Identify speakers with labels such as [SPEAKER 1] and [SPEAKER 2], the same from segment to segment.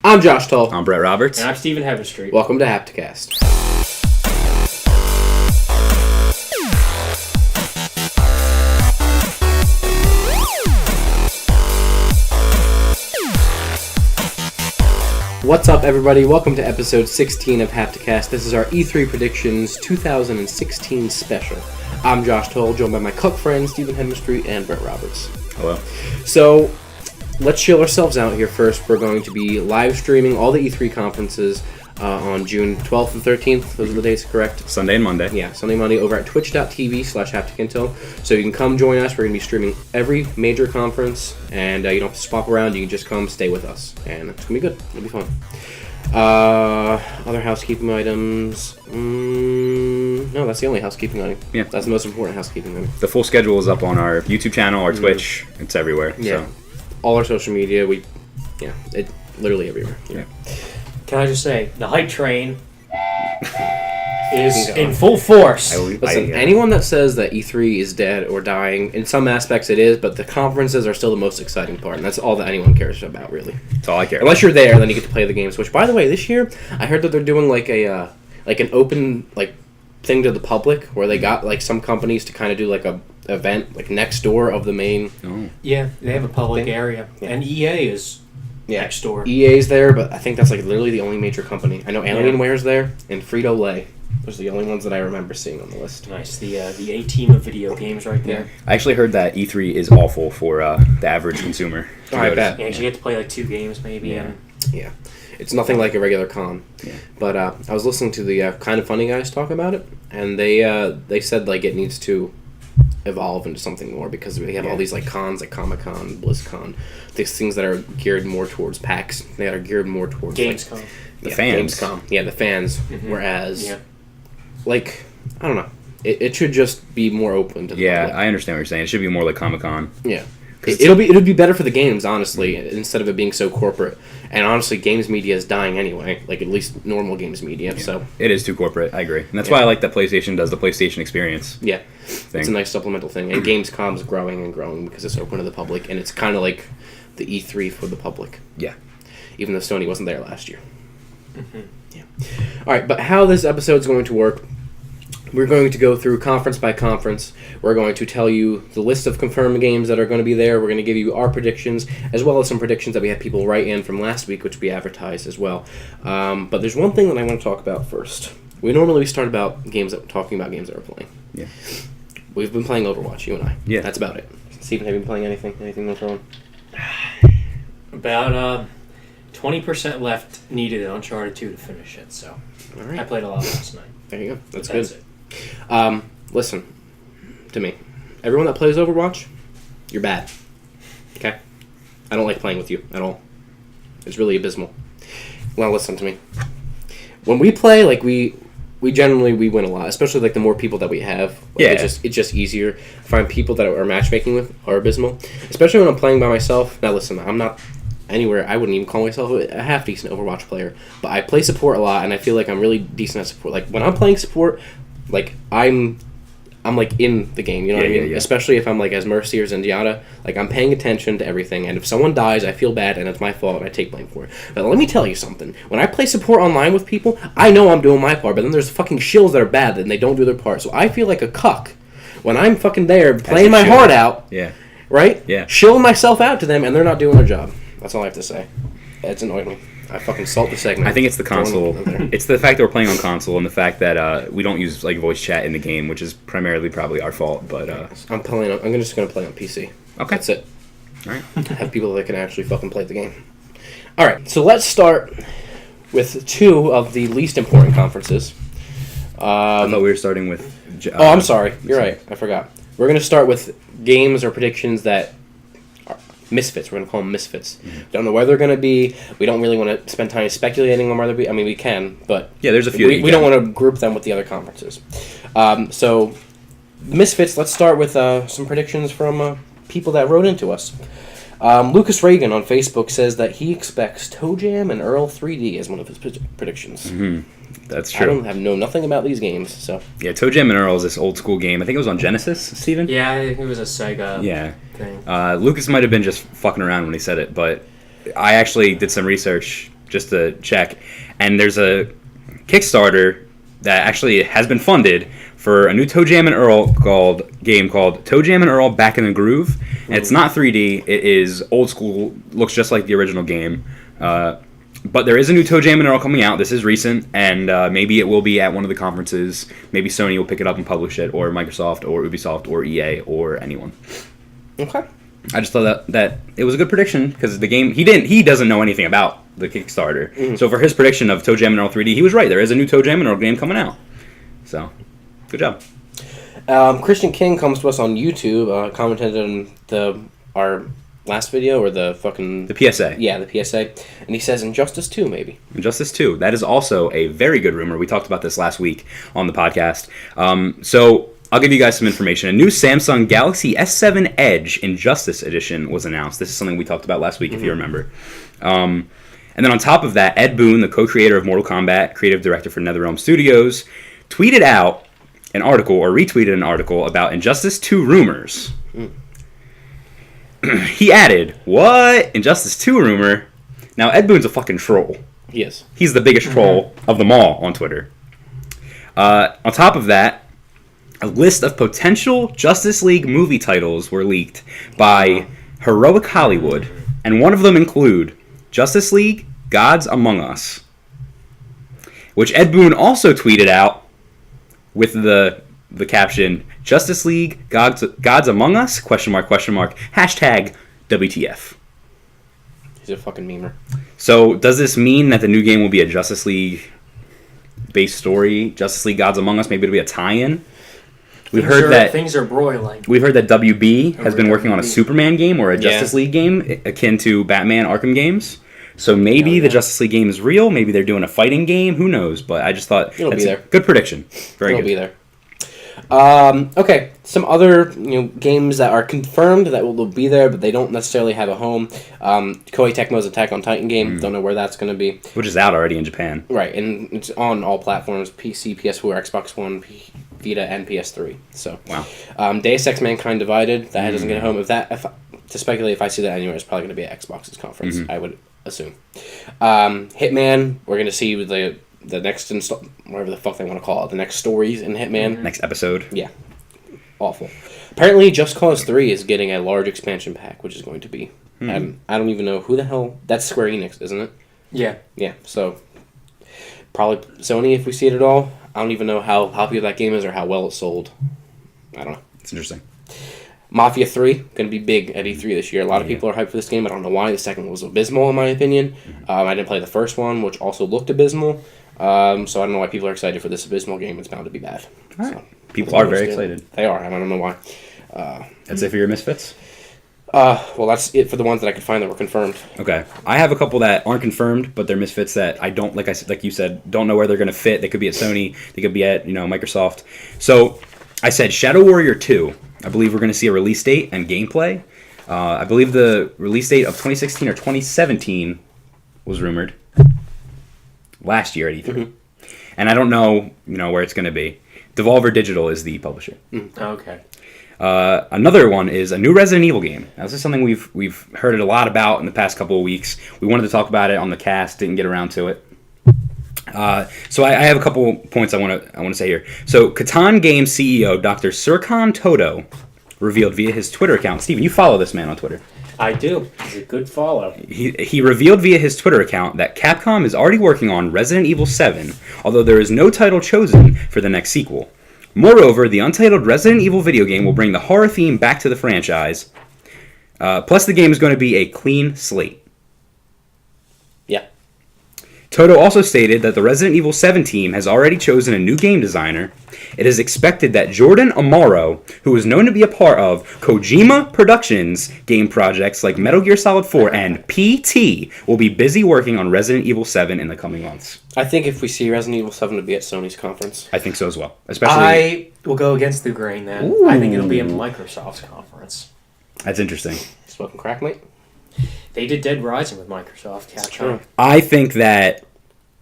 [SPEAKER 1] I'm Josh Tull.
[SPEAKER 2] I'm Brett Roberts.
[SPEAKER 3] And I'm Stephen Heavenstreet.
[SPEAKER 1] Welcome to Hapticast. What's up, everybody? Welcome to episode 16 of Hapticast. This is our E3 Predictions 2016 special. I'm Josh Tull, joined by my cook friends Stephen Heavenstreet and Brett Roberts.
[SPEAKER 2] Hello.
[SPEAKER 1] So, let's chill ourselves out here first. We're going to be live streaming all the E3 conferences on June 12th and 13th. Those are the dates, correct?
[SPEAKER 2] Sunday and Monday.
[SPEAKER 1] Yeah, Sunday, Monday over at twitch.tv/hapticintel. So you can come join us. We're going to be streaming every major conference, and you don't have to swap around. You can just come stay with us, and it's going to be good. It'll be fun. Other housekeeping items. No, that's the only housekeeping item.
[SPEAKER 2] Yeah.
[SPEAKER 1] That's the most important housekeeping item.
[SPEAKER 2] The full schedule is up on our YouTube channel, our Twitch. It's everywhere.
[SPEAKER 1] Yeah.
[SPEAKER 2] So.
[SPEAKER 1] All our social media, it literally everywhere.
[SPEAKER 2] Yeah.
[SPEAKER 3] Can I just say, the hype train is in full force.
[SPEAKER 1] Listen, anyone that says that E3 is dead or dying, in some aspects it is, but the conferences are still the most exciting part, and that's all that anyone cares about, really.
[SPEAKER 2] That's all I care.
[SPEAKER 1] Unless you're there, then you get to play the games. Which, by the way, this year I heard that they're doing like a an open thing to the public, where they got some companies to kind of do like a event next door of the main.
[SPEAKER 2] Oh.
[SPEAKER 3] Yeah, they have a public area, and EA is next door.
[SPEAKER 1] EA's there, but I think that's literally the only major company. I know Alienware's there, and Frito-Lay. Those are the only ones that I remember seeing on the list.
[SPEAKER 3] Nice, the A-team of video games right there.
[SPEAKER 2] I actually heard that E3 is awful for the average consumer.
[SPEAKER 1] I bet.
[SPEAKER 3] Yeah, you get to play 2 games maybe.
[SPEAKER 2] Yeah.
[SPEAKER 1] Yeah. It's nothing like a regular con.
[SPEAKER 2] Yeah.
[SPEAKER 1] But I was listening to the Kind of Funny guys talk about it, and they said it needs to evolve into something more, because we have all these cons like Comic-Con, BlizzCon, these things that are geared more towards PAX, that are geared more towards
[SPEAKER 3] Gamescom.
[SPEAKER 2] The fans.
[SPEAKER 1] Gamescom. Yeah, the fans.
[SPEAKER 3] Mm-hmm.
[SPEAKER 1] Whereas, I don't know. It should just be more open to the public.
[SPEAKER 2] I understand what you're saying. It should be more like Comic-Con.
[SPEAKER 1] Yeah. It'll be better for the games, honestly, instead of it being so corporate. And honestly, games media is dying anyway, at least normal games media. Yeah. So
[SPEAKER 2] it is too corporate. I agree, and that's why I like that PlayStation does the PlayStation Experience.
[SPEAKER 1] Yeah, it's a nice supplemental thing. And Gamescom is growing and growing because it's open to the public, and it's kind of like the E3 for the public.
[SPEAKER 2] Yeah,
[SPEAKER 1] even though Sony wasn't there last year. Mm-hmm. Yeah. All right, but how this episode is going to work? We're going to go through conference by conference. We're going to tell you the list of confirmed games that are going to be there. We're going to give you our predictions, as well as some predictions that we had people write in from last week, which we advertised as well. But there's one thing that I want to talk about first. We normally start talking about games that we're playing.
[SPEAKER 2] Yeah.
[SPEAKER 1] We've been playing Overwatch, you and I.
[SPEAKER 2] Yeah.
[SPEAKER 1] That's about it. Steven, have you been playing anything? Anything that's wrong?
[SPEAKER 3] About 20% left needed in Uncharted 2 to finish it, so
[SPEAKER 1] all right.
[SPEAKER 3] I played a lot last night.
[SPEAKER 1] There you go. That's
[SPEAKER 3] good.
[SPEAKER 1] It. Listen to me. Everyone that plays Overwatch, you're bad. Okay? I don't like playing with you at all. It's really abysmal. Well, listen to me. When we play, we generally win a lot, especially the more people that we have. It's just easier. I find people that are matchmaking with are abysmal, especially when I'm playing by myself. Now, listen, I'm not anywhere. I wouldn't even call myself a half decent Overwatch player, but I play support a lot, and I feel like I'm really decent at support. When I'm playing support, I'm in the game, you know what I mean?
[SPEAKER 2] Yeah.
[SPEAKER 1] Especially if I'm as Mercy or Zenyatta, I'm paying attention to everything, and if someone dies, I feel bad, and it's my fault, and I take blame for it. But let me tell you something. When I play support online with people, I know I'm doing my part, but then there's fucking shills that are bad, and they don't do their part. So I feel like a cuck when I'm fucking there playing my heart out.
[SPEAKER 2] Yeah.
[SPEAKER 1] Right?
[SPEAKER 2] Yeah.
[SPEAKER 1] Shilling myself out to them, and they're not doing their job. That's all I have to say. It's annoying me. I fucking salt the segment.
[SPEAKER 2] I think it's the console. It's the fact that we're playing on console, and the fact that we don't use voice chat in the game, which is primarily probably our fault. But
[SPEAKER 1] I'm just gonna play on PC.
[SPEAKER 2] Okay,
[SPEAKER 1] that's it.
[SPEAKER 2] All right.
[SPEAKER 1] Have people that can actually fucking play the game. All right. So let's start with 2 of the least important conferences.
[SPEAKER 2] I thought we were starting with.
[SPEAKER 1] I'm sorry. You're right. I forgot. We're gonna start with games or predictions that. Misfits. We're going to call them misfits. Mm-hmm. Don't know where they're going to be. We don't really want to spend time speculating on where they'll be. I mean, we can, but
[SPEAKER 2] yeah, there's a few.
[SPEAKER 1] We don't want to group them with the other conferences. So, misfits. Let's start with some predictions from people that wrote into us. Lucas Reagan on Facebook says that he expects Toe Jam and Earl 3D as one of his predictions.
[SPEAKER 2] Mm-hmm. That's true.
[SPEAKER 1] I know nothing about these games, so.
[SPEAKER 2] Yeah, Toe Jam and Earl is this old school game. I think it was on Genesis, Steven?
[SPEAKER 3] Yeah, I think it was a Sega thing.
[SPEAKER 2] Lucas might have been just fucking around when he said it, but I actually did some research just to check, and there's a Kickstarter that actually has been funded for a new Toe Jam and Earl game called Toe Jam and Earl Back in the Groove. And it's not 3D. It is old school. Looks just like the original game. But there is a new Toe Jam and Earl coming out. This is recent, and maybe it will be at one of the conferences. Maybe Sony will pick it up and publish it, or Microsoft, or Ubisoft, or EA, or anyone.
[SPEAKER 1] Okay.
[SPEAKER 2] I just thought that it was a good prediction because the game he doesn't know anything about the Kickstarter. So for his prediction of Toe Jam and Earl 3D, he was right. There is a new Toe Jam and Earl game coming out. So, good job.
[SPEAKER 1] Christian King comes to us on YouTube, commented on our last video, or the
[SPEAKER 2] PSA.
[SPEAKER 1] Yeah, the PSA. And he says Injustice 2, maybe.
[SPEAKER 2] Injustice 2. That is also a very good rumor. We talked about this last week on the podcast. So, I'll give you guys some information. A new Samsung Galaxy S7 Edge Injustice Edition was announced. This is something we talked about last week, if you remember. And then on top of that, Ed Boon, the co-creator of Mortal Kombat, creative director for NetherRealm Studios, tweeted out an article, or retweeted an article, about Injustice 2 rumors. He added, what? Injustice 2 rumor? Now, Ed Boon's a fucking troll.
[SPEAKER 1] He is.
[SPEAKER 2] He's the biggest troll of them all on Twitter. On top of that, a list of potential Justice League movie titles were leaked by Heroic Hollywood, and one of them include Justice League Gods Among Us, which Ed Boon also tweeted out with the caption, Justice League Gods Among Us, question mark, hashtag WTF.
[SPEAKER 1] He's a fucking memer.
[SPEAKER 2] So does this mean that the new game will be a Justice League based story, Justice League Gods Among Us? Maybe it'll be a tie-in? We've heard that
[SPEAKER 3] things are broiling.
[SPEAKER 2] We've heard that WB has been working on a Superman game or a Justice League game akin to Batman Arkham games. So maybe the Justice League game is real. Maybe they're doing a fighting game. Who knows? But I just thought
[SPEAKER 1] It'll be there.
[SPEAKER 2] Good prediction. Very good.
[SPEAKER 1] It'll be there. Okay, some other games that are confirmed that will be there, but they don't necessarily have a home. Koei Tecmo's Attack on Titan game. Don't know where that's going to be.
[SPEAKER 2] Which is out already in Japan.
[SPEAKER 1] Right, and it's on all platforms: PC, PS4, Xbox One, Vita, and PS3. So,
[SPEAKER 2] wow.
[SPEAKER 1] Deus Ex: Mankind Divided. That doesn't get a home. To speculate, if I see that anywhere, it's probably going to be at Xbox's conference. I would assume. Hitman. We're going to see the next whatever the fuck they want to call it, the next stories in Hitman.
[SPEAKER 2] Next episode.
[SPEAKER 1] Yeah. Awful. Apparently, Just Cause 3 is getting a large expansion pack, which is going to be... I don't even know who the hell... That's Square Enix, isn't it?
[SPEAKER 3] Yeah.
[SPEAKER 1] Yeah, so... Probably Sony, if we see it at all. I don't even know how popular that game is or how well it's sold. I don't know.
[SPEAKER 2] It's interesting.
[SPEAKER 1] Mafia 3, going to be big at E3 this year. A lot of people are hyped for this game. I don't know why. The second one was abysmal, in my opinion. I didn't play the first one, which also looked abysmal. So I don't know why people are excited for this abysmal game. It's bound to be bad.
[SPEAKER 2] All right.
[SPEAKER 1] So,
[SPEAKER 2] people are very excited.
[SPEAKER 1] They are, and I don't know why.
[SPEAKER 2] That's it for your misfits?
[SPEAKER 1] Well, that's it for the ones that I could find that were confirmed.
[SPEAKER 2] Okay. I have a couple that aren't confirmed, but they're misfits that I don't, like you said, don't know where they're going to fit. They could be at Sony. They could be at, Microsoft. So I said Shadow Warrior 2. I believe we're going to see a release date and gameplay. I believe the release date of 2016 or 2017 was rumored last year at E3. And I don't know, where it's going to be. Devolver Digital is the publisher.
[SPEAKER 3] Okay.
[SPEAKER 2] Another one is a new Resident Evil game. Now, this is something we've heard it a lot about in the past couple of weeks. We wanted to talk about it on the cast, didn't get around to it. So I have a couple points I want to say here. So Catan Games CEO Dr. Serkan Toto revealed via his Twitter account. Steven, you follow this man on Twitter.
[SPEAKER 3] I do. He's a good follow.
[SPEAKER 2] He revealed via his Twitter account that Capcom is already working on Resident Evil 7, although there is no title chosen for the next sequel. Moreover, the untitled Resident Evil video game will bring the horror theme back to the franchise. Plus, the game is going to be a clean slate.
[SPEAKER 1] Yeah.
[SPEAKER 2] Toto also stated that the Resident Evil 7 team has already chosen a new game designer. It is expected that Jordan Amaro, who is known to be a part of Kojima Productions game projects like Metal Gear Solid 4 and PT, will be busy working on Resident Evil 7 in the coming months.
[SPEAKER 1] I think if we see Resident Evil 7 to be at Sony's conference.
[SPEAKER 2] I think so as well. Especially,
[SPEAKER 3] I will go against the grain then.
[SPEAKER 2] Ooh.
[SPEAKER 3] I think it'll be at Microsoft's conference.
[SPEAKER 2] That's interesting.
[SPEAKER 1] Smoking crack, mate?
[SPEAKER 3] They did Dead Rising with Microsoft. Capcom.
[SPEAKER 2] I think that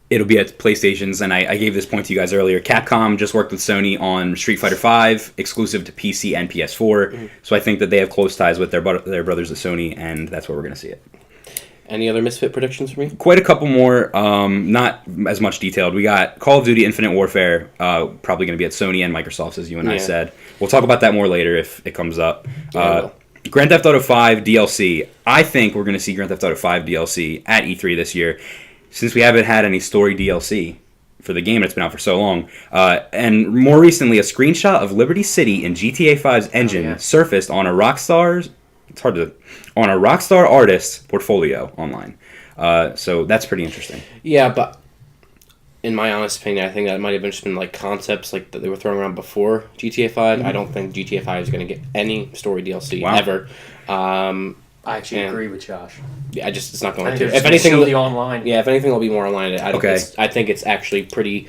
[SPEAKER 2] it'll be at PlayStation's, and I gave this point to you guys earlier. Capcom just worked with Sony on Street Fighter V, exclusive to PC and PS4. So I think that they have close ties with their brothers at Sony, and that's where we're going to see it.
[SPEAKER 1] Any other Misfit predictions for me?
[SPEAKER 2] Quite a couple more, not as much detailed. We got Call of Duty Infinite Warfare, probably going to be at Sony and Microsoft, as you and I said. We'll talk about that more later if it comes up. Grand Theft Auto 5 DLC. I think we're going to see Grand Theft Auto 5 DLC at E3 this year, since we haven't had any story DLC for the game. It's been out for so long. And more recently, a screenshot of Liberty City in GTA 5's engine surfaced on a Rockstar artist's portfolio online. So that's pretty interesting.
[SPEAKER 1] Yeah, but in my honest opinion, I think that might have just been like concepts like that they were throwing around before GTA 5. I don't think GTA 5 is going to get any story DLC ever.
[SPEAKER 3] I actually agree with Josh.
[SPEAKER 1] Yeah, it's not going to.
[SPEAKER 3] If anything, it'll be online.
[SPEAKER 1] Yeah, if anything, it'll be more online. I think it's actually pretty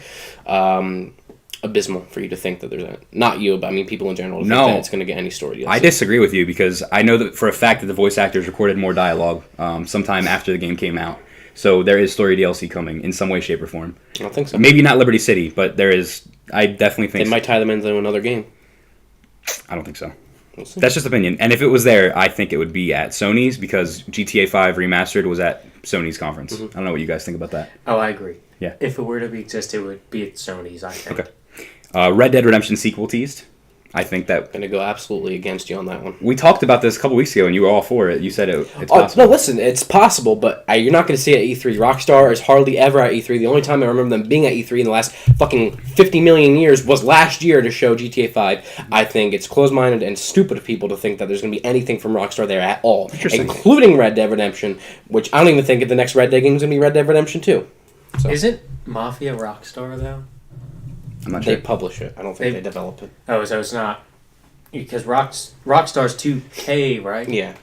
[SPEAKER 1] abysmal for you to think that there's not you, but I mean people in general. Think that it's going to get any story DLC.
[SPEAKER 2] I disagree with you because I know that for a fact that the voice actors recorded more dialogue sometime after the game came out. So there is story DLC coming in some way, shape, or form.
[SPEAKER 1] I don't think so.
[SPEAKER 2] Maybe not Liberty City, but there is. I definitely think
[SPEAKER 1] they might tie them into another game.
[SPEAKER 2] I don't think so. That's just opinion. And if it was there, I think it would be at Sony's because GTA 5 Remastered was at Sony's conference. I don't know what you guys think about that.
[SPEAKER 3] Oh, I agree.
[SPEAKER 2] Yeah.
[SPEAKER 3] If it were to exist, it would be at Sony's, I think.
[SPEAKER 2] Okay. Red Dead Redemption sequel teased. I think that...
[SPEAKER 1] Going to go absolutely against you on that one.
[SPEAKER 2] We talked about this a couple weeks ago and you were all for it. You said it's possible.
[SPEAKER 1] No, listen, it's possible, but you're not going to see it at E3. Rockstar is hardly ever at E3. The only time I remember them being at E3 in the last fucking 50 million years was last year to show GTA 5. I think it's closed-minded and stupid of people to think that there's going to be anything from Rockstar there at all, including Red Dead Redemption, which I don't even think the next Red Dead game is going to be Red Dead Redemption 2. So.
[SPEAKER 3] Isn't Mafia Rockstar, though?
[SPEAKER 2] I'm not sure.
[SPEAKER 1] They publish it. I don't think they develop it.
[SPEAKER 3] Oh, so it's not... Because Rockstar's 2K, right?
[SPEAKER 1] Yeah.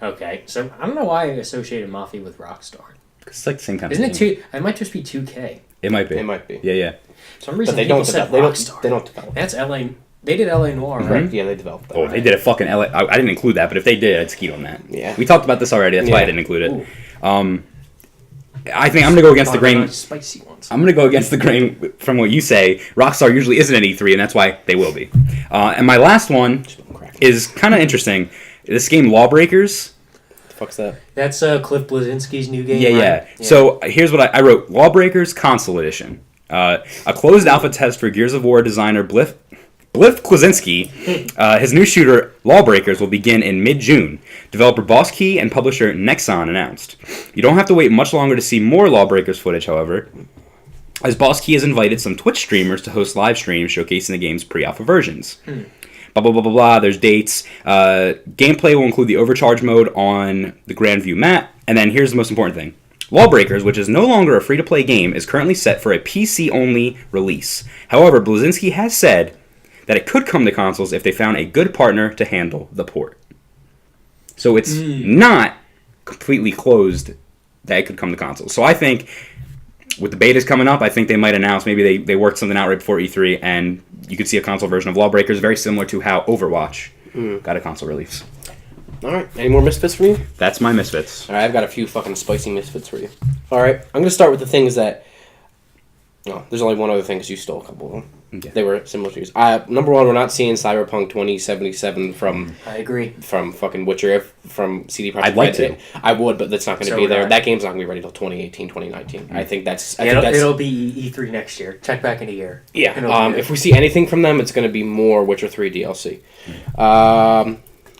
[SPEAKER 3] Okay, so I don't know why I associated Mafia with Rockstar.
[SPEAKER 2] It's like the same kind
[SPEAKER 3] Isn't
[SPEAKER 2] of
[SPEAKER 3] it
[SPEAKER 2] thing.
[SPEAKER 3] It might just be 2K.
[SPEAKER 2] It might be.
[SPEAKER 1] It might be.
[SPEAKER 2] Yeah.
[SPEAKER 3] For some reason,
[SPEAKER 1] but they
[SPEAKER 3] people
[SPEAKER 1] don't
[SPEAKER 3] said
[SPEAKER 1] develop.
[SPEAKER 3] Rockstar.
[SPEAKER 1] They don't develop.
[SPEAKER 3] That's LA. They did LA Noire, right?
[SPEAKER 1] Yeah, they developed that.
[SPEAKER 2] Oh, they did a fucking LA... I didn't include that, but if they did, I'd skeet on that.
[SPEAKER 1] Yeah.
[SPEAKER 2] We talked about this already. That's why I didn't include it.
[SPEAKER 3] Ooh.
[SPEAKER 2] I think I'm going to go against the grain...
[SPEAKER 3] Spicy ones.
[SPEAKER 2] I'm going to go against the grain from what you say. Rockstar usually isn't at E3, and that's why they will be. And my last one is kind of interesting. This game, Lawbreakers.
[SPEAKER 1] The fuck's that?
[SPEAKER 3] That's Cliff Bleszinski's new game.
[SPEAKER 2] Yeah. So here's what I wrote: Lawbreakers Console Edition. A closed alpha test for Gears of War designer Bliff Klasinski. His new shooter, Lawbreakers, will begin in mid-June. Developer Boss Key and publisher Nexon announced. You don't have to wait much longer to see more Lawbreakers footage, however, as Boss Key has invited some Twitch streamers to host live streams showcasing the game's pre-alpha versions. Blah, blah, blah, blah, blah. There's dates. Gameplay will include the overcharge mode on the Grandview map. And then here's the most important thing. Lawbreakers, which is no longer a free-to-play game, is currently set for a PC-only release. However, Blazinski has said that it could come to consoles if they found a good partner to handle the port. So it's not completely closed that it could come to consoles. So I think with the betas coming up, I think they might announce, maybe they worked something out right before E3, and you could see a console version of Lawbreakers, very similar to how Overwatch got a console release.
[SPEAKER 1] All right. Any more misfits for you?
[SPEAKER 2] That's my misfits.
[SPEAKER 1] All right, I've got a few fucking spicy misfits for you. All right, I'm going to start with the things that... No, there's only one other thing because you stole a couple of them.
[SPEAKER 2] Okay.
[SPEAKER 1] They were similar to yours. Number one, we're not seeing Cyberpunk 2077 from...
[SPEAKER 3] I agree.
[SPEAKER 1] From fucking Witcher, from CD Projekt.
[SPEAKER 2] I'd like to.
[SPEAKER 1] I would, but that's not going to
[SPEAKER 3] So
[SPEAKER 1] be
[SPEAKER 3] would
[SPEAKER 1] there.
[SPEAKER 3] I.
[SPEAKER 1] That game's not going to be ready till 2018, 2019. I think that's...
[SPEAKER 3] It'll be E3 next year. Check back in a year.
[SPEAKER 1] Yeah, if we see anything from them, it's going to be more Witcher 3 DLC.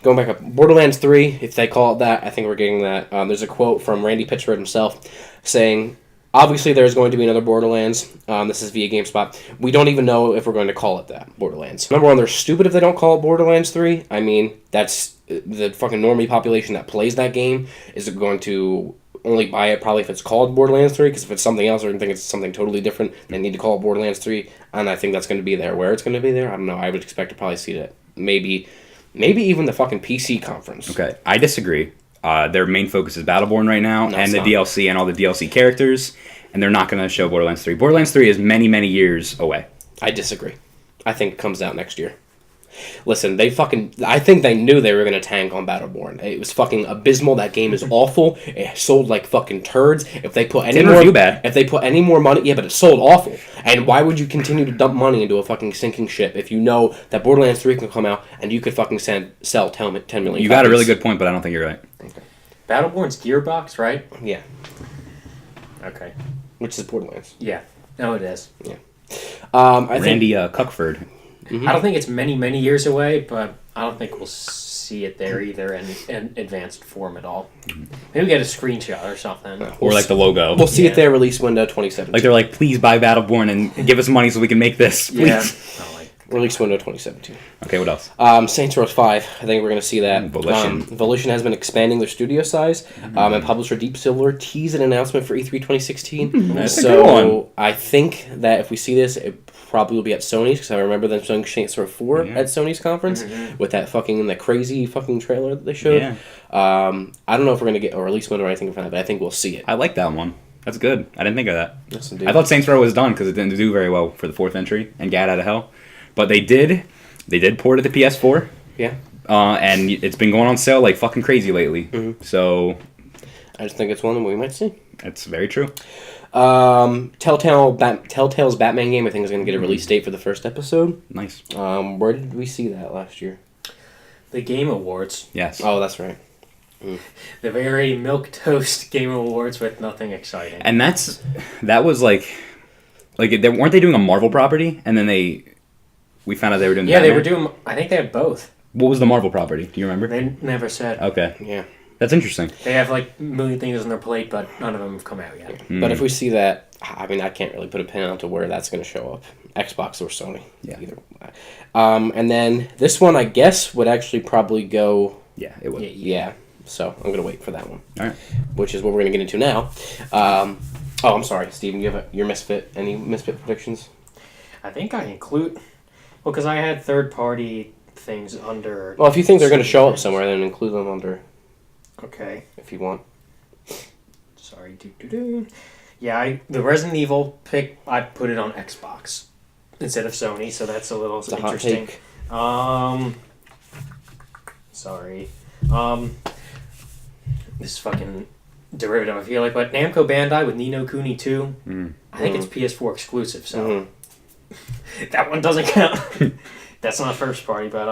[SPEAKER 1] Going back up, Borderlands 3, if they call it that, I think we're getting that. There's a quote from Randy Pitchford himself saying, obviously there's going to be another Borderlands. This is via GameSpot. We don't even know if we're going to call it that, Borderlands. Number one, they're stupid if they don't call it Borderlands 3. I mean, that's the fucking normie population that plays that game is going to only buy it probably if it's called Borderlands 3, because if it's something else, they're going to think it's something totally different. They need to call it Borderlands 3, and I think that's going to be there. Where it's going to be there, I don't know. I would expect to probably see that. Maybe even the fucking PC conference.
[SPEAKER 2] Okay, I disagree. Their main focus is Battleborn right now, and the DLC and all the DLC characters, and they're not going to show Borderlands 3. Borderlands 3 is many, many years away.
[SPEAKER 1] I disagree. I think it comes out next year. Listen, I think they knew they were going to tank on Battleborn. It was fucking abysmal. That game is awful. It sold like fucking turds. If they put any more money, yeah, but it sold awful. And why would you continue to dump money into a fucking sinking ship if you know that Borderlands 3 can come out and you could fucking sell 10 million
[SPEAKER 2] You got a really good point, but I don't think you're right.
[SPEAKER 3] Okay. Battleborn's Gearbox, right?
[SPEAKER 1] Yeah,
[SPEAKER 3] Okay.
[SPEAKER 1] which is Borderlands.
[SPEAKER 3] Yeah. No, it is.
[SPEAKER 1] I
[SPEAKER 2] Randy
[SPEAKER 1] think
[SPEAKER 2] Cuckford.
[SPEAKER 3] I don't think it's many, many years away, but I don't think we'll see it there either in advanced form at all. Maybe we get a screenshot or something.
[SPEAKER 2] Or like the logo.
[SPEAKER 1] we'll see
[SPEAKER 3] Yeah.
[SPEAKER 1] it there. Release window 2017.
[SPEAKER 2] Like they're like, please buy Battleborn and give us money so we can make this. Please.
[SPEAKER 3] Yeah. Oh, like,
[SPEAKER 1] Release window 2017.
[SPEAKER 2] Okay, what else?
[SPEAKER 1] Saints Row 5. I think we're going to see that.
[SPEAKER 2] Volition.
[SPEAKER 1] Volition has been expanding their studio size, and publisher Deep Silver teased an announcement for E3 2016.
[SPEAKER 2] That's a
[SPEAKER 1] So
[SPEAKER 2] good one.
[SPEAKER 1] I think that if we see this, it probably will be at Sony's, because I remember them showing Saints Row 4
[SPEAKER 2] Yeah.
[SPEAKER 1] at Sony's conference with that crazy fucking trailer that they showed.
[SPEAKER 2] Yeah.
[SPEAKER 1] I don't know if we're going to get a release window or anything for that, but I think we'll see it.
[SPEAKER 2] I like that one. That's good. I didn't think of that.
[SPEAKER 1] Yes, indeed.
[SPEAKER 2] I thought Saints Row was done because it didn't do very well for the fourth entry and Gat Out of Hell. But they did port it to PS4.
[SPEAKER 1] Yeah.
[SPEAKER 2] And it's been going on sale like fucking crazy lately. So
[SPEAKER 1] I just think it's one that we might see.
[SPEAKER 2] that's very true.
[SPEAKER 1] Telltale's Batman game, I think, is going to get a release date for the first episode.
[SPEAKER 2] Nice.
[SPEAKER 1] Where did we see that last year?
[SPEAKER 3] the Game Awards.
[SPEAKER 2] Yes.
[SPEAKER 1] Oh, that's right.
[SPEAKER 3] The very milquetoast Game Awards with nothing exciting.
[SPEAKER 2] And that was like weren't they doing a Marvel property? And then we found out they were doing.
[SPEAKER 3] Yeah, they
[SPEAKER 2] Batman?
[SPEAKER 3] were doing. I think they had both.
[SPEAKER 2] What was the Marvel property? Do you remember?
[SPEAKER 3] They never said.
[SPEAKER 2] Okay,
[SPEAKER 1] Yeah.
[SPEAKER 2] that's interesting.
[SPEAKER 3] They have like a million things on their plate, but none of them have come out yet.
[SPEAKER 1] But if we see that, I mean, I can't really put a pin on to where that's going to show up. Xbox or Sony.
[SPEAKER 2] Yeah.
[SPEAKER 1] Either. And then this one, I guess, would actually probably go...
[SPEAKER 2] Yeah, it was.
[SPEAKER 1] Yeah. So I'm going to wait for that one.
[SPEAKER 2] All right.
[SPEAKER 1] Which is what we're going to get into now. I'm sorry, Steven. You have your Misfit? Any Misfit predictions?
[SPEAKER 3] I think I include. Well, because I had third-party things under.
[SPEAKER 1] Well, if you think they're going to show up somewhere, then include them under,
[SPEAKER 3] Okay.
[SPEAKER 1] if you want.
[SPEAKER 3] Sorry. Yeah, the Resident Evil pick, I put it on Xbox instead of Sony, so that's a little
[SPEAKER 1] It's a hot
[SPEAKER 3] interesting.
[SPEAKER 1] take.
[SPEAKER 3] Sorry. This fucking derivative, I feel like, but Namco Bandai with Ni no Kuni 2, I think it's PS4 exclusive, so that one doesn't count. That's not first party, but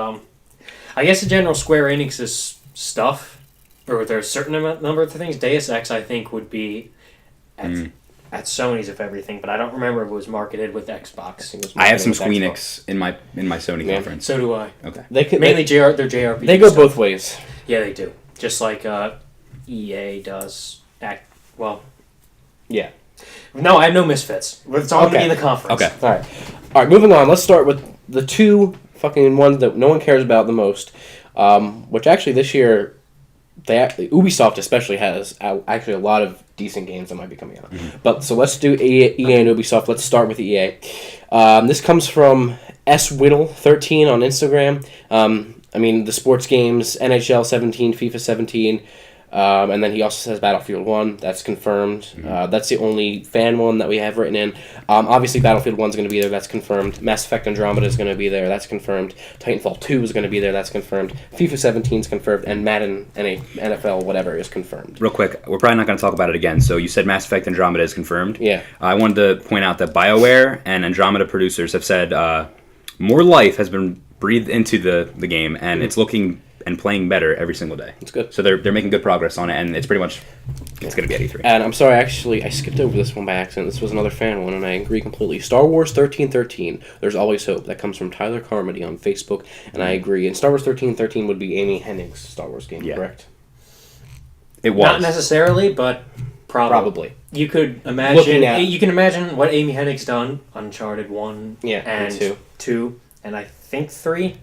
[SPEAKER 3] I guess the general Square Enix's stuff, or there's a certain number of things. Deus Ex, I think, would be at Sony's if everything, but I don't remember if it was marketed with Xbox.
[SPEAKER 2] I have some
[SPEAKER 1] Marketing with
[SPEAKER 2] Squeenix in my Sony
[SPEAKER 1] Yeah.
[SPEAKER 2] conference.
[SPEAKER 3] So do I.
[SPEAKER 2] Okay.
[SPEAKER 1] They could,
[SPEAKER 3] Mainly their JRPG.
[SPEAKER 1] they go
[SPEAKER 3] stuff.
[SPEAKER 1] both ways.
[SPEAKER 3] Yeah, they do. Just like EA does.
[SPEAKER 1] Yeah.
[SPEAKER 3] No, I have no misfits. It's all going to be in the conference.
[SPEAKER 2] Okay.
[SPEAKER 1] All right, moving on. Let's start with the two fucking ones that no one cares about the most, which actually this year, Ubisoft especially has actually a lot of decent games that might be coming out. But so let's do EA and Ubisoft. Let's start with EA. This comes from SWhiddle13 on Instagram. I mean, the sports games, NHL 17, FIFA 17, and then he also says Battlefield 1. That's confirmed. That's the only fan one that we have written in. Obviously, Battlefield 1 is going to be there. That's confirmed. Mass Effect Andromeda is going to be there. That's confirmed. Titanfall 2 is going to be there. That's confirmed. FIFA 17 is confirmed. And Madden, NFL, whatever, is confirmed.
[SPEAKER 2] Real quick, we're probably not going to talk about it again. So you said Mass Effect Andromeda is confirmed.
[SPEAKER 1] Yeah.
[SPEAKER 2] I wanted to point out that BioWare and Andromeda producers have said more life has been breathed into the game, and it's looking and playing better every single day.
[SPEAKER 1] It's good.
[SPEAKER 2] So they're making good progress on it, and it's pretty much it's going to be at E3.
[SPEAKER 1] And I'm sorry, actually, I skipped over this one by accident. This was another fan one, and I agree completely. Star Wars 1313, There's Always Hope. That comes from Tyler Carmody on Facebook, and I agree. And Star Wars 1313 would be Amy Hennig's Star Wars game,
[SPEAKER 2] Yeah.
[SPEAKER 1] correct?
[SPEAKER 2] It was.
[SPEAKER 3] Not necessarily, but probably. You could imagine.
[SPEAKER 1] Looking at-
[SPEAKER 3] You can imagine what Amy Hennig's done. Uncharted 1
[SPEAKER 1] Yeah,
[SPEAKER 3] and
[SPEAKER 1] and
[SPEAKER 3] 2, and I think 3.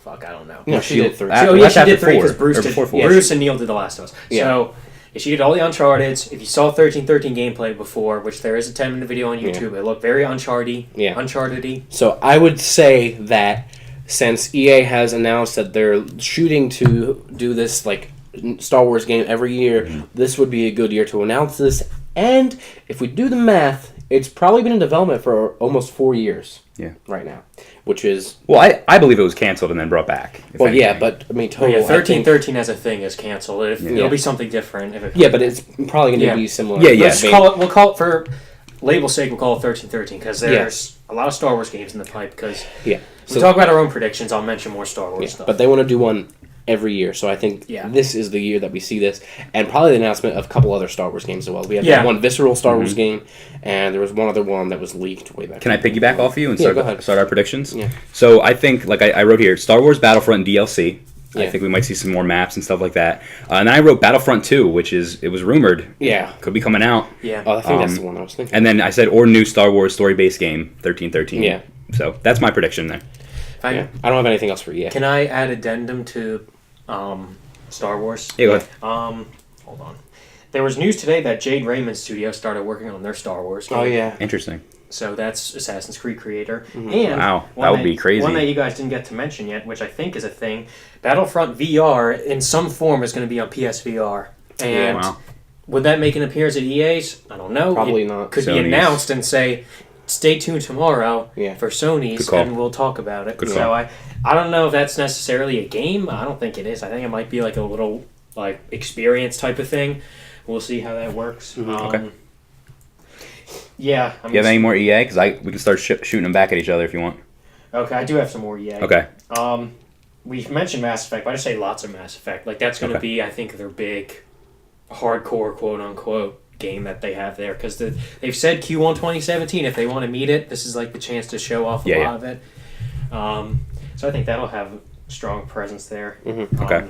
[SPEAKER 3] Fuck, I don't know.
[SPEAKER 1] No, she did 3.
[SPEAKER 3] Oh, yeah,
[SPEAKER 2] That's
[SPEAKER 3] she
[SPEAKER 2] after
[SPEAKER 3] did 3 because
[SPEAKER 2] 4,
[SPEAKER 3] Bruce
[SPEAKER 2] or
[SPEAKER 3] did.
[SPEAKER 2] before 4.
[SPEAKER 3] Bruce and Neil did The Last of Us.
[SPEAKER 1] Yeah.
[SPEAKER 3] So she did all the Uncharted's. If you saw 1313 gameplay before, which there is a 10-minute video on YouTube, it looked very Uncharted-y.
[SPEAKER 1] Yeah.
[SPEAKER 3] Uncharted-y.
[SPEAKER 1] So I would say that since EA has announced that they're shooting to do this like Star Wars game every year, this would be a good year to announce this. And if we do the math, it's probably been in development for almost 4 years.
[SPEAKER 2] Yeah.
[SPEAKER 1] Right now, which is
[SPEAKER 2] Well, I believe it was canceled and then brought back. if
[SPEAKER 1] well, yeah,
[SPEAKER 2] anything.
[SPEAKER 1] but I mean,
[SPEAKER 3] Oh,
[SPEAKER 1] total.
[SPEAKER 3] yeah,
[SPEAKER 1] I think-
[SPEAKER 3] 1313 as a thing is canceled. It'll be something different. If it
[SPEAKER 1] Yeah, but it's probably going to
[SPEAKER 3] Yeah.
[SPEAKER 1] be similar.
[SPEAKER 2] Yeah, yeah.
[SPEAKER 3] Let's call it. We'll call it for label's sake. We'll call it 1313 because there's
[SPEAKER 1] Yes.
[SPEAKER 3] a lot of Star Wars games in the pipe. Because
[SPEAKER 1] Yeah.
[SPEAKER 3] we talk about our own predictions. I'll mention more Star Wars
[SPEAKER 1] Yeah,
[SPEAKER 3] stuff.
[SPEAKER 1] but they want to do one every year. So I think
[SPEAKER 3] Yeah.
[SPEAKER 1] this is the year that we see this, and probably the announcement of a couple other Star Wars games as well. We had
[SPEAKER 3] Yeah.
[SPEAKER 1] one visceral Star Wars game, and there was one other one that was leaked way back.
[SPEAKER 2] Can I piggyback off you and
[SPEAKER 1] Yeah, go ahead.
[SPEAKER 2] start our predictions?
[SPEAKER 1] Yeah.
[SPEAKER 2] So I think, like I wrote here, Star Wars Battlefront DLC. I
[SPEAKER 1] Yeah.
[SPEAKER 2] think we might see some more maps and stuff like that. And then I wrote Battlefront 2, which it was rumored.
[SPEAKER 1] Yeah.
[SPEAKER 2] Could be coming out.
[SPEAKER 3] Yeah.
[SPEAKER 1] Oh, I think that's the one I was thinking.
[SPEAKER 2] And then I said, or new Star Wars story-based game, 1313.
[SPEAKER 1] Yeah.
[SPEAKER 2] So that's my prediction there.
[SPEAKER 1] Yeah. I don't have anything else for you.
[SPEAKER 3] Can I add addendum to Star Wars?
[SPEAKER 2] Yeah, go ahead.
[SPEAKER 3] Hold on. There was news today that Jade Raymond Studio started working on their Star Wars game.
[SPEAKER 1] Oh, yeah.
[SPEAKER 2] Interesting.
[SPEAKER 3] So that's Assassin's Creed creator.
[SPEAKER 1] Mm-hmm.
[SPEAKER 3] And
[SPEAKER 2] Wow,
[SPEAKER 3] one
[SPEAKER 2] that would be crazy.
[SPEAKER 3] One that you guys didn't get to mention yet, which I think is a thing. Battlefront VR in some form is going to be on PSVR. And
[SPEAKER 2] Wow.
[SPEAKER 3] would that make an appearance at EA's? I don't know.
[SPEAKER 1] Probably
[SPEAKER 3] It
[SPEAKER 1] not.
[SPEAKER 3] Could
[SPEAKER 2] Sony's.
[SPEAKER 3] be announced and say, stay tuned tomorrow
[SPEAKER 1] Yeah.
[SPEAKER 3] for Sony's,
[SPEAKER 2] Good call.
[SPEAKER 3] and we'll talk about it.
[SPEAKER 2] Good
[SPEAKER 3] So
[SPEAKER 2] call.
[SPEAKER 3] I don't know if that's necessarily a game. I don't think it is. I think it might be like a little like experience type of thing. We'll see how that works.
[SPEAKER 2] Okay.
[SPEAKER 3] Yeah. I mean,
[SPEAKER 2] You have any more EA? Because we can start shooting them back at each other if you want.
[SPEAKER 3] Okay, I do have some more EA.
[SPEAKER 2] Okay.
[SPEAKER 3] We've mentioned Mass Effect, but I say lots of Mass Effect. Like that's going to
[SPEAKER 2] Okay.
[SPEAKER 3] be, I think, their big, hardcore quote unquote game that they have there because they've said Q1 2017. If they want to meet it, this is like the chance to show off a
[SPEAKER 2] Yeah,
[SPEAKER 3] lot
[SPEAKER 2] yeah.
[SPEAKER 3] of it. So I think that'll have a strong presence there.
[SPEAKER 2] Okay.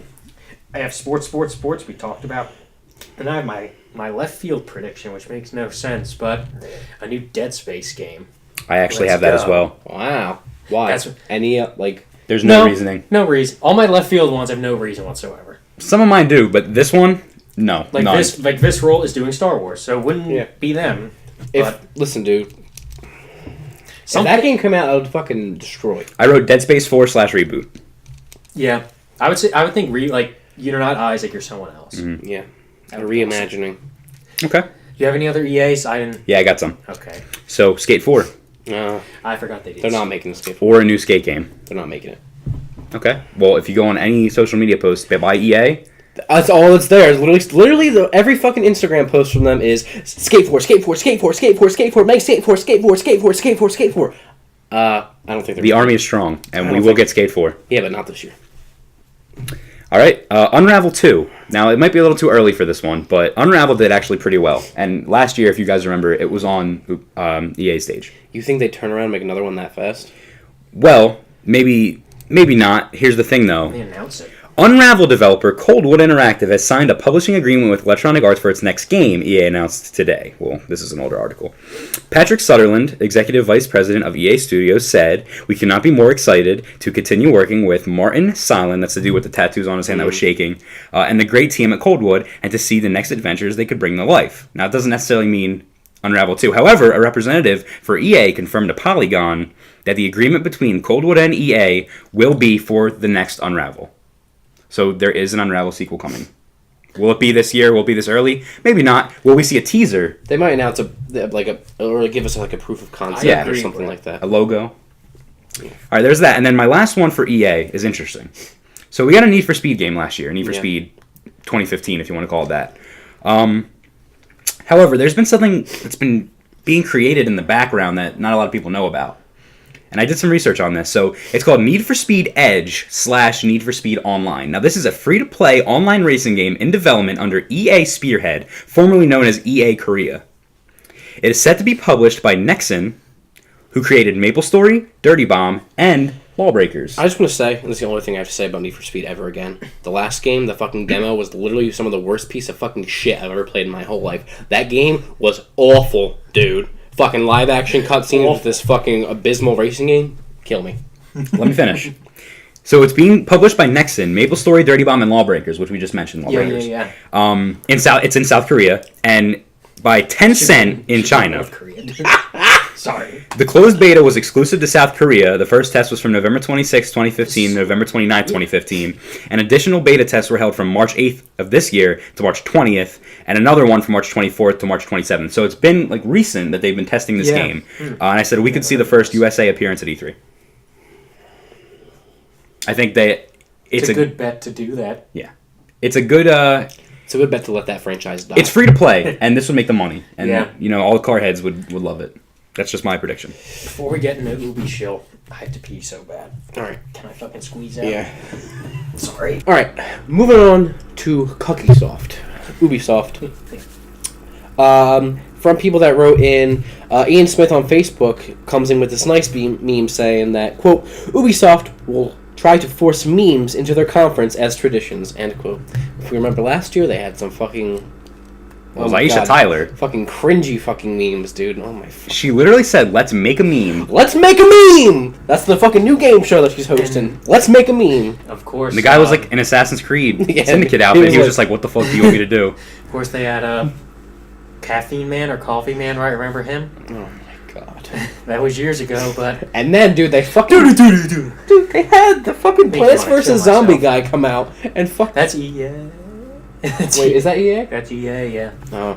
[SPEAKER 3] I have sports. We talked about, and I have my left field prediction, which makes no sense, but a new Dead Space game.
[SPEAKER 2] I actually
[SPEAKER 3] Let's
[SPEAKER 2] have that
[SPEAKER 3] go.
[SPEAKER 2] as well.
[SPEAKER 1] Wow. Why?
[SPEAKER 3] That's-
[SPEAKER 1] Any, like...
[SPEAKER 2] There's no reasoning.
[SPEAKER 3] No reason. All my left field ones have no reason whatsoever.
[SPEAKER 2] Some of mine do, but this one, no.
[SPEAKER 3] Like
[SPEAKER 2] none.
[SPEAKER 3] Visceral is doing Star Wars, so it wouldn't
[SPEAKER 1] Yeah.
[SPEAKER 3] be them.
[SPEAKER 1] If Listen, dude. If
[SPEAKER 3] Something,
[SPEAKER 1] that game come out, I would fucking destroy it.
[SPEAKER 2] I wrote Dead Space 4 / reboot.
[SPEAKER 3] yeah, I would think like you're not Isaac, you're someone else.
[SPEAKER 2] Mm-hmm.
[SPEAKER 1] Yeah. A
[SPEAKER 3] That would be
[SPEAKER 1] reimagining.
[SPEAKER 2] Okay.
[SPEAKER 3] Do you have any other EAs? I didn't.
[SPEAKER 2] Yeah, I got some.
[SPEAKER 3] Okay,
[SPEAKER 2] So, Skate 4.
[SPEAKER 3] I forgot they did.
[SPEAKER 1] They're not making the skate.
[SPEAKER 2] Or a new Skate game.
[SPEAKER 1] They're not making it.
[SPEAKER 2] Okay. Well, if you go on any social media post by EA,
[SPEAKER 1] That's all that's there. It's literally every fucking Instagram post from them is skate 4, skate 4, skate 4, skate 4, skate 4, make skate 4, skate 4, skate 4, skate 4, skate 4. I don't think they're...
[SPEAKER 2] the army is strong, and we will get Skate 4.
[SPEAKER 1] Yeah, but not this year.
[SPEAKER 2] All right, Unravel 2. Now, it might be a little too early for this one, but Unravel did actually pretty well. And last year, if you guys remember, it was on EA stage.
[SPEAKER 1] You think they turn around and make another one that fast?
[SPEAKER 2] Well, maybe not. Here's the thing, though.
[SPEAKER 3] They announced it.
[SPEAKER 2] Unravel developer Coldwood Interactive has signed a publishing agreement with Electronic Arts for its next game, EA announced today. Well, this is an older article. Patrick Sutherland, Executive Vice President of EA Studios, said, "We cannot be more excited to continue working with Martin Solon," that's to do with the tattoos on his hand that was shaking, and the great team at Coldwood, and to see the next adventures they could bring to life. Now, it doesn't necessarily mean Unravel 2. However, a representative for EA confirmed to Polygon that the agreement between Coldwood and EA will be for the next Unravel. So there is an Unravel sequel coming. Will it be this year? Will it be this early? Maybe not. Will we see a teaser?
[SPEAKER 1] They might announce or give us like a proof of concept
[SPEAKER 2] Yeah.
[SPEAKER 1] or something like that.
[SPEAKER 2] A logo? All right, there's that. And then my last one for EA is interesting. So we got a Need for Speed game last year. Need for
[SPEAKER 1] Yeah.
[SPEAKER 2] Speed 2015, if you want to call it that. However, there's been something that's been being created in the background that not a lot of people know about. And I did some research on this. So it's called Need for Speed Edge / Need for Speed Online. Now, this is a free-to-play online racing game in development under EA Spearhead, formerly known as EA Korea. It is set to be published by Nexon, who created MapleStory, Dirty Bomb, and Lawbreakers.
[SPEAKER 1] I just want to say, and this is the only thing I have to say about Need for Speed ever again. The last game, the fucking demo, was literally some of the worst piece of fucking shit I've ever played in my whole life. That game was awful, dude. Fucking live action cutscenes with this fucking abysmal racing game. Kill me.
[SPEAKER 2] Let me finish. So it's being published by Nexon, MapleStory, Dirty Bomb, and Lawbreakers, which we just mentioned. Lawbreakers.
[SPEAKER 3] Yeah.
[SPEAKER 2] It's in South Korea, and by Tencent in China.
[SPEAKER 3] North Korea. Sorry.
[SPEAKER 2] The closed beta was exclusive to South Korea. The first test was from November 26, 2015, to November 29, 2015. And additional beta tests were held from March 8th of this year to March 20th, and another one from March 24th to March 27th. So it's been like recent that they've been testing this game. And I said we could see the first USA appearance at E3. I think
[SPEAKER 3] It's a good bet to do that.
[SPEAKER 2] Yeah. It's a good
[SPEAKER 1] It's a good bet to let that franchise die.
[SPEAKER 2] it's free to play, and this would make the money. And
[SPEAKER 3] Yeah.
[SPEAKER 2] all the car heads would love it. That's just my prediction.
[SPEAKER 3] Before we get into Ubi shill, I have to pee so bad.
[SPEAKER 1] Alright.
[SPEAKER 3] Can I fucking squeeze out?
[SPEAKER 1] Yeah.
[SPEAKER 3] Sorry.
[SPEAKER 1] All right, moving on to Ubisoft. From people that wrote in, Ian Smith on Facebook comes in with this nice meme saying that, quote, Ubisoft will try to force memes into their conference as traditions, end quote. If we remember last year, they had some fucking...
[SPEAKER 2] Well, Aisha Tyler.
[SPEAKER 1] Fucking cringy fucking memes, dude. Oh my...
[SPEAKER 2] She literally said, let's make a meme.
[SPEAKER 1] Let's make a meme! That's the fucking new game show that she's hosting. Let's make a meme.
[SPEAKER 3] Of course.
[SPEAKER 2] And the guy was like an Assassin's Creed
[SPEAKER 1] Yeah,
[SPEAKER 2] Syndicate
[SPEAKER 1] he
[SPEAKER 2] outfit.
[SPEAKER 1] was
[SPEAKER 2] He was
[SPEAKER 1] like-
[SPEAKER 2] just like, what the fuck do you want me to do?
[SPEAKER 3] Of course, they had Caffeine Man or Coffee Man, right? Remember him?
[SPEAKER 1] Oh my god.
[SPEAKER 3] That was years ago, but
[SPEAKER 1] And then, dude, they fucking... Dude, they had the fucking
[SPEAKER 3] Makes me
[SPEAKER 1] Plants
[SPEAKER 3] wanna
[SPEAKER 1] vs.
[SPEAKER 3] kill
[SPEAKER 1] Zombie
[SPEAKER 3] myself.
[SPEAKER 1] guy come out and fuck...
[SPEAKER 3] that's EA. That's
[SPEAKER 1] Wait, is that EA?
[SPEAKER 3] That's EA, yeah.
[SPEAKER 1] Oh.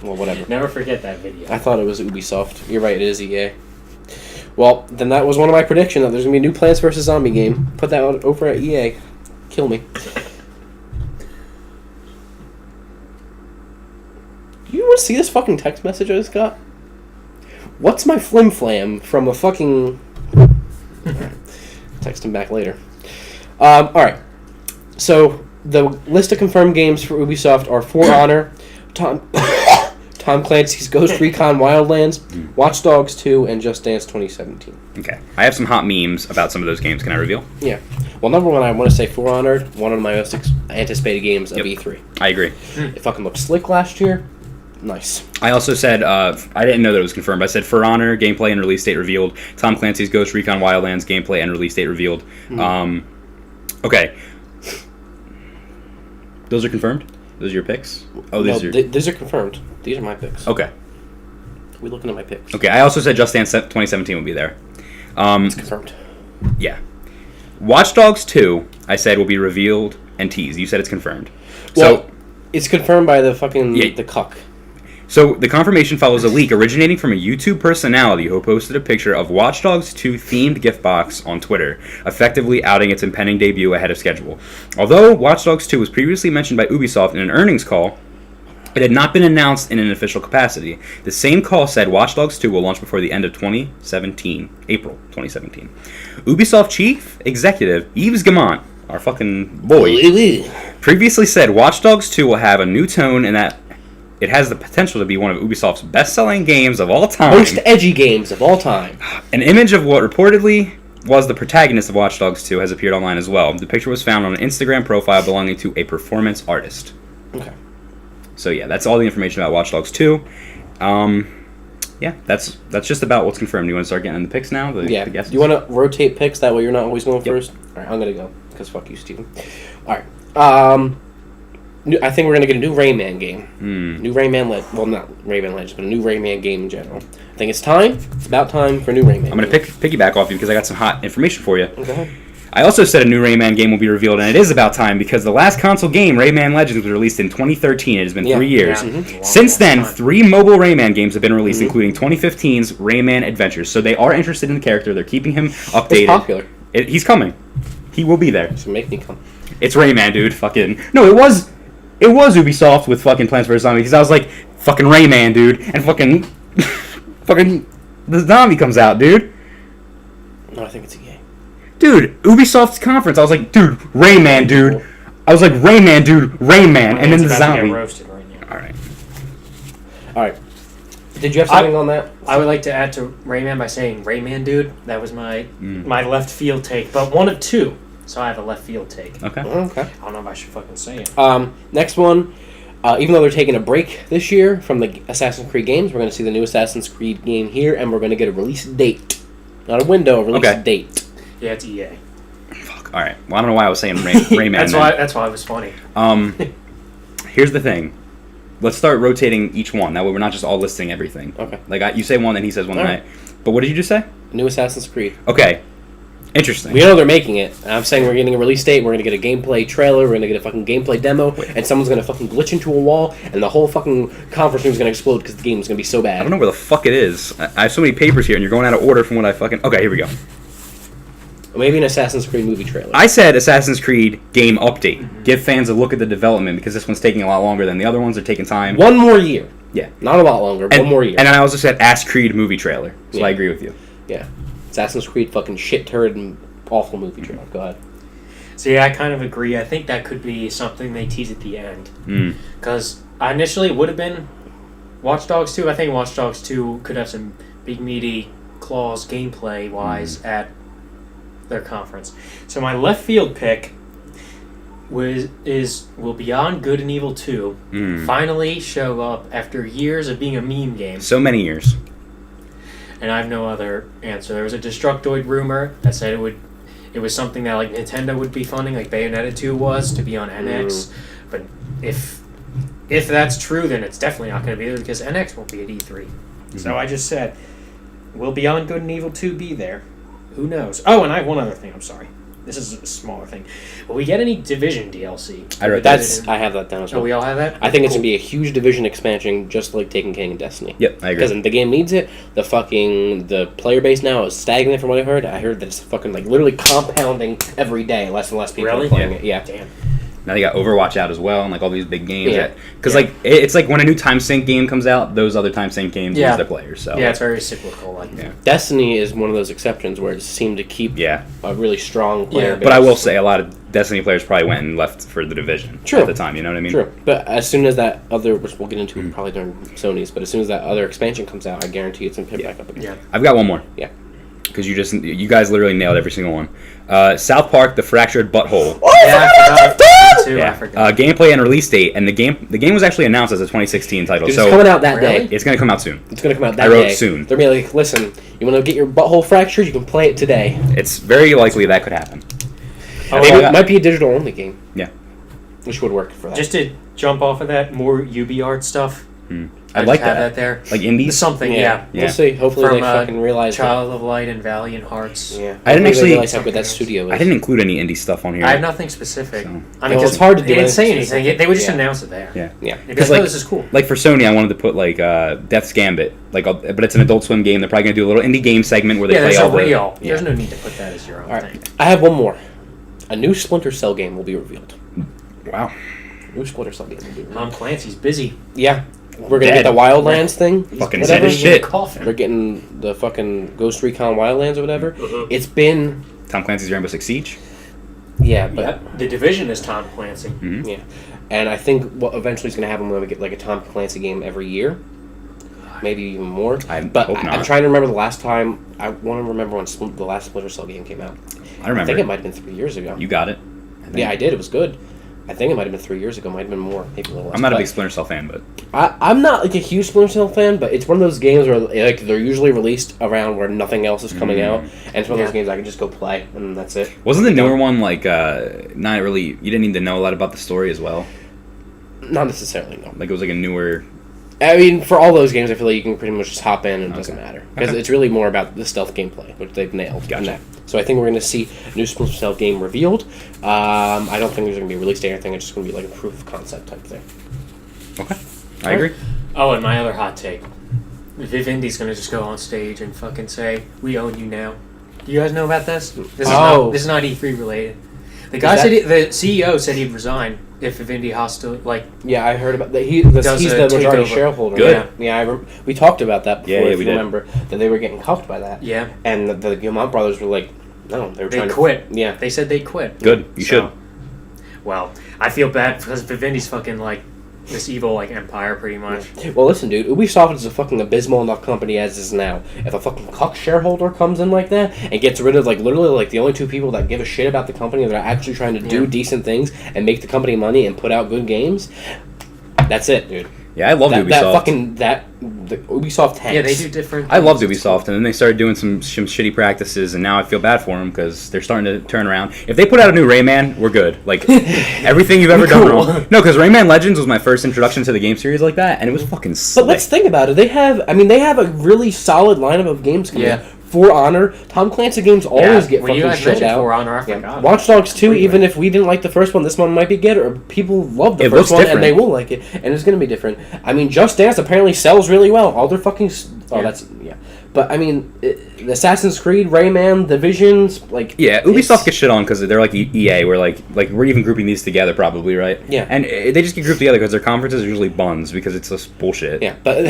[SPEAKER 1] Well, whatever.
[SPEAKER 3] Never forget that video.
[SPEAKER 1] I thought it was Ubisoft. You're right, it is EA. Well, then that was one of my predictions that there's going to be a new Plants vs. Zombie game. Put that on over at EA. Kill me. You want to see this fucking text message I just got? What's my flim flam from a fucking... Alright. Text him back later. Alright. So, the list of confirmed games for Ubisoft are For Honor, Tom Clancy's Ghost Recon Wildlands, Watch Dogs 2, and Just Dance 2017.
[SPEAKER 2] Okay. I have some hot memes about some of those games. Can I reveal?
[SPEAKER 1] Yeah. Well, number one, I want to say For Honor, one of my most anticipated games of
[SPEAKER 2] Yep.
[SPEAKER 1] E3.
[SPEAKER 2] I agree.
[SPEAKER 1] It fucking looked slick last year. Nice.
[SPEAKER 2] I also said, I didn't know that it was confirmed. I said For Honor, gameplay and release date revealed. Tom Clancy's Ghost Recon Wildlands, gameplay and release date revealed. Okay. Those are confirmed? Those are your picks? Oh,
[SPEAKER 1] No,
[SPEAKER 2] these are...
[SPEAKER 1] these are confirmed. These are my picks.
[SPEAKER 2] Okay.
[SPEAKER 1] We're looking at my picks.
[SPEAKER 2] Okay, I also said Just Dance 2017 would be there.
[SPEAKER 1] It's confirmed.
[SPEAKER 2] Yeah. Watch Dogs 2, I said, will be revealed and teased. You said it's confirmed.
[SPEAKER 1] Well, it's confirmed by the fucking...
[SPEAKER 2] Yeah.
[SPEAKER 1] the cuck.
[SPEAKER 2] So the confirmation follows a leak originating from a YouTube personality who posted a picture of Watch Dogs 2 themed gift box on Twitter, effectively outing its impending debut ahead of schedule. Although Watch Dogs 2 was previously mentioned by Ubisoft in an earnings call, it had not been announced in an official capacity. The same call said Watch Dogs 2 will launch before the end of 2017, April 2017. Ubisoft chief executive Yves Guillemot, our fucking boy, previously said Watch Dogs 2 will have a new tone and that it has the potential to be one of Ubisoft's best-selling games of all time.
[SPEAKER 1] Most edgy games of all time.
[SPEAKER 2] An image of what reportedly was the protagonist of Watch Dogs 2 has appeared online as well. The picture was found on an Instagram profile belonging to a performance artist.
[SPEAKER 1] Okay.
[SPEAKER 2] So yeah, that's all the information about Watch Dogs 2. Yeah, that's just about what's confirmed. You want to start getting in the picks now? The guesses?
[SPEAKER 1] You want to rotate picks? That way you're not always going first? Alright, I'm going to go. Because fuck you, Steven. Alright. I think we're going to get a new Rayman game. New Rayman well, not Rayman Legends, but a new Rayman game in general. I think it's time. It's about time for a new Rayman
[SPEAKER 2] I'm going to piggyback off you because I got some hot information for you.
[SPEAKER 1] Go ahead.
[SPEAKER 2] I also said a new Rayman game will be revealed, and it is about time because the last console game, Rayman Legends, was released in 2013. It has been 3 years.
[SPEAKER 3] Yeah.
[SPEAKER 2] Since then, 3 mobile Rayman games have been released, including 2015's Rayman Adventures. So they are interested in the character. They're keeping him updated.
[SPEAKER 1] It's popular.
[SPEAKER 2] He's coming. He will be there.
[SPEAKER 1] So make me come.
[SPEAKER 2] It's Rayman, dude. Fucking no, it was Ubisoft with fucking Plants vs Zombies. Because I was like, fucking Rayman, dude, and fucking the zombie comes out, dude.
[SPEAKER 1] No, I think it's EA.
[SPEAKER 2] Dude, Ubisoft's conference. I was like, dude, Rayman, dude. I was like, Rayman, dude, Rayman, and then the
[SPEAKER 3] It's about to
[SPEAKER 2] zombie.
[SPEAKER 3] get roasted right now.
[SPEAKER 2] All right.
[SPEAKER 1] Alright. Did you have something on that?
[SPEAKER 3] I would like to add to Rayman by saying Rayman, dude. That was my left field take, but one of two. So I have a left field take.
[SPEAKER 2] Okay.
[SPEAKER 1] Okay.
[SPEAKER 3] I don't know if I should fucking say it.
[SPEAKER 1] Next one. Even though they're taking a break this year from the Assassin's Creed games, we're going to see the new Assassin's Creed game here, and we're going to get a release date. Not a window, a release date.
[SPEAKER 3] Yeah, it's EA.
[SPEAKER 2] Fuck. All right. Well, I don't know why I was saying Rayman.
[SPEAKER 3] That's why it was funny.
[SPEAKER 2] Here's the thing. Let's start rotating each one. That way we're not just all listing everything.
[SPEAKER 1] Okay.
[SPEAKER 2] Like you say one, then he says one,
[SPEAKER 1] All
[SPEAKER 2] right? But what did you just say?
[SPEAKER 1] New Assassin's Creed.
[SPEAKER 2] Okay. Interesting.
[SPEAKER 1] We know they're making it. I'm saying we're getting a release date, we're going to get a gameplay trailer, we're going to get a fucking gameplay demo, and someone's going to fucking glitch into a wall, and the whole fucking conference room is going to explode because the game is going to be so
[SPEAKER 2] I
[SPEAKER 1] bad.
[SPEAKER 2] don't know where the fuck it is. I have so many papers here, and you're going out of order from what I fucking... Okay, here we go.
[SPEAKER 1] Maybe an Assassin's Creed movie trailer.
[SPEAKER 2] I said Assassin's Creed game update. Give fans a look at the development, because this one's taking a lot longer than the other ones. They're taking time.
[SPEAKER 1] One more year.
[SPEAKER 2] Yeah.
[SPEAKER 1] Not a lot longer, one more year.
[SPEAKER 2] And then I also said Ass Creed movie trailer. So
[SPEAKER 1] Yeah.
[SPEAKER 2] I agree with you.
[SPEAKER 1] Yeah. Assassin's Creed fucking shit turd and awful movie trailer. Go ahead.
[SPEAKER 3] So yeah, I kind of agree. I think that could be something they tease at the end. Because initially it would have been Watch Dogs 2. I think Watch Dogs 2 could have some big meaty claws gameplay-wise at their conference. So my left field pick will Beyond Good and Evil 2 finally show up after years of being a meme game.
[SPEAKER 2] So many years.
[SPEAKER 3] And I have no other answer. There was a Destructoid rumor that said it was something that like Nintendo would be funding, like Bayonetta 2 was, to be on NX. But if that's true, then it's definitely not going to be there because NX won't be at E3. So I just said, will Beyond Good and Evil 2 be there? Who knows? Oh, and I have one other thing. I'm sorry. This is a smaller thing. Will we get any Division DLC?
[SPEAKER 1] I have that down as well.
[SPEAKER 3] Oh, we all have that?
[SPEAKER 1] I think it's going to be a huge Division expansion, just like Taken King and Destiny.
[SPEAKER 2] Yep, I agree.
[SPEAKER 1] Because the game needs it. The player base now is stagnant from what I heard. I heard that it's fucking like literally compounding every day. Less and less people are playing it. Yeah.
[SPEAKER 3] Damn.
[SPEAKER 2] Now they got Overwatch out as well, and like all these big games.
[SPEAKER 1] Yeah.
[SPEAKER 2] Because like it's like when a new time sync game comes out, those other time sync games lose their players. So
[SPEAKER 3] yeah, it's very cyclical. Like
[SPEAKER 1] Destiny is one of those exceptions where it seemed to keep a really strong player base.
[SPEAKER 2] But I will say a lot of Destiny players probably went and left for the Division at the time. You know what I mean?
[SPEAKER 1] True. But as soon as that other, which we'll get into probably during Sony's, but as soon as that other expansion comes out, I guarantee it's going to pick back up again.
[SPEAKER 3] Yeah.
[SPEAKER 2] I've got one more.
[SPEAKER 1] Yeah.
[SPEAKER 2] Because you guys literally nailed every single one. South Park: The Fractured Butthole.
[SPEAKER 1] Oh,
[SPEAKER 3] yeah, I forgot.
[SPEAKER 2] Yeah.
[SPEAKER 3] I forgot.
[SPEAKER 2] Gameplay and release date, and the game was actually announced as a 2016 title.
[SPEAKER 1] Dude,
[SPEAKER 2] so
[SPEAKER 1] it's coming out that day.
[SPEAKER 2] It's going to come out soon.
[SPEAKER 1] It's going to come out that
[SPEAKER 2] day.
[SPEAKER 1] I wrote
[SPEAKER 2] soon.
[SPEAKER 1] They're going to be like, listen, you want to get your butthole fractured? You can play it today.
[SPEAKER 2] It's very likely that could happen.
[SPEAKER 1] It might be a digital only game.
[SPEAKER 2] Yeah.
[SPEAKER 1] Which would work for that.
[SPEAKER 3] Just to jump off of that, more UbiArt stuff.
[SPEAKER 2] I like
[SPEAKER 3] have
[SPEAKER 2] that.
[SPEAKER 3] there.
[SPEAKER 2] Like indies?
[SPEAKER 3] Something, yeah.
[SPEAKER 1] We'll see. Hopefully
[SPEAKER 3] From,
[SPEAKER 1] they fucking realize
[SPEAKER 3] Child of Light and Valiant Hearts.
[SPEAKER 1] Yeah.
[SPEAKER 2] I didn't actually
[SPEAKER 1] realize how good that studio is.
[SPEAKER 2] I didn't include any indie stuff on here.
[SPEAKER 3] I have nothing specific.
[SPEAKER 2] So.
[SPEAKER 3] I mean,
[SPEAKER 1] it's hard to do.
[SPEAKER 3] They didn't say
[SPEAKER 1] anything
[SPEAKER 3] anything. They would just announce it there.
[SPEAKER 2] Yeah.
[SPEAKER 1] Yeah.
[SPEAKER 3] Because
[SPEAKER 2] like,
[SPEAKER 3] this is cool.
[SPEAKER 2] Like for Sony, I wanted to put like Death's Gambit, but it's an Adult Swim game. They're probably gonna do a little indie game segment where they play all the.
[SPEAKER 3] There's no need to put that as your own thing.
[SPEAKER 1] I have one more. A new Splinter Cell game will be revealed.
[SPEAKER 2] Wow.
[SPEAKER 1] New Splinter Cell game will be revealed.
[SPEAKER 3] Tom Clancy's busy.
[SPEAKER 1] Yeah. We're going to get the Wildlands thing.
[SPEAKER 2] Fucking
[SPEAKER 1] whatever.
[SPEAKER 2] dead as shit.
[SPEAKER 1] We're getting the fucking Ghost Recon Wildlands or whatever. It's been...
[SPEAKER 2] Tom Clancy's Rainbow Six Siege?
[SPEAKER 1] Yeah, but...
[SPEAKER 3] The Division is Tom Clancy.
[SPEAKER 2] Mm-hmm.
[SPEAKER 1] Yeah. And I think what eventually is going to happen when we get like a Tom Clancy game every year. Maybe even more.
[SPEAKER 2] Hope not.
[SPEAKER 1] I'm trying to remember the last time... I want to remember when the last Splinter Cell game came out.
[SPEAKER 2] I remember.
[SPEAKER 1] I think it might have been 3 years ago.
[SPEAKER 2] You got it.
[SPEAKER 1] Yeah, I did. It was good. I think it might have been 3 years ago. Might have been more. Maybe a little less.
[SPEAKER 2] I'm not a big Splinter Cell fan, but
[SPEAKER 1] I'm not like a huge Splinter Cell fan. But it's one of those games where like they're usually released around where nothing else is coming out, and it's one of those games I can just go play and that's it.
[SPEAKER 2] Wasn't the newer one like not really? You didn't need to know a lot about the story as well.
[SPEAKER 1] Not necessarily, no.
[SPEAKER 2] Like it was like a newer.
[SPEAKER 1] I mean, for all those games, I feel like you can pretty much just hop in and it doesn't matter because it's really more about the stealth gameplay, which they've nailed.
[SPEAKER 2] Gotcha.
[SPEAKER 1] So I think we're going to see a new Splinter Cell game revealed. I don't think there's going to be a release date or anything. It's just going to be like a proof of concept type thing.
[SPEAKER 2] Okay, I agree.
[SPEAKER 3] Oh, and my other hot take: Vivendi's going to just go on stage and fucking say, "We own you now." Do you guys know about this? This is not E3 related. The guy said the CEO said he'd resign if Vivendi has to
[SPEAKER 1] Yeah, I heard about that. He's the majority shareholder.
[SPEAKER 2] Good.
[SPEAKER 1] Yeah, we talked about that before.
[SPEAKER 2] Yeah,
[SPEAKER 1] if
[SPEAKER 2] we
[SPEAKER 1] you
[SPEAKER 2] did.
[SPEAKER 1] remember that they were getting cuffed by that.
[SPEAKER 3] Yeah.
[SPEAKER 1] And the Guillemot brothers were like, no, they were trying
[SPEAKER 3] to quit.
[SPEAKER 1] Yeah,
[SPEAKER 3] they said they quit.
[SPEAKER 2] Good, you should.
[SPEAKER 3] Well, I feel bad because Vivendi's fucking like this evil empire pretty much.
[SPEAKER 1] Well, listen, dude, Ubisoft is a fucking abysmal enough company as is now. If a fucking cuck shareholder comes in like that and gets rid of literally the only two people that give a shit about the company that are actually trying to do decent things and make the company money and put out good games, that's it, dude.
[SPEAKER 2] Yeah, I love Ubisoft.
[SPEAKER 1] The Ubisoft tanks.
[SPEAKER 3] Yeah, they do different.
[SPEAKER 2] I loved Ubisoft, and then they started doing some shitty practices, and now I feel bad for them because they're starting to turn around. If they put out a new Rayman, we're good. Like everything you've ever done wrong. No, because Rayman Legends was my first introduction to the game series like that, and it was fucking slick.
[SPEAKER 1] But let's think about it. They have a really solid lineup of games coming out. For Honor, Tom Clancy games always get fucking shit out.
[SPEAKER 3] For Honor, I forgot.
[SPEAKER 1] Watch Dogs 2, even if we didn't like the first one, this one might be good, or people love the first one
[SPEAKER 2] different.
[SPEAKER 1] and they will like it, and it's going to be different. I mean, Just Dance apparently sells really well. All their fucking... But I mean, the Assassin's Creed, Rayman, Divisions, like
[SPEAKER 2] Yeah, Ubisoft gets shit on because they're like EA. We're like we're even grouping these together, probably, right?
[SPEAKER 1] Yeah.
[SPEAKER 2] And they just get grouped together because their conferences are usually buns because it's just bullshit.
[SPEAKER 1] Yeah, but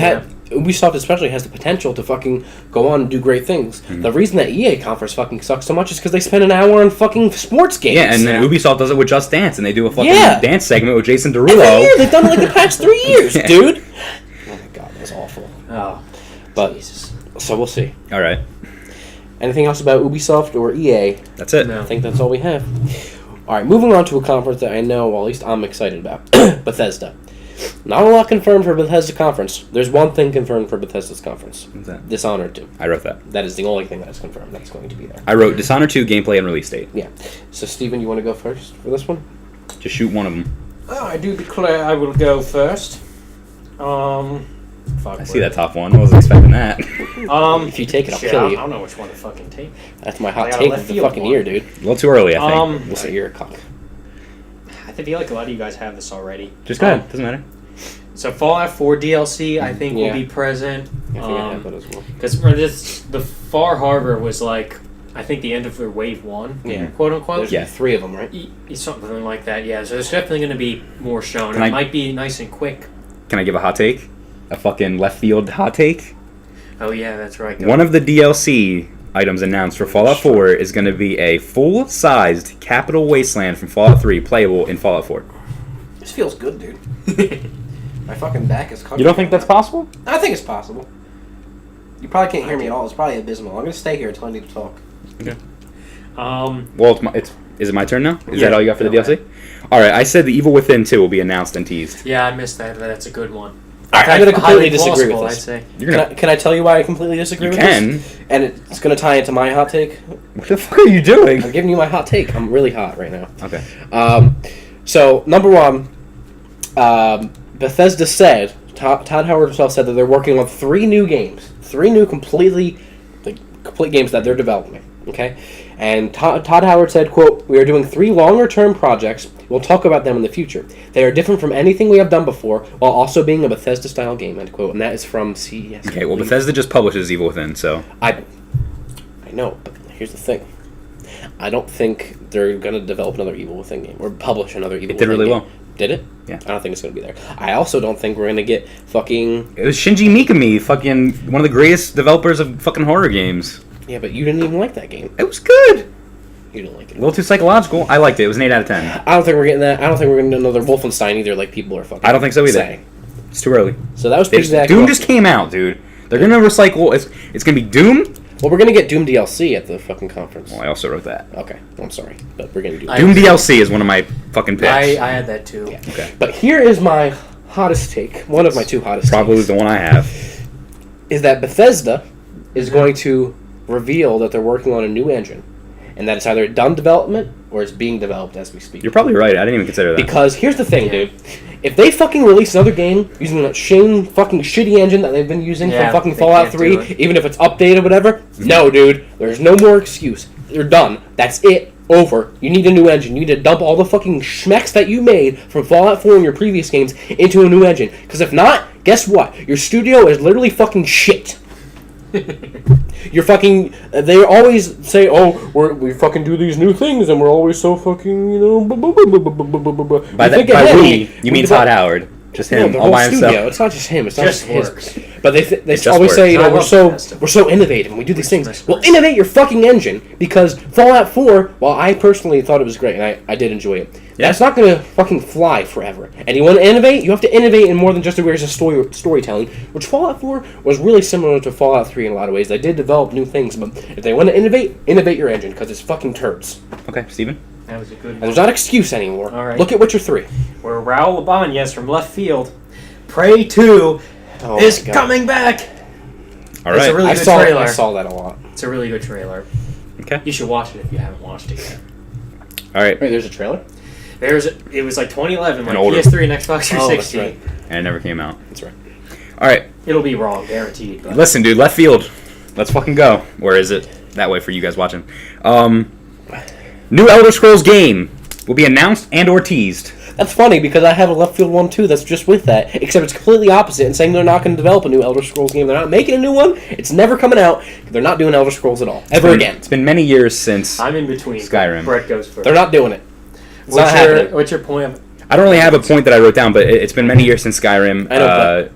[SPEAKER 1] Ubisoft especially has the potential to fucking go on and do great things.
[SPEAKER 2] Mm-hmm.
[SPEAKER 1] The reason that EA conference fucking sucks so much is because they spend an hour on fucking sports games.
[SPEAKER 2] Yeah, and then Ubisoft does it with Just Dance, and they do a fucking
[SPEAKER 1] Yeah.
[SPEAKER 2] dance segment with Jason
[SPEAKER 1] Every
[SPEAKER 2] Derulo.
[SPEAKER 1] year they've done it like the past 3 years,
[SPEAKER 2] Yeah.
[SPEAKER 1] dude. Oh my god, that's awful.
[SPEAKER 3] Oh,
[SPEAKER 1] But
[SPEAKER 3] Jesus.
[SPEAKER 1] so we'll see.
[SPEAKER 2] All right,
[SPEAKER 1] Anything else about Ubisoft or EA?
[SPEAKER 2] that's it.
[SPEAKER 3] No.
[SPEAKER 1] I think that's all we have. All right, moving on to a conference that I know, well, at least I'm excited about. Bethesda. Not a lot confirmed for Bethesda conference. There's one thing confirmed for Bethesda's conference.
[SPEAKER 2] What's that?
[SPEAKER 1] Dishonored 2.
[SPEAKER 2] I wrote that.
[SPEAKER 1] That is the only thing that is confirmed that's going to be there.
[SPEAKER 2] I wrote Dishonored 2 gameplay and release date.
[SPEAKER 1] Yeah. So, Steven, you want to go first for this one?
[SPEAKER 2] Just shoot one of them.
[SPEAKER 3] Oh, I do declare I will go first. Fuck.
[SPEAKER 2] I see that top one. I wasn't expecting that.
[SPEAKER 1] If you take it, I'll
[SPEAKER 3] shit,
[SPEAKER 1] kill
[SPEAKER 3] I
[SPEAKER 1] you.
[SPEAKER 3] don't know which one to fucking take.
[SPEAKER 1] That's my
[SPEAKER 3] I
[SPEAKER 1] hot
[SPEAKER 3] got a
[SPEAKER 1] take
[SPEAKER 3] left
[SPEAKER 1] of the
[SPEAKER 3] field
[SPEAKER 1] fucking
[SPEAKER 3] one.
[SPEAKER 1] year, dude.
[SPEAKER 2] A little too early, I think.
[SPEAKER 1] Listen, you're a cock.
[SPEAKER 3] I feel like a lot of you guys have this already.
[SPEAKER 2] Just go ahead. Doesn't matter.
[SPEAKER 3] So Fallout 4 DLC, I think,
[SPEAKER 1] Yeah.
[SPEAKER 3] will be present.
[SPEAKER 1] I think I have that as well.
[SPEAKER 3] Because the Far Harbor was like, I think the end of their wave 1,
[SPEAKER 1] Yeah.
[SPEAKER 3] quote unquote.
[SPEAKER 1] There's
[SPEAKER 2] Yeah.
[SPEAKER 1] 3 of them, right?
[SPEAKER 3] Something like that, yeah. So there's definitely going to be more shown.
[SPEAKER 2] Can
[SPEAKER 3] It
[SPEAKER 2] I-
[SPEAKER 3] might be nice and quick.
[SPEAKER 2] Can I give a hot take? A fucking left field hot take?
[SPEAKER 3] Oh, yeah, that's right.
[SPEAKER 2] One of the DLC items announced for Fallout 4 is going to be a full-sized Capital Wasteland from Fallout 3 playable in Fallout 4.
[SPEAKER 1] This feels good, dude. My fucking back is covered.
[SPEAKER 2] You don't think that's possible?
[SPEAKER 1] I think it's possible. You probably can't hear me at all. It's probably abysmal. I'm going to stay here until I need to talk.
[SPEAKER 2] Well, is it my turn now? Is
[SPEAKER 3] Yeah.
[SPEAKER 2] that all you got for the
[SPEAKER 3] Go
[SPEAKER 2] DLC? All right, I said The Evil Within 2 will be announced and teased.
[SPEAKER 3] Yeah, I missed that. That's a good one.
[SPEAKER 1] All right, I'm going to completely
[SPEAKER 3] Highly
[SPEAKER 1] disagree
[SPEAKER 3] plausible,
[SPEAKER 1] with
[SPEAKER 3] I'd
[SPEAKER 1] this.
[SPEAKER 3] say.
[SPEAKER 2] You're gonna,
[SPEAKER 1] Can I tell you why I completely disagree
[SPEAKER 2] you
[SPEAKER 1] with
[SPEAKER 2] can.
[SPEAKER 1] this? And it's going to tie into my hot take.
[SPEAKER 2] What the fuck are you doing?
[SPEAKER 1] I'm giving you my hot take. I'm really hot right now.
[SPEAKER 2] Okay.
[SPEAKER 1] So, number one, Bethesda said, Todd Howard himself said that they're working on 3 new games. 3 new complete games that they're developing. Okay? And Todd Howard said, quote, "We are doing 3 longer-term projects. We'll talk about them in the future. They are different from anything we have done before, while also being a Bethesda-style game," end quote. And that is from CES.
[SPEAKER 2] Okay, well, Bethesda just publishes Evil Within, so...
[SPEAKER 1] I know, but here's the thing. I don't think they're going to develop another Evil Within game or publish another Evil Within game.
[SPEAKER 2] did really well.
[SPEAKER 1] Did it?
[SPEAKER 2] Yeah.
[SPEAKER 1] I don't think it's going to be there. I also don't think we're going to get fucking...
[SPEAKER 2] It was Shinji Mikami, fucking one of the greatest developers of fucking horror games.
[SPEAKER 1] Yeah, but you didn't even like that game.
[SPEAKER 2] It was good.
[SPEAKER 1] You didn't like it.
[SPEAKER 2] A little too psychological. I liked it. It was an 8 out of 10.
[SPEAKER 1] I don't think we're getting that. I don't think we're getting another Wolfenstein either like people are fucking
[SPEAKER 2] I don't think so either.
[SPEAKER 1] saying.
[SPEAKER 2] It's too early.
[SPEAKER 1] So that was pretty bad.
[SPEAKER 2] Doom just came out, dude. They're gonna recycle. It's gonna be Doom.
[SPEAKER 1] Well, we're going to get Doom DLC at the fucking conference.
[SPEAKER 2] Well, I also wrote that.
[SPEAKER 1] Okay, I'm sorry. But we're going to do
[SPEAKER 3] I-
[SPEAKER 2] Doom DLC is one of my fucking picks.
[SPEAKER 3] I had that too.
[SPEAKER 1] Yeah.
[SPEAKER 2] Okay.
[SPEAKER 1] But here is my hottest take. One of my 2 hottest
[SPEAKER 2] Probably
[SPEAKER 1] takes.
[SPEAKER 2] the one I have.
[SPEAKER 1] Is that Bethesda is going to reveal that they're working on a new engine, and that it's either done development or it's being developed as we speak.
[SPEAKER 2] You're probably right. I didn't even consider that.
[SPEAKER 1] Because here's the thing,
[SPEAKER 3] Yeah.
[SPEAKER 1] dude. If they fucking release another game using that same fucking shitty engine that they've been using
[SPEAKER 3] Yeah,
[SPEAKER 1] from fucking
[SPEAKER 3] they
[SPEAKER 1] Fallout
[SPEAKER 3] can't
[SPEAKER 1] 3,
[SPEAKER 3] do it.
[SPEAKER 1] even if it's updated or whatever, no, dude. There's no more excuse. They're done. That's it. Over. You need a new engine. You need to dump all the fucking schmecks that you made from Fallout 4 and your previous games into a new engine. Because if not, guess what? Your studio is literally fucking shit. You're fucking... They always say, oh, we fucking do these new things and we're always so fucking, you know...
[SPEAKER 2] by we, you mean Todd Howard. Just
[SPEAKER 1] No,
[SPEAKER 2] him,
[SPEAKER 1] the
[SPEAKER 2] all
[SPEAKER 1] whole
[SPEAKER 2] by
[SPEAKER 1] studio.
[SPEAKER 2] himself.
[SPEAKER 1] It's not just him. It's not
[SPEAKER 3] Just
[SPEAKER 1] just
[SPEAKER 3] works.
[SPEAKER 1] his. But they
[SPEAKER 2] just
[SPEAKER 1] always say, you
[SPEAKER 3] works.
[SPEAKER 1] know,
[SPEAKER 3] I love Bethesda.
[SPEAKER 1] we're so innovative and we do these things.
[SPEAKER 3] Bethesda
[SPEAKER 1] Well,
[SPEAKER 3] works.
[SPEAKER 1] innovate your fucking engine, because Fallout 4, while I personally thought it was great and I did enjoy it,
[SPEAKER 2] Yeah.
[SPEAKER 1] that's not going to fucking fly forever. And you want to innovate, you have to innovate in more than just awareness of storytelling, which Fallout 4 was really similar to Fallout 3 in a lot of ways. They did develop new things, but if they want to innovate your engine, because it's fucking turds.
[SPEAKER 2] Okay, Steven?
[SPEAKER 3] That was a good
[SPEAKER 1] And
[SPEAKER 3] one.
[SPEAKER 1] there's not excuse anymore.
[SPEAKER 3] All right.
[SPEAKER 1] Look at Witcher 3.
[SPEAKER 3] Where Raul Ibanez from left field, Prey 2
[SPEAKER 1] Oh
[SPEAKER 3] is
[SPEAKER 1] my God.
[SPEAKER 3] coming back.
[SPEAKER 2] All
[SPEAKER 3] It's
[SPEAKER 2] right.
[SPEAKER 3] a really
[SPEAKER 1] I
[SPEAKER 3] good
[SPEAKER 1] saw
[SPEAKER 3] trailer.
[SPEAKER 1] I saw that a lot.
[SPEAKER 3] It's a really good trailer.
[SPEAKER 2] Okay.
[SPEAKER 3] You should watch it if you haven't watched it yet.
[SPEAKER 2] All right.
[SPEAKER 1] Wait, there's a trailer?
[SPEAKER 3] It was like 2011, like
[SPEAKER 2] older.
[SPEAKER 3] PS3 and Xbox 360.
[SPEAKER 1] Oh, that's right.
[SPEAKER 2] And it never came out.
[SPEAKER 1] That's right.
[SPEAKER 2] All right.
[SPEAKER 3] It'll be wrong, guaranteed. But
[SPEAKER 2] Listen, dude, left field. Let's fucking go. Where is it? That way for you guys watching. New Elder Scrolls game will be announced and or teased.
[SPEAKER 1] That's funny because I have a left field one too that's just with that, except it's completely opposite and saying they're not going to develop a new Elder Scrolls game. They're not making a new one. It's never coming out. They're not doing Elder Scrolls at all. Ever again.
[SPEAKER 2] It's been many years since
[SPEAKER 3] I'm in between.
[SPEAKER 2] Skyrim.
[SPEAKER 3] Brett goes first.
[SPEAKER 1] They're not doing it. It's not happening.
[SPEAKER 3] What's your point?
[SPEAKER 2] I don't really have a point that I wrote down, but it's been many years since Skyrim.
[SPEAKER 1] I know,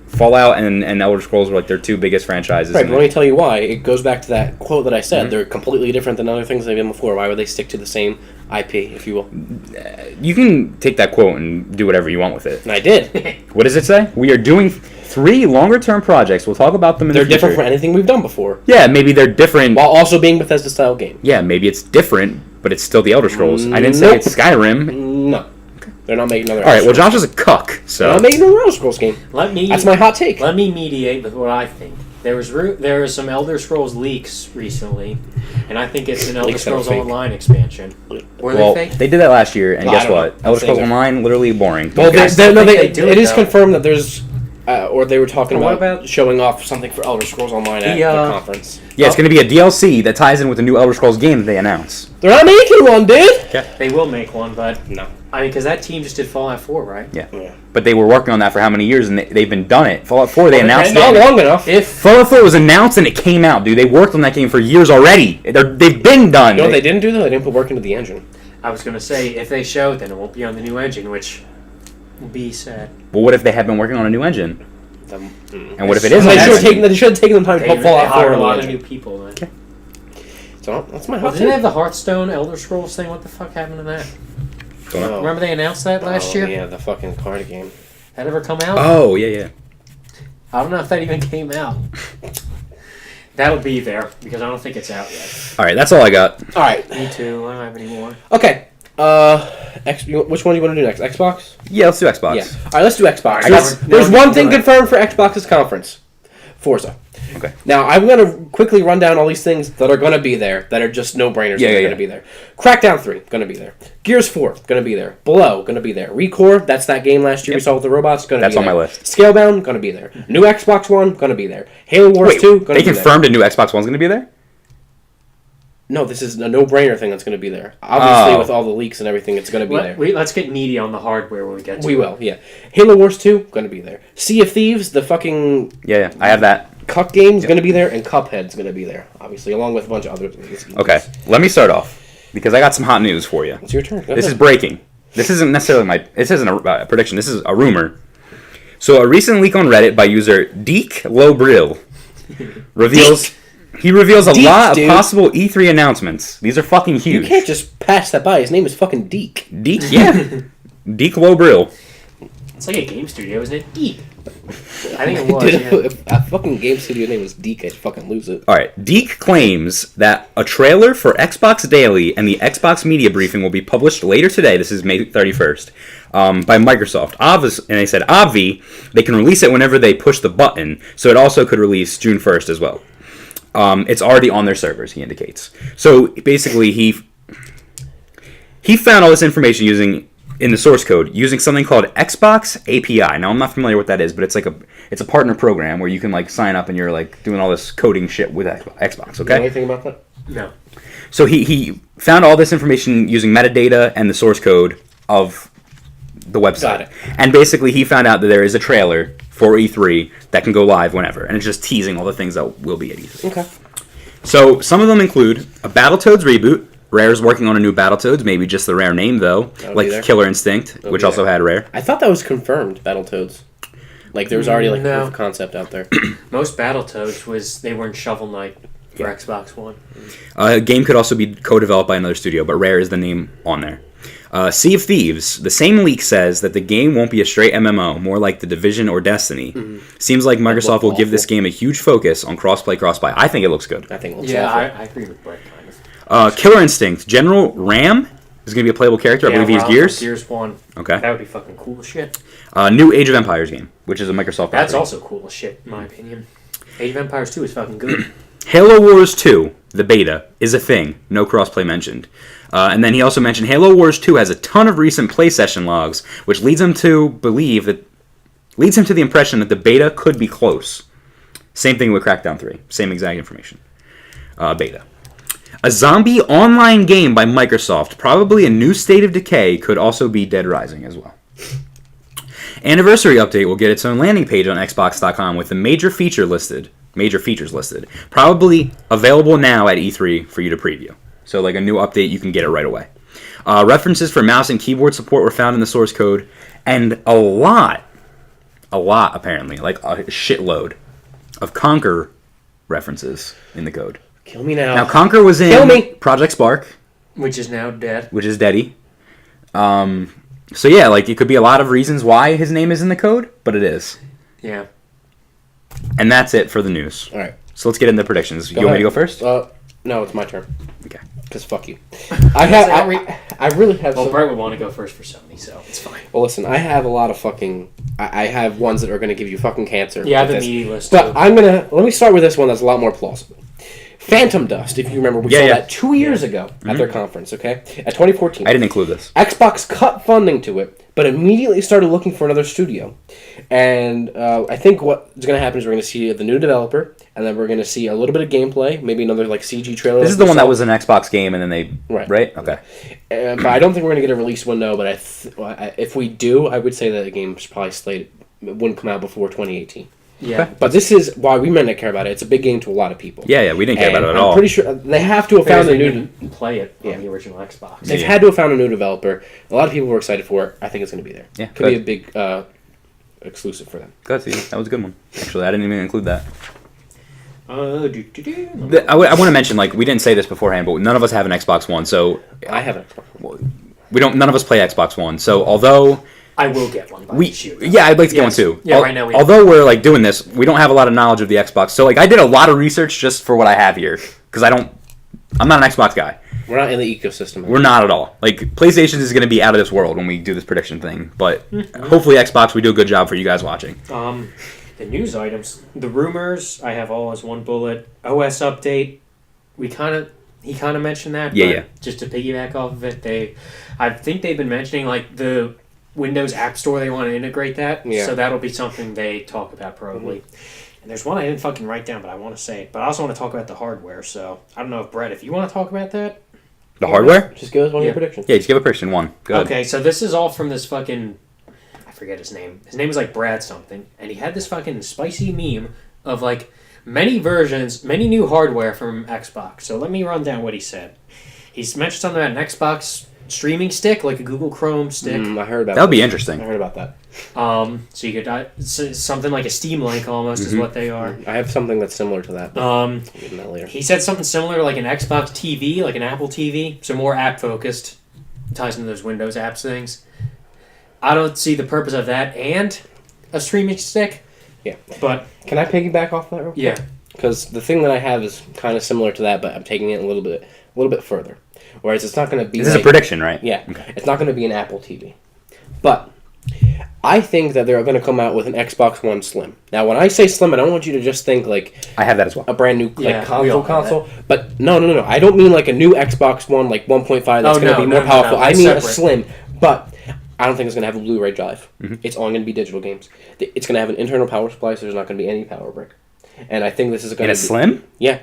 [SPEAKER 2] Fallout and Elder Scrolls were like their two biggest franchises.
[SPEAKER 1] Right, but let me tell you why. It goes back to that quote that I said. They're completely different than other things they've been before. Why would they stick to the same IP, if you will?
[SPEAKER 2] You can take that quote and do whatever you want with it.
[SPEAKER 1] And I did.
[SPEAKER 2] What does it say? We are doing 3 longer-term projects. We'll talk about them in the future.
[SPEAKER 1] They're different from anything we've done before.
[SPEAKER 2] Yeah, maybe they're different.
[SPEAKER 1] While also being Bethesda-style game.
[SPEAKER 2] Yeah, maybe it's different, but it's still the Elder Scrolls. I didn't say
[SPEAKER 1] Nope.
[SPEAKER 2] it's Skyrim.
[SPEAKER 1] No. They're not making another
[SPEAKER 2] All right, well,
[SPEAKER 1] Elder
[SPEAKER 2] Josh is a cuck,
[SPEAKER 1] Scrolls.
[SPEAKER 2] so...
[SPEAKER 1] They're not making another Elder Scrolls game. That's my hot take.
[SPEAKER 3] Let me mediate with what I think. There was some Elder Scrolls leaks recently, and I think it's an Elder
[SPEAKER 1] Leaks that are
[SPEAKER 3] Scrolls
[SPEAKER 1] fake.
[SPEAKER 3] Online expansion. Were
[SPEAKER 2] Well,
[SPEAKER 3] they fake?
[SPEAKER 2] they did that last year, and
[SPEAKER 1] No, I
[SPEAKER 2] guess
[SPEAKER 1] don't
[SPEAKER 2] what?
[SPEAKER 1] know.
[SPEAKER 2] Elder Scrolls
[SPEAKER 1] I'm saying
[SPEAKER 2] Online, literally boring.
[SPEAKER 1] Well,
[SPEAKER 3] I still think they do
[SPEAKER 1] it
[SPEAKER 3] it,
[SPEAKER 1] is
[SPEAKER 3] though.
[SPEAKER 1] confirmed that there's... or they were talking
[SPEAKER 3] Well, what
[SPEAKER 1] about,
[SPEAKER 3] about-
[SPEAKER 1] showing off something for Elder Scrolls Online at the conference.
[SPEAKER 2] Yeah, it's going to be a DLC that ties in with the new Elder Scrolls game that they announce.
[SPEAKER 1] They're not making one, dude!
[SPEAKER 3] They will make one, but
[SPEAKER 1] No.
[SPEAKER 3] I mean, because that team just did Fallout 4, right?
[SPEAKER 2] Yeah.
[SPEAKER 1] Yeah.
[SPEAKER 2] But they were working on that for how many years, and they've been done it. Fallout 4, they announced
[SPEAKER 1] Not
[SPEAKER 2] it.
[SPEAKER 1] long enough.
[SPEAKER 2] Fallout 4 was announced and it came out, dude. They worked on that game for years already. They've been done.
[SPEAKER 1] You know what they didn't do, though? They didn't put work into the engine.
[SPEAKER 3] I was going to say, if they show it, then it won't be on the new engine, which will be sad.
[SPEAKER 2] Well, what if they had been working on a new engine? And what if it
[SPEAKER 3] So
[SPEAKER 2] is?
[SPEAKER 1] They
[SPEAKER 2] on
[SPEAKER 1] should
[SPEAKER 2] that
[SPEAKER 1] have taken the time to
[SPEAKER 3] They
[SPEAKER 1] put Fallout 4
[SPEAKER 3] hired
[SPEAKER 1] on
[SPEAKER 3] a
[SPEAKER 1] the
[SPEAKER 3] lot of new
[SPEAKER 1] engine.
[SPEAKER 3] people, then.
[SPEAKER 1] So, that's my
[SPEAKER 3] Well,
[SPEAKER 1] hot
[SPEAKER 3] didn't they have
[SPEAKER 1] take.
[SPEAKER 3] the Hearthstone Elder Scrolls thing? What the fuck happened to that?
[SPEAKER 2] Don't know.
[SPEAKER 3] Remember they announced that last year?
[SPEAKER 1] Yeah, the fucking card game.
[SPEAKER 3] That ever come out?
[SPEAKER 2] Oh, yeah.
[SPEAKER 3] I don't know if that even came out. That'll be there, because I don't think it's out yet.
[SPEAKER 2] All right, that's all I got.
[SPEAKER 1] Alright.
[SPEAKER 3] Me too. I don't have any more.
[SPEAKER 1] Okay. Which one do you want to do next? Xbox?
[SPEAKER 2] Yeah, let's do Xbox.
[SPEAKER 1] Yeah. Alright, let's do Xbox.
[SPEAKER 3] Alright,
[SPEAKER 1] There's
[SPEAKER 3] now-
[SPEAKER 1] one thing
[SPEAKER 3] now-
[SPEAKER 1] confirmed for Xbox's conference. Forza.
[SPEAKER 2] Okay.
[SPEAKER 1] Now, I'm going to quickly run down all these things that are going to be there, that are just no-brainers that are going to be there. Crackdown 3, going to be there. Gears 4, going to be there. Below, going to be there. Recore, that's that game last year we saw with the robots, going to be
[SPEAKER 2] That's
[SPEAKER 1] there.
[SPEAKER 2] on my list.
[SPEAKER 1] Scalebound, going to be there. New Xbox One, going to be there. Halo Wars
[SPEAKER 2] Wait,
[SPEAKER 1] 2, going to
[SPEAKER 2] they
[SPEAKER 1] be there.
[SPEAKER 2] confirmed a new Xbox One's going to be there?
[SPEAKER 1] No, this is a no-brainer thing that's going to be there. Obviously,
[SPEAKER 2] Oh.
[SPEAKER 1] with all the leaks and everything, it's going to be there.
[SPEAKER 3] Let's get needy on the hardware when we get to
[SPEAKER 1] We
[SPEAKER 3] it.
[SPEAKER 1] will, yeah. Halo Wars 2, going to be there. Sea of Thieves, the fucking
[SPEAKER 2] Yeah, I have that.
[SPEAKER 1] Cup game's going to be there, and Cuphead's going to be there, obviously, along with a bunch of other things.
[SPEAKER 2] Okay, let me start off, because I got some hot news for you.
[SPEAKER 1] It's your turn. Go
[SPEAKER 2] This is
[SPEAKER 1] ahead.
[SPEAKER 2] breaking. This isn't necessarily this isn't a prediction. This is a rumor. So a recent leak on Reddit by user Deke Lobrill reveals he reveals a
[SPEAKER 1] Deke,
[SPEAKER 2] lot of
[SPEAKER 1] dude.
[SPEAKER 2] possible E3 announcements. These are fucking
[SPEAKER 1] You
[SPEAKER 2] huge.
[SPEAKER 1] can't just pass that by. His name is fucking Deke.
[SPEAKER 2] Deke, yeah, Deke Lobrill.
[SPEAKER 3] It's like a game studio, isn't it? Deep. I think it was,
[SPEAKER 1] Dude,
[SPEAKER 3] yeah.
[SPEAKER 1] if a fucking game studio name was Deke, I'd fucking lose it.
[SPEAKER 2] All right, Deke claims that a trailer for Xbox Daily and the Xbox Media Briefing will be published later today. This is May 31st by Microsoft. And they said, obvi, they can release it whenever they push the button, so it also could release June 1st as well. It's already on their servers, he indicates. So basically, he found all this information in the source code using something called Xbox API. Now I'm not familiar with what that is, but it's a partner program where you can like sign up and you're like doing all this coding shit with Xbox.
[SPEAKER 1] You know
[SPEAKER 2] Okay.
[SPEAKER 1] anything about that?
[SPEAKER 3] No.
[SPEAKER 2] So he found all this information using metadata and the source code of the website.
[SPEAKER 1] Got it.
[SPEAKER 2] And basically he found out that there is a trailer for E3 that can go live whenever, and it's just teasing all the things that will be at E3.
[SPEAKER 1] Okay.
[SPEAKER 2] So some of them include a Battletoads reboot. Rare's working on a new Battletoads, maybe just the Rare name though,
[SPEAKER 1] That'll
[SPEAKER 2] like
[SPEAKER 1] be there.
[SPEAKER 2] Killer Instinct, which
[SPEAKER 1] be
[SPEAKER 2] also
[SPEAKER 1] there.
[SPEAKER 2] had Rare.
[SPEAKER 1] I thought that was confirmed, Battletoads. Like, there was already, like,
[SPEAKER 3] No.
[SPEAKER 1] proof of concept out there.
[SPEAKER 3] Most Battletoads they were in Shovel Knight for Xbox One.
[SPEAKER 2] A game could also be co-developed by another studio, but Rare is the name on there. Sea of Thieves. The same leak says that the game won't be a straight MMO, more like The Division or Destiny. Seems like Microsoft will give this game a huge focus on cross-buy. I think it looks good.
[SPEAKER 1] I think it looks
[SPEAKER 3] Yeah,
[SPEAKER 1] awful.
[SPEAKER 3] I agree with Brett, kind of.
[SPEAKER 2] Killer Instinct. General Ram is going to be a playable character. I believe he's
[SPEAKER 3] Ralph
[SPEAKER 2] Gears.
[SPEAKER 3] Gears 1.
[SPEAKER 2] Okay.
[SPEAKER 3] That would be fucking cool as shit.
[SPEAKER 2] New Age of Empires game, which is a Microsoft
[SPEAKER 3] That's
[SPEAKER 2] property.
[SPEAKER 3] also cool as shit, in my opinion. Age of Empires 2 is fucking good.
[SPEAKER 2] Halo Wars 2, the beta, is a thing. No crossplay mentioned. And then he also mentioned Halo Wars 2 has a ton of recent play session logs, which leads him to the impression that the beta could be close. Same thing with Crackdown 3. Same exact information. Beta. A zombie online game by Microsoft, probably a new State of Decay, could also be Dead Rising as well. Anniversary Update will get its own landing page on Xbox.com with the major features listed. Probably available now at E3 for you to preview. So like a new update, you can get it right away. References for mouse and keyboard support were found in the source code, and a lot apparently, like a shitload of Conquer references in the code.
[SPEAKER 1] Kill me now.
[SPEAKER 2] Now Conquer was in Project Spark,
[SPEAKER 3] Which is now dead.
[SPEAKER 2] which is deady. So yeah, like it could be a lot of reasons why his name is in the code, but it is.
[SPEAKER 3] Yeah.
[SPEAKER 2] And that's it for the news.
[SPEAKER 1] All right.
[SPEAKER 2] So let's get into predictions. You want me to go first?
[SPEAKER 1] No, it's my turn.
[SPEAKER 2] Okay.
[SPEAKER 1] Because fuck you. I really have.
[SPEAKER 3] Well, Brett would want to go first for Sony, so it's fine.
[SPEAKER 1] Well, listen, I have a lot of fucking. I have ones that are going to give you fucking cancer.
[SPEAKER 3] Yeah, I have
[SPEAKER 1] with
[SPEAKER 3] the
[SPEAKER 1] this.
[SPEAKER 3] meaty list.
[SPEAKER 1] But
[SPEAKER 3] too.
[SPEAKER 1] let me start with this one that's a lot more plausible. Phantom Dust, if you remember, we saw that 2 years ago at their conference, okay? At 2014.
[SPEAKER 2] I didn't include this.
[SPEAKER 1] Xbox cut funding to it, but immediately started looking for another studio. And I think what's going to happen is we're going to see the new developer, and then we're going to see a little bit of gameplay, maybe another like CG trailer.
[SPEAKER 2] This is the one that was an Xbox game, and then they... Right? Okay.
[SPEAKER 1] But I don't think we're going to get a release window, but if we do, I would say that the game's probably slated. It wouldn't come out before 2018.
[SPEAKER 3] Yeah.
[SPEAKER 1] Okay. But this is why we might not care about it. It's a big game to a lot of people.
[SPEAKER 2] Yeah, we didn't care about it at all.
[SPEAKER 1] I'm pretty sure they have to have found a new...
[SPEAKER 3] play it on the original Xbox.
[SPEAKER 1] They've had to have found a new developer. A lot of people were excited for it. I think it's going to be there.
[SPEAKER 2] Yeah,
[SPEAKER 1] Could be a big exclusive for them.
[SPEAKER 2] Good, see, that was a good one. Actually, I didn't even include that.
[SPEAKER 3] I
[SPEAKER 2] I want to mention, like, we didn't say this beforehand, but none of us have an Xbox One, so...
[SPEAKER 1] I have an Xbox One.
[SPEAKER 2] None of us play Xbox One, so although...
[SPEAKER 3] I will get one by this year.
[SPEAKER 2] Yeah, I'd like to get one too.
[SPEAKER 3] Yeah, right now we
[SPEAKER 2] although we're like doing this, we don't have a lot of knowledge of the Xbox. So like I did a lot of research just for what I have here because I'm not an Xbox guy.
[SPEAKER 1] We're not in the ecosystem.
[SPEAKER 2] We're not at all. Like PlayStation is going to be out of this world when we do this prediction thing, but hopefully Xbox we do a good job for you guys watching.
[SPEAKER 3] The news items, the rumors, I have all as one bullet. OS update, he kind of mentioned that.
[SPEAKER 2] Yeah.
[SPEAKER 3] Just to piggyback off of it, I think they've been mentioning like the Windows App Store, they want to integrate that.
[SPEAKER 1] Yeah.
[SPEAKER 3] So that'll be something they talk about probably. Mm-hmm. And there's one I didn't fucking write down, but I want to say it. But I also want to talk about the hardware. So I don't know if Brett, if you want to talk about that.
[SPEAKER 2] The hardware?
[SPEAKER 1] Just give us one of your predictions.
[SPEAKER 2] Yeah, just give a prediction one. Go ahead.
[SPEAKER 3] Okay, so this is all from this fucking, I forget his name. His name is like Brad something. And he had this fucking spicy meme of like many new hardware from Xbox. So let me run down what he said. He's mentioned something about an Xbox streaming stick, like a Google Chrome stick.
[SPEAKER 1] I heard about
[SPEAKER 2] that. Would be interesting.
[SPEAKER 1] I heard about that.
[SPEAKER 3] So you could something like a Steam Link almost is what they are.
[SPEAKER 1] I have something that's similar to that. I'll get into that later.
[SPEAKER 3] He said something similar like an Xbox TV, like an Apple TV, so more app focused. Ties into those Windows apps things. I don't see the purpose of that and a streaming stick.
[SPEAKER 1] Yeah,
[SPEAKER 3] but
[SPEAKER 1] can I piggyback off that real quick?
[SPEAKER 3] Yeah,
[SPEAKER 1] because the thing that I have is kind of similar to that, but I'm taking it a little bit further. Whereas it's not going to be...
[SPEAKER 2] This is a prediction, right?
[SPEAKER 1] Yeah.
[SPEAKER 2] Okay.
[SPEAKER 1] It's not going to be an Apple TV. But I think that they're going to come out with an Xbox One Slim. Now, when I say Slim, I don't want you to just think like...
[SPEAKER 2] I have that as well.
[SPEAKER 1] A brand new console.
[SPEAKER 3] That.
[SPEAKER 1] But no. I don't mean like a new Xbox One, like 1.5 that's going to be more powerful. I mean separate. A Slim. But I don't think it's going to have a Blu-ray drive. Mm-hmm. It's all going to be digital games. It's going to have an internal power supply, so there's not going to be any power brick. And I think this is going to be...
[SPEAKER 2] Slim?
[SPEAKER 1] Yeah.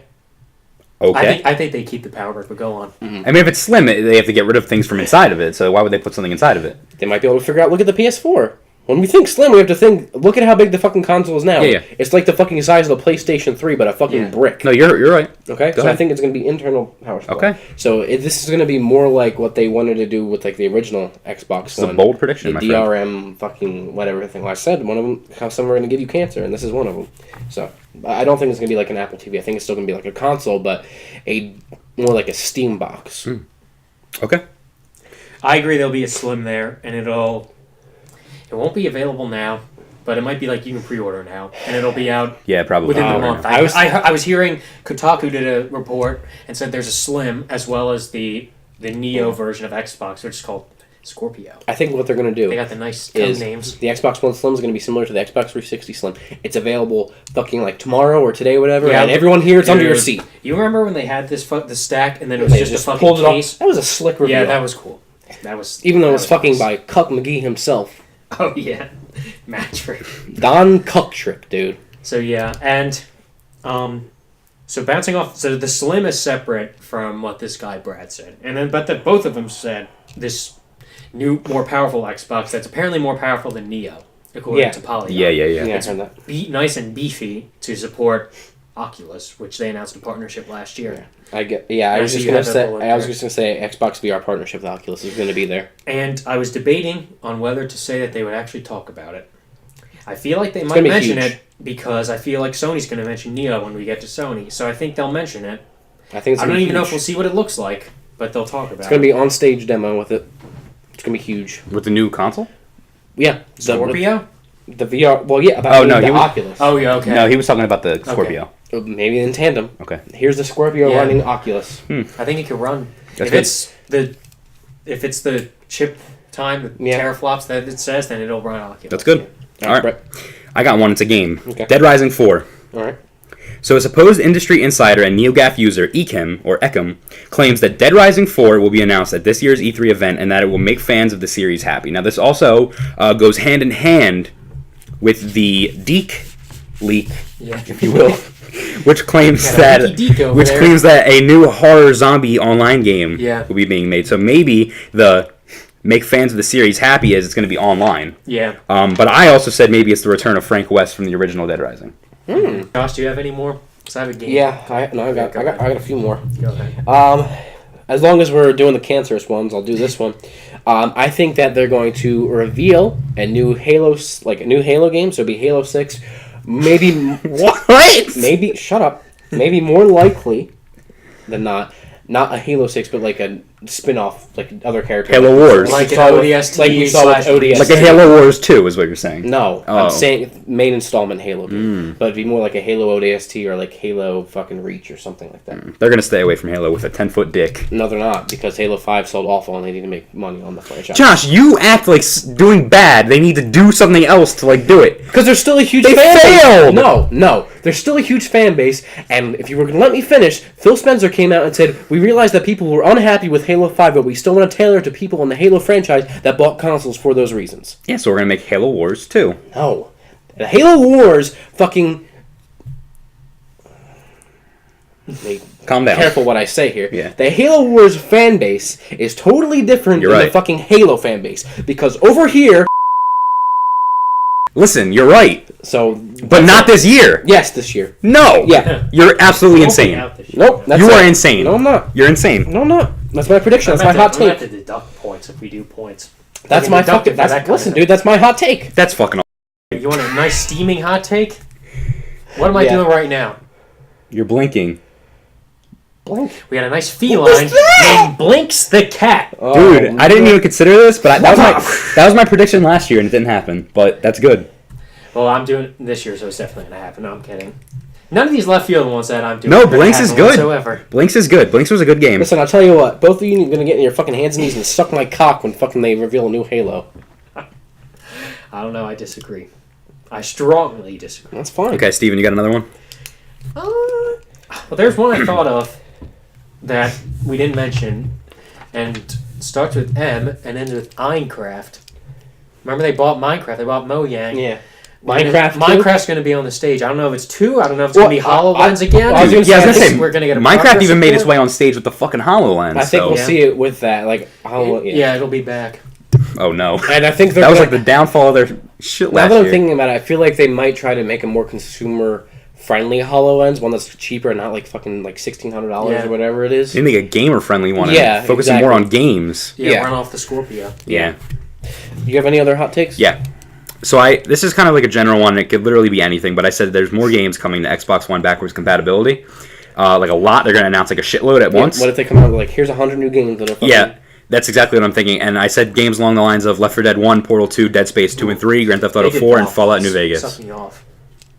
[SPEAKER 2] Okay.
[SPEAKER 3] I think they keep the power brick, but go on.
[SPEAKER 2] Mm-hmm. I mean, if it's slim, they have to get rid of things from inside of it. So why would they put something inside of it?
[SPEAKER 1] They might be able to figure out. Look at the PS4. When we think slim, we have to think. Look at how big the fucking console is now.
[SPEAKER 2] Yeah.
[SPEAKER 1] It's like the fucking size of the PlayStation 3, but a fucking brick.
[SPEAKER 2] No, you're right.
[SPEAKER 1] Okay, so I think it's going to be internal power supply.
[SPEAKER 2] Okay.
[SPEAKER 1] So this is going to be more like what they wanted to do with like the original Xbox.
[SPEAKER 2] This is a bold prediction.
[SPEAKER 1] The DRM fucking whatever thing. Well, I said one of them. How some are going to give you cancer, and this is one of them. So I don't think it's going to be like an Apple TV. I think it's still going to be like a console, but more like a Steam box.
[SPEAKER 2] Okay.
[SPEAKER 3] I agree. There'll be a Slim there, and it won't be available now, but it might be like you can pre-order now, and it'll be out.
[SPEAKER 2] Yeah, probably
[SPEAKER 3] within the month. I was hearing Kotaku did a report and said there's a Slim as well as the Neo version of Xbox, which is called Scorpio.
[SPEAKER 1] I think what they're going to do...
[SPEAKER 3] They got the nice code names.
[SPEAKER 1] The Xbox One Slim is going to be similar to the Xbox 360 Slim. It's available fucking like tomorrow or today or whatever, and everyone here, it's under your seat.
[SPEAKER 3] You remember when they had the stack and then it was just a fucking case?
[SPEAKER 1] That was a slick reveal.
[SPEAKER 3] Yeah, that was cool.
[SPEAKER 1] Even though it was fucking by Cuck McGee himself.
[SPEAKER 3] Oh, yeah. Matt Trick.
[SPEAKER 1] Don Cucktrick, dude.
[SPEAKER 3] So, yeah, and So bouncing off, so the Slim is separate from what this guy Brad said, and then both of them said this new, more powerful Xbox that's apparently more powerful than Neo, according to Polygon.
[SPEAKER 2] Yeah.
[SPEAKER 1] Yeah, I heard that.
[SPEAKER 3] Nice and beefy to support Oculus, which they announced a partnership last year.
[SPEAKER 1] I get. Yeah, I
[SPEAKER 3] I
[SPEAKER 1] was
[SPEAKER 3] see
[SPEAKER 1] just
[SPEAKER 3] you
[SPEAKER 1] gonna
[SPEAKER 3] have that
[SPEAKER 1] say.
[SPEAKER 3] bullet
[SPEAKER 1] I was
[SPEAKER 3] there.
[SPEAKER 1] just gonna say Xbox VR partnership with Oculus is going to be there.
[SPEAKER 3] And I was debating on whether to say that they would actually talk about it. I feel like they might
[SPEAKER 1] gonna be
[SPEAKER 3] mention
[SPEAKER 1] huge.
[SPEAKER 3] it because I feel like Sony's going to mention Neo when we get to Sony. So I think they'll mention it.
[SPEAKER 1] I think it's
[SPEAKER 3] I
[SPEAKER 1] gonna
[SPEAKER 3] don't
[SPEAKER 1] be
[SPEAKER 3] even know
[SPEAKER 1] huge.
[SPEAKER 3] if we'll see what it looks like, but they'll talk about
[SPEAKER 1] It's going to
[SPEAKER 3] it.
[SPEAKER 1] be on stage demo with it. It's going to be huge.
[SPEAKER 2] With the new console?
[SPEAKER 1] Yeah,
[SPEAKER 3] Scorpio?
[SPEAKER 1] The VR. Well, yeah, about
[SPEAKER 2] no,
[SPEAKER 1] the
[SPEAKER 2] he was-
[SPEAKER 1] Oculus.
[SPEAKER 3] Oh, yeah, okay.
[SPEAKER 2] No, he was talking about the Scorpio.
[SPEAKER 1] Maybe in tandem.
[SPEAKER 2] Okay.
[SPEAKER 1] Here's the Scorpio
[SPEAKER 3] Yeah.
[SPEAKER 1] running Oculus.
[SPEAKER 3] I think it could run.
[SPEAKER 2] That's
[SPEAKER 3] If it's the chip time, the
[SPEAKER 1] Yeah.
[SPEAKER 3] teraflops that it says, then it'll run Oculus.
[SPEAKER 2] That's good. All right.
[SPEAKER 1] Brett.
[SPEAKER 2] I got one. It's a game.
[SPEAKER 1] Okay.
[SPEAKER 2] Dead Rising 4.
[SPEAKER 1] All right.
[SPEAKER 2] So a supposed industry insider and NeoGAF user, Echem, claims that Dead Rising 4 will be announced at this year's E3 event and that it will make fans of the series happy. Now, this also goes hand in hand with the Deke leak,
[SPEAKER 3] Yeah.
[SPEAKER 2] if you will, which claims
[SPEAKER 3] Got a
[SPEAKER 2] that
[SPEAKER 3] leaky Deke over
[SPEAKER 2] which
[SPEAKER 3] there.
[SPEAKER 2] claims that a new horror zombie online game
[SPEAKER 3] Yeah.
[SPEAKER 2] will be being made. So maybe the make fans of the series happy is it's going to be online.
[SPEAKER 3] Yeah.
[SPEAKER 2] But I also said maybe it's the return of Frank West from the original Dead Rising.
[SPEAKER 3] Josh, do you have any more? Because I have a game.
[SPEAKER 1] Yeah, I got a few more.
[SPEAKER 3] Go ahead.
[SPEAKER 1] As long as we're doing the cancerous ones, I'll do this one. I think that they're going to reveal a new Halo game. So it'll be Halo 6. Maybe
[SPEAKER 2] What?
[SPEAKER 1] maybe shut up. Maybe more likely than not a Halo 6, but like a spin-off, like other characters.
[SPEAKER 2] Halo Wars.
[SPEAKER 3] Like
[SPEAKER 1] we
[SPEAKER 3] an
[SPEAKER 1] saw with-
[SPEAKER 3] ODST
[SPEAKER 1] like we saw with
[SPEAKER 3] slash-
[SPEAKER 1] ODST.
[SPEAKER 2] Like a Halo Wars 2 is what you're saying.
[SPEAKER 1] No,
[SPEAKER 2] Oh.
[SPEAKER 1] I'm saying main installment Halo game. But it'd be more like a Halo ODST or like Halo fucking Reach or something like that.
[SPEAKER 2] They're going to stay away from Halo with a 10-foot dick.
[SPEAKER 1] No, they're not, because Halo 5 sold awful and they need to make money on the franchise.
[SPEAKER 2] Josh, you act like doing bad. They need to do something else to like do it.
[SPEAKER 1] Because there's still a huge
[SPEAKER 2] They
[SPEAKER 1] fan
[SPEAKER 2] failed!
[SPEAKER 1] base. No. There's still a huge fan base, and if you were going to let me finish, Phil Spencer came out and said, we realized that people were unhappy with Halo 5, but we still want to tailor it to people in the Halo franchise that bought consoles for those reasons.
[SPEAKER 2] Yeah, so we're going to make Halo Wars 2.
[SPEAKER 1] No. The Halo Wars fucking...
[SPEAKER 2] Calm down.
[SPEAKER 1] Careful what I say here.
[SPEAKER 2] Yeah.
[SPEAKER 1] The Halo Wars fan base is totally different
[SPEAKER 2] You're
[SPEAKER 1] than the
[SPEAKER 2] right.
[SPEAKER 1] fucking Halo fan base. Because over here...
[SPEAKER 2] Listen, you're right.
[SPEAKER 1] So...
[SPEAKER 2] But not this year.
[SPEAKER 1] Yes, this year.
[SPEAKER 2] No.
[SPEAKER 1] Yeah.
[SPEAKER 2] You're absolutely
[SPEAKER 3] Hoping
[SPEAKER 2] insane.
[SPEAKER 3] out this shit.
[SPEAKER 1] Nope. That's
[SPEAKER 2] You
[SPEAKER 1] it.
[SPEAKER 2] are insane.
[SPEAKER 1] No, I'm not.
[SPEAKER 2] You're insane.
[SPEAKER 1] No, I'm not. That's my prediction. That's my hot
[SPEAKER 3] I'm gonna
[SPEAKER 1] take.
[SPEAKER 3] have to deduct points if we do points.
[SPEAKER 1] That's
[SPEAKER 3] can
[SPEAKER 1] my
[SPEAKER 3] deduct
[SPEAKER 1] fucking...
[SPEAKER 3] it for that
[SPEAKER 1] That's,
[SPEAKER 3] kind
[SPEAKER 1] listen,
[SPEAKER 3] of-
[SPEAKER 1] dude, that's my hot take.
[SPEAKER 2] That's fucking
[SPEAKER 3] You want a nice steaming hot take? What am I
[SPEAKER 1] Yeah.
[SPEAKER 3] doing right now?
[SPEAKER 2] You're blinking.
[SPEAKER 1] Blink.
[SPEAKER 3] We got a nice feline named Blinks the cat.
[SPEAKER 2] Dude, I didn't even consider this, but that was my prediction last year and it didn't happen. But that's good.
[SPEAKER 3] Well, I'm doing it this year, so it's definitely gonna happen. No, I'm kidding. None of these left field ones that I'm doing.
[SPEAKER 2] No,
[SPEAKER 3] are gonna
[SPEAKER 2] Blinks is
[SPEAKER 3] happen
[SPEAKER 2] good.
[SPEAKER 3] Whatsoever.
[SPEAKER 2] Blinks is good. Blinks was a good game.
[SPEAKER 1] Listen, I'll tell you what. Both of you are going to get in your fucking hands and knees and suck my cock when fucking they reveal a new Halo.
[SPEAKER 3] I don't know. I disagree. I strongly disagree.
[SPEAKER 1] That's fine.
[SPEAKER 2] Okay, Steven, you got another one?
[SPEAKER 3] Well, there's one I thought of that we didn't mention, and starts with M and ends with Minecraft. Remember they bought Minecraft? They bought Mojang.
[SPEAKER 1] Yeah. Minecraft.
[SPEAKER 3] Minecraft's going to be on the stage. I don't know if it's 2. I don't know if it's going to be HoloLens again.
[SPEAKER 1] I was gonna say,
[SPEAKER 3] I
[SPEAKER 1] I was
[SPEAKER 3] think
[SPEAKER 1] gonna
[SPEAKER 3] we're going to get a
[SPEAKER 2] Minecraft
[SPEAKER 3] progress
[SPEAKER 2] even made its
[SPEAKER 3] report.
[SPEAKER 2] way on stage with the fucking HoloLens.
[SPEAKER 1] I think
[SPEAKER 2] so.
[SPEAKER 1] we'll
[SPEAKER 3] Yeah.
[SPEAKER 1] see it with that. Like,
[SPEAKER 3] Yeah, it'll be back.
[SPEAKER 2] Oh no.
[SPEAKER 1] And I think they're
[SPEAKER 2] That was
[SPEAKER 1] gonna-
[SPEAKER 2] like the downfall of their shit
[SPEAKER 1] Now
[SPEAKER 2] last
[SPEAKER 1] that I'm
[SPEAKER 2] year.
[SPEAKER 1] thinking about it, I feel like they might try to make a more consumer-friendly HoloLens, one that's cheaper and not like fucking like $1,600
[SPEAKER 3] Yeah.
[SPEAKER 1] or whatever it is.
[SPEAKER 2] They make a gamer-friendly one.
[SPEAKER 1] Yeah,
[SPEAKER 2] and focusing
[SPEAKER 1] exactly.
[SPEAKER 2] more on games.
[SPEAKER 3] Yeah,
[SPEAKER 1] Yeah.
[SPEAKER 3] run off the Scorpio.
[SPEAKER 2] Yeah.
[SPEAKER 1] Do you have any other hot takes?
[SPEAKER 2] Yeah. So this is kind of like a general one. It could literally be anything, but I said there's more games coming to Xbox One backwards compatibility. Like a lot. They're going to announce like a shitload at once.
[SPEAKER 1] What if they come out with like, here's 100 new games that are fucking...
[SPEAKER 2] Yeah. That's exactly what I'm thinking. And I said games along the lines of Left 4 Dead 1, Portal 2, Dead Space 2 and 3, Grand Theft Auto
[SPEAKER 3] They did
[SPEAKER 2] 4, and
[SPEAKER 3] golf.
[SPEAKER 2] Fallout New Vegas.
[SPEAKER 3] Sucking you off.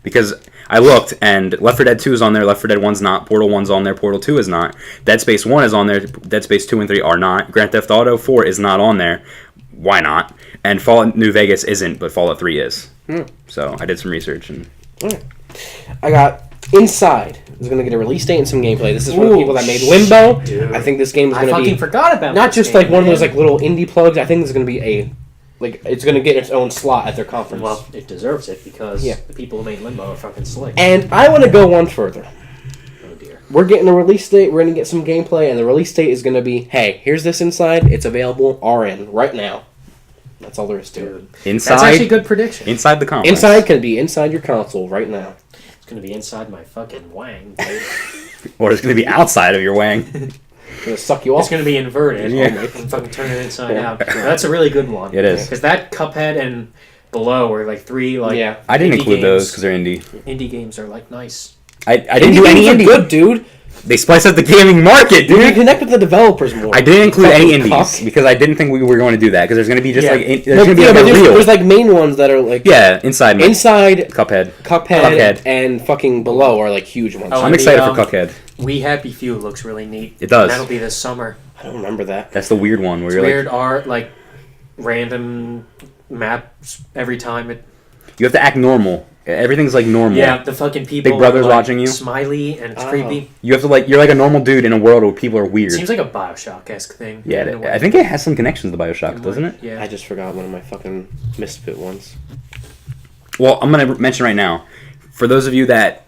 [SPEAKER 2] Because I looked, and Left 4 Dead 2 is on there, Left 4 Dead 1's not, Portal 1's on there, Portal 2 is not, Dead Space 1 is on there, Dead Space 2 and 3 are not, Grand Theft Auto 4 is not on there, why not? And Fallout New Vegas isn't, but Fallout 3 is. So I did some research. And
[SPEAKER 1] I got Inside. It's going to get a release date and some gameplay. This is from the
[SPEAKER 3] Ooh,
[SPEAKER 1] people that made Limbo.
[SPEAKER 3] dude.
[SPEAKER 1] I think this game is
[SPEAKER 3] I
[SPEAKER 1] going to
[SPEAKER 3] fucking
[SPEAKER 1] be...
[SPEAKER 3] forgot about
[SPEAKER 1] Not
[SPEAKER 3] this
[SPEAKER 1] just
[SPEAKER 3] game,
[SPEAKER 1] like one of those
[SPEAKER 3] man.
[SPEAKER 1] like little indie plugs. I think this is going to be a... Like, it's going to get its own slot at their conference.
[SPEAKER 3] Well, it deserves it because
[SPEAKER 1] Yeah.
[SPEAKER 3] the people who made Limbo are fucking slick.
[SPEAKER 1] And I want to go one further.
[SPEAKER 3] Oh
[SPEAKER 1] we're getting a release date. We're gonna get some gameplay, and the release date is gonna be, hey, here's this inside. It's available. RN right now. That's all there is to it.
[SPEAKER 2] Inside.
[SPEAKER 3] That's actually a good prediction.
[SPEAKER 2] Inside the conference.
[SPEAKER 1] Inside can be inside your console right now.
[SPEAKER 3] It's gonna be inside my fucking wang. Dude.
[SPEAKER 2] Or it's going to be outside of your wang.
[SPEAKER 1] It's gonna suck you off.
[SPEAKER 3] It's gonna be inverted.
[SPEAKER 2] Yeah.
[SPEAKER 3] And fucking turn it inside out. That's a really good one.
[SPEAKER 2] It is.
[SPEAKER 3] Because that Cuphead and Below were like three like.
[SPEAKER 1] Yeah.
[SPEAKER 2] I didn't
[SPEAKER 3] indie
[SPEAKER 2] include
[SPEAKER 3] games.
[SPEAKER 2] those because they're indie.
[SPEAKER 3] Indie games are like nice.
[SPEAKER 2] I didn't do any
[SPEAKER 1] games are
[SPEAKER 2] indie.
[SPEAKER 1] good, dude.
[SPEAKER 2] They splice up the gaming market,
[SPEAKER 1] You
[SPEAKER 2] dude.
[SPEAKER 1] connect with the developers more.
[SPEAKER 2] I didn't include any
[SPEAKER 1] Fucking
[SPEAKER 2] indies
[SPEAKER 1] cock.
[SPEAKER 2] because I didn't think we were going to do that because there's going to be just
[SPEAKER 3] Yeah.
[SPEAKER 2] there's
[SPEAKER 1] No,
[SPEAKER 2] going to be
[SPEAKER 1] yeah,
[SPEAKER 2] like
[SPEAKER 1] but
[SPEAKER 2] a real.
[SPEAKER 1] there's like main ones that are like
[SPEAKER 2] Inside
[SPEAKER 1] Cuphead,
[SPEAKER 2] Cuphead.
[SPEAKER 1] and fucking Below are like huge ones.
[SPEAKER 3] Oh,
[SPEAKER 2] I'm
[SPEAKER 3] and
[SPEAKER 2] excited
[SPEAKER 3] the,
[SPEAKER 2] for Cuphead.
[SPEAKER 3] We Happy Few looks really neat.
[SPEAKER 2] It does.
[SPEAKER 3] That'll be this summer.
[SPEAKER 1] I don't remember that.
[SPEAKER 2] That's the weird one where
[SPEAKER 3] It's
[SPEAKER 2] you're
[SPEAKER 3] weird
[SPEAKER 2] like
[SPEAKER 3] art, like random maps every time it.
[SPEAKER 2] you have to act normal. Everything's like normal.
[SPEAKER 3] Yeah, the fucking people.
[SPEAKER 2] Big Brother's
[SPEAKER 3] are, like,
[SPEAKER 2] watching you.
[SPEAKER 3] Smiley and it's
[SPEAKER 1] Oh.
[SPEAKER 3] creepy.
[SPEAKER 2] You have to you're like a normal dude in a world where people are weird.
[SPEAKER 3] Seems like a Bioshock-esque thing.
[SPEAKER 2] Yeah,
[SPEAKER 3] in a way.
[SPEAKER 2] I think it has some connections to Bioshock,
[SPEAKER 3] In a
[SPEAKER 2] doesn't
[SPEAKER 3] way,
[SPEAKER 2] it?
[SPEAKER 3] Yeah.
[SPEAKER 1] I just forgot one of my fucking Misfit ones.
[SPEAKER 2] Well, I'm going to mention right now, for those of you that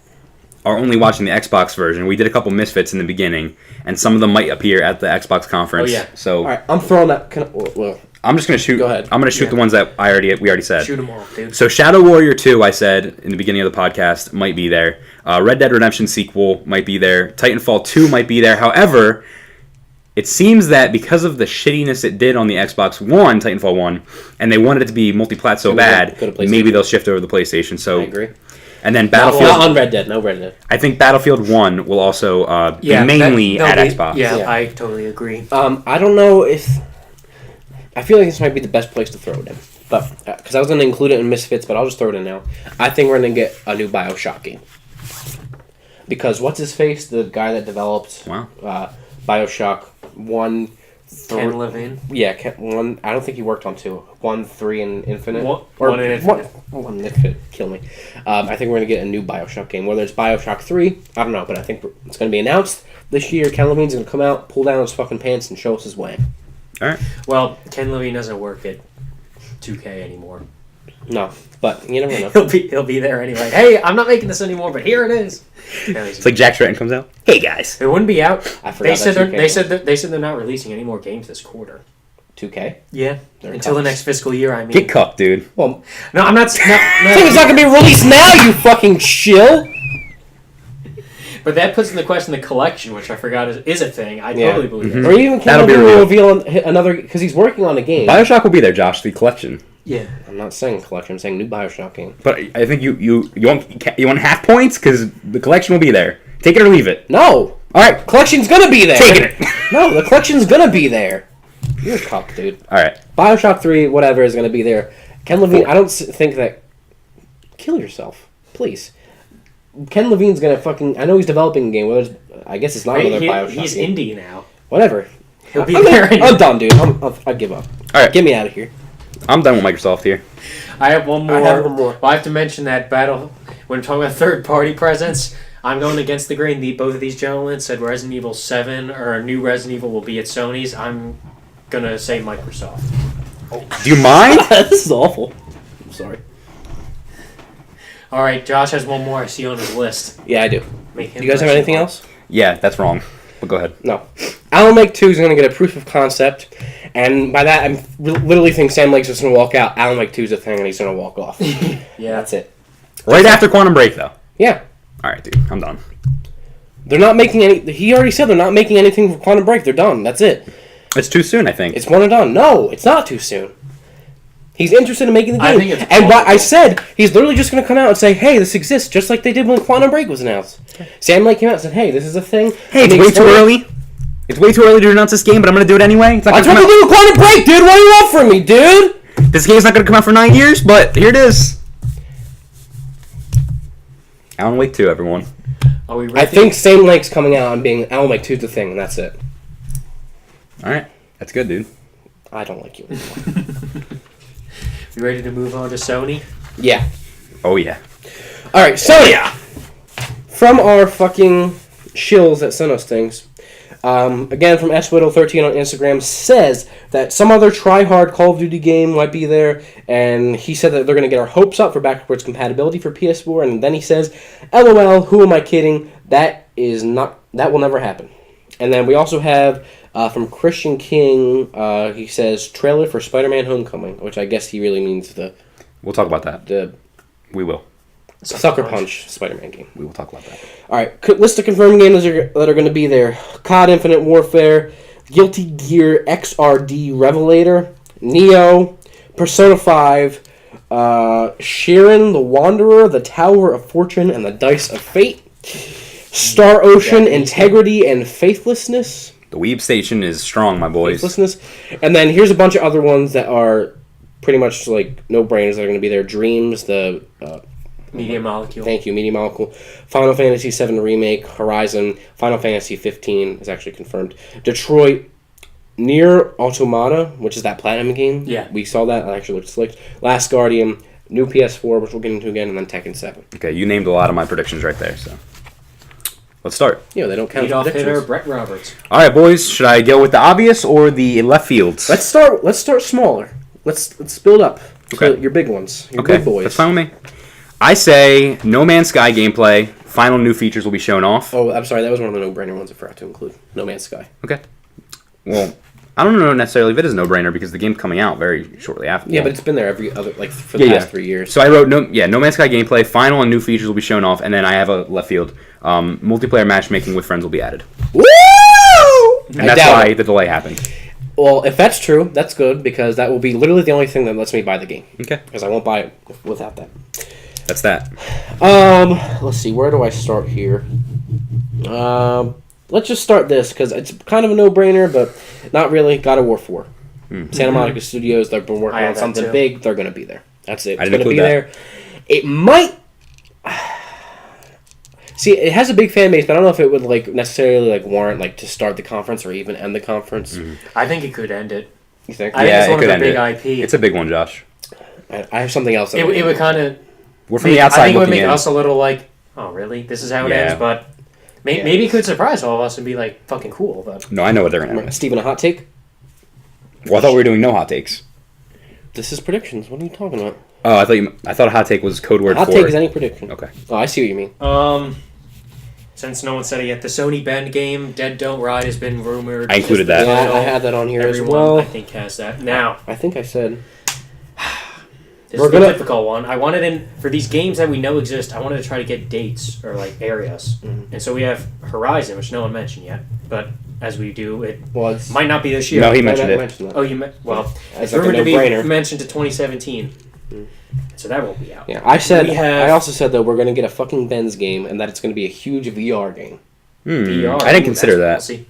[SPEAKER 2] are only watching the Xbox version, we did a couple misfits in the beginning, and some of them might appear at the Xbox conference.
[SPEAKER 3] Oh, yeah.
[SPEAKER 2] So
[SPEAKER 1] All right, I'm throwing that. Well,
[SPEAKER 2] I'm just going to shoot.
[SPEAKER 1] Go ahead.
[SPEAKER 2] I'm going to shoot
[SPEAKER 3] Yeah.
[SPEAKER 2] the ones that we already said.
[SPEAKER 3] Shoot them all, dude.
[SPEAKER 2] So Shadow Warrior 2, I said in the beginning of the podcast, might be there. Red Dead Redemption sequel might be there. Titanfall 2 might be there. However, it seems that because of the shittiness it did on the Xbox One, Titanfall 1, and they wanted it to be multi-plat so
[SPEAKER 1] Go to
[SPEAKER 2] bad,
[SPEAKER 1] PlayStation.
[SPEAKER 2] maybe they'll shift over to the PlayStation. So
[SPEAKER 1] I agree.
[SPEAKER 2] And then
[SPEAKER 1] Not
[SPEAKER 2] Battlefield,
[SPEAKER 1] on Red Dead. No Red Dead.
[SPEAKER 2] I think Battlefield 1 will also be
[SPEAKER 3] Yeah,
[SPEAKER 2] mainly
[SPEAKER 3] that-
[SPEAKER 2] at
[SPEAKER 3] they'll be-
[SPEAKER 2] Xbox.
[SPEAKER 3] Yeah,
[SPEAKER 1] Yeah.
[SPEAKER 3] I totally agree.
[SPEAKER 1] I don't know if. I feel like this might be the best place to throw it in. But because I was going to include it in Misfits, but I'll just throw it in now. I think we're going to get a new Bioshock game. Because what's his face, the guy that developed
[SPEAKER 2] Wow.
[SPEAKER 1] Bioshock 1,
[SPEAKER 3] Ken Levine.
[SPEAKER 1] yeah, 1. I don't think he worked on 2. 1, 3, and Infinite.
[SPEAKER 3] One and Infinite.
[SPEAKER 1] One Infinite. Kill me. I think we're going to get a new Bioshock game. Whether it's Bioshock 3, I don't know, but I think it's going to be announced this year. Ken Levine's going to come out, pull down his fucking pants, and show us his wang.
[SPEAKER 2] All right.
[SPEAKER 3] Well, Ken Levine doesn't work at 2K anymore.
[SPEAKER 1] No, but you never know.
[SPEAKER 3] He'll be there anyway. Hey, I'm not making this anymore, but here it is.
[SPEAKER 2] It's like Jack Stratton comes out. Hey guys.
[SPEAKER 3] It wouldn't be out.
[SPEAKER 1] I forgot that 2K
[SPEAKER 3] They said they're not releasing any more games this quarter.
[SPEAKER 1] 2K?
[SPEAKER 3] Yeah,
[SPEAKER 1] They're
[SPEAKER 3] until the
[SPEAKER 1] cucks.
[SPEAKER 3] next fiscal year. I mean,
[SPEAKER 2] Get cucked, dude.
[SPEAKER 1] Well,
[SPEAKER 3] no, I'm not. No,
[SPEAKER 1] I think it's not going to be released now, you fucking shill!
[SPEAKER 3] but that puts into question the collection, which I forgot is a thing. I
[SPEAKER 1] Yeah.
[SPEAKER 3] totally believe
[SPEAKER 2] Mhm.
[SPEAKER 3] that.
[SPEAKER 1] Or even Ken
[SPEAKER 2] That'll be
[SPEAKER 1] Levine will
[SPEAKER 2] revealed.
[SPEAKER 1] reveal another... Because he's working on a game.
[SPEAKER 2] Bioshock will be there, Josh. The collection.
[SPEAKER 3] Yeah.
[SPEAKER 1] I'm not saying collection, I'm saying new Bioshock game.
[SPEAKER 2] But I think you want half points because the collection will be there. Take it or leave it.
[SPEAKER 1] No!
[SPEAKER 2] All right.
[SPEAKER 1] Collection's going to be there!
[SPEAKER 2] Taking it.
[SPEAKER 1] No, the collection's going to be there. You're a cop, dude.
[SPEAKER 2] All right.
[SPEAKER 1] Bioshock 3, whatever, is going to be there. Ken Levine, I don't think that... Kill yourself. Please. Ken Levine's going to fucking... I know he's developing a game. Whether I guess it's not another Bioshock
[SPEAKER 3] He's
[SPEAKER 1] game.
[SPEAKER 3] indie now.
[SPEAKER 1] Whatever.
[SPEAKER 3] He'll be
[SPEAKER 1] I'm
[SPEAKER 3] there.
[SPEAKER 1] I'm done, dude. I give up.
[SPEAKER 2] All right.
[SPEAKER 1] Get me out of here.
[SPEAKER 2] I'm done with Microsoft here.
[SPEAKER 3] I have one more.
[SPEAKER 1] I have one more.
[SPEAKER 3] Well, I have to mention that battle when we're talking about third-party presence. I'm going against the grain. Both of these gentlemen said Resident Evil 7 or a new Resident Evil will be at Sony's. I'm gonna say Microsoft.
[SPEAKER 2] Do you mind?
[SPEAKER 1] This is awful. I'm sorry.
[SPEAKER 3] All right, Josh has one more. I see on his list.
[SPEAKER 1] Yeah, I do.
[SPEAKER 3] Make him
[SPEAKER 1] You guys have
[SPEAKER 3] press
[SPEAKER 1] anything
[SPEAKER 3] it.
[SPEAKER 1] else?
[SPEAKER 2] Yeah, that's wrong. But go ahead.
[SPEAKER 1] No. Alan Wake 2 is going to get a proof of concept, and by that, I literally think Sam Lake's just going to walk out. Alan Wake 2 is a thing, and he's going to walk off.
[SPEAKER 3] Yeah,
[SPEAKER 1] That's it.
[SPEAKER 2] Right after Quantum Break, though.
[SPEAKER 1] Yeah.
[SPEAKER 2] All right, dude. I'm done.
[SPEAKER 1] They're not making any... He already said they're not making anything for Quantum Break. They're done. That's it.
[SPEAKER 2] It's too soon, I think.
[SPEAKER 1] It's one and done. No, it's not too soon. He's interested in making the game.
[SPEAKER 3] I think it's
[SPEAKER 1] and what
[SPEAKER 3] plausible.
[SPEAKER 1] I said, he's literally just going to come out and say, hey, this exists, just like they did when Quantum Break was announced. Sam Lake came out and said, hey, this is a thing.
[SPEAKER 2] Hey, it's
[SPEAKER 1] And he
[SPEAKER 2] way too
[SPEAKER 1] explained-
[SPEAKER 2] early. It's way too early to announce this game, but I'm going to do it anyway. It's not
[SPEAKER 1] That's
[SPEAKER 2] gonna
[SPEAKER 1] what
[SPEAKER 2] come
[SPEAKER 1] they
[SPEAKER 2] out-
[SPEAKER 1] do with Quantum Break, dude! What do you want from me, dude?
[SPEAKER 2] This game's not going to come out for 9 years, but here it is. Alan Wake 2, everyone.
[SPEAKER 3] Are we ready?
[SPEAKER 1] I think Sam Lake's coming out and being Alan Wake 2's the thing, and that's it.
[SPEAKER 2] All right. That's good, dude.
[SPEAKER 1] I don't like you anymore.
[SPEAKER 3] You ready to move on to Sony?
[SPEAKER 1] Yeah.
[SPEAKER 2] Oh, yeah.
[SPEAKER 1] Alright, Sony! From our fucking shills that sent us things, again from SWiddle13 on Instagram, says that some other try-hard Call of Duty game might be there, and he said that they're going to get our hopes up for backwards compatibility for PS4, and then he says, LOL, who am I kidding? That is not that will never happen. And then we also have from Christian King. He says trailer for Spider-Man: Homecoming, which I guess he really means
[SPEAKER 2] We'll talk about that.
[SPEAKER 1] the
[SPEAKER 2] We will.
[SPEAKER 1] Sucker Punch Spider-Man game.
[SPEAKER 2] We will talk about that.
[SPEAKER 1] All right, list of confirmed games that are going to be there: COD: Infinite Warfare, Guilty Gear XRD Revelator, Neo, Persona 5, Sharon the Wanderer, The Tower of Fortune, and the Dice of Fate, Star Ocean, Integrity and Faithlessness.
[SPEAKER 2] The Weeb Station is strong, my boys.
[SPEAKER 1] Faithlessness. And then here's a bunch of other ones that are pretty much like no-brainers that are going to be there. Dreams, the...
[SPEAKER 3] Media Molecule.
[SPEAKER 1] Thank you, Media Molecule. Final Fantasy VII Remake, Horizon, Final Fantasy 15 is actually confirmed. Detroit, Nier Automata, which is that Platinum game.
[SPEAKER 3] Yeah.
[SPEAKER 1] We saw that. It actually looked slick. Last Guardian, new PS4, which we'll get into again, and then Tekken 7.
[SPEAKER 2] Okay, you named a lot of my predictions right there, so... Let's start.
[SPEAKER 1] Yeah, they don't count
[SPEAKER 3] Lead-off hitter,
[SPEAKER 1] predictions.
[SPEAKER 3] Brett Roberts.
[SPEAKER 2] All right, boys. Should I go with the obvious or the left fields?
[SPEAKER 1] Let's start smaller. Let's build up.
[SPEAKER 2] Okay.
[SPEAKER 1] So your big ones. Your
[SPEAKER 2] Okay,
[SPEAKER 1] big boys.
[SPEAKER 2] that's fine with me. I say No Man's Sky gameplay. Final new features will be shown off.
[SPEAKER 1] Oh, I'm sorry. That was one of the no-brainer ones I forgot to include. No Man's Sky.
[SPEAKER 2] Okay. Well, I don't know necessarily if it is a no-brainer because the game's coming out very shortly after.
[SPEAKER 1] Yeah, but it's been there every other for the past 3 years.
[SPEAKER 2] So I wrote No Man's Sky gameplay. Final and new features will be shown off, and then I have a left field. Multiplayer matchmaking with friends will be added,
[SPEAKER 1] Woo!
[SPEAKER 2] and that's why the delay happened.
[SPEAKER 1] Well, if that's true, that's good because that will be literally the only thing that lets me buy the game.
[SPEAKER 2] Okay,
[SPEAKER 1] Because I won't buy it without that.
[SPEAKER 2] that's that.
[SPEAKER 1] Let's see. Where do I start here? Let's just start this because it's kind of a no-brainer, but not really. God of War 4. Santa Monica Studios. They've been working
[SPEAKER 3] I
[SPEAKER 1] on
[SPEAKER 3] have that
[SPEAKER 1] something
[SPEAKER 3] too.
[SPEAKER 1] big. They're going to be there. That's it.
[SPEAKER 2] I
[SPEAKER 1] It's
[SPEAKER 2] didn't
[SPEAKER 1] going to be
[SPEAKER 2] include
[SPEAKER 1] there. It might. See, it has a big fan base, but I don't know if it would necessarily warrant to start the conference or even end the conference.
[SPEAKER 3] I think it could end it.
[SPEAKER 1] You think?
[SPEAKER 3] I think it's
[SPEAKER 2] it
[SPEAKER 3] one
[SPEAKER 2] could
[SPEAKER 3] of
[SPEAKER 2] end
[SPEAKER 3] the big
[SPEAKER 2] it.
[SPEAKER 3] IP.
[SPEAKER 2] It's a big one, Josh.
[SPEAKER 1] I have something else.
[SPEAKER 3] It would kind of...
[SPEAKER 2] We're from the outside
[SPEAKER 3] I think it would
[SPEAKER 2] looking
[SPEAKER 3] make
[SPEAKER 2] in.
[SPEAKER 3] us a little oh, really? This is how it
[SPEAKER 2] Yeah.
[SPEAKER 3] ends? But maybe it could surprise all of us and be fucking cool. But
[SPEAKER 2] No, I know what they're gonna have.
[SPEAKER 1] Steven, a hot take?
[SPEAKER 2] Well, I thought we were doing no hot takes.
[SPEAKER 1] This is predictions. What are you talking about?
[SPEAKER 2] Oh, I thought a hot take was code word
[SPEAKER 1] Hot
[SPEAKER 2] for.
[SPEAKER 1] take is any prediction.
[SPEAKER 2] Okay.
[SPEAKER 1] Oh, I see what you mean.
[SPEAKER 3] Since no one said it yet, the Sony Bend game, Dead Don't Ride, has been rumored.
[SPEAKER 2] I included
[SPEAKER 3] Just the
[SPEAKER 2] that.
[SPEAKER 1] Yeah,
[SPEAKER 3] title.
[SPEAKER 1] I had that on here
[SPEAKER 3] Everyone,
[SPEAKER 1] as well.
[SPEAKER 3] I think, has that. Now,
[SPEAKER 1] I think I said.
[SPEAKER 3] this
[SPEAKER 1] We're
[SPEAKER 3] is
[SPEAKER 1] gonna-
[SPEAKER 3] a difficult one. I wanted for these games that we know exist, I wanted to try to get dates or areas. And so we have Horizon, which no one mentioned yet. But as we do, it
[SPEAKER 1] Well, it's,
[SPEAKER 3] might not be this year.
[SPEAKER 2] No, he
[SPEAKER 1] I
[SPEAKER 2] mentioned it.
[SPEAKER 1] mentioned that.
[SPEAKER 3] Oh, well,
[SPEAKER 1] It's
[SPEAKER 3] it's
[SPEAKER 1] like a
[SPEAKER 3] rumored to be
[SPEAKER 1] no-brainer.
[SPEAKER 3] mentioned to 2017. So that won't be out.
[SPEAKER 1] Yeah, I said.
[SPEAKER 3] We have-
[SPEAKER 1] I also said that we're going to get a fucking Benz game, and that it's going to be a huge VR game.
[SPEAKER 3] VR.
[SPEAKER 2] I didn't consider that.
[SPEAKER 3] We'll see.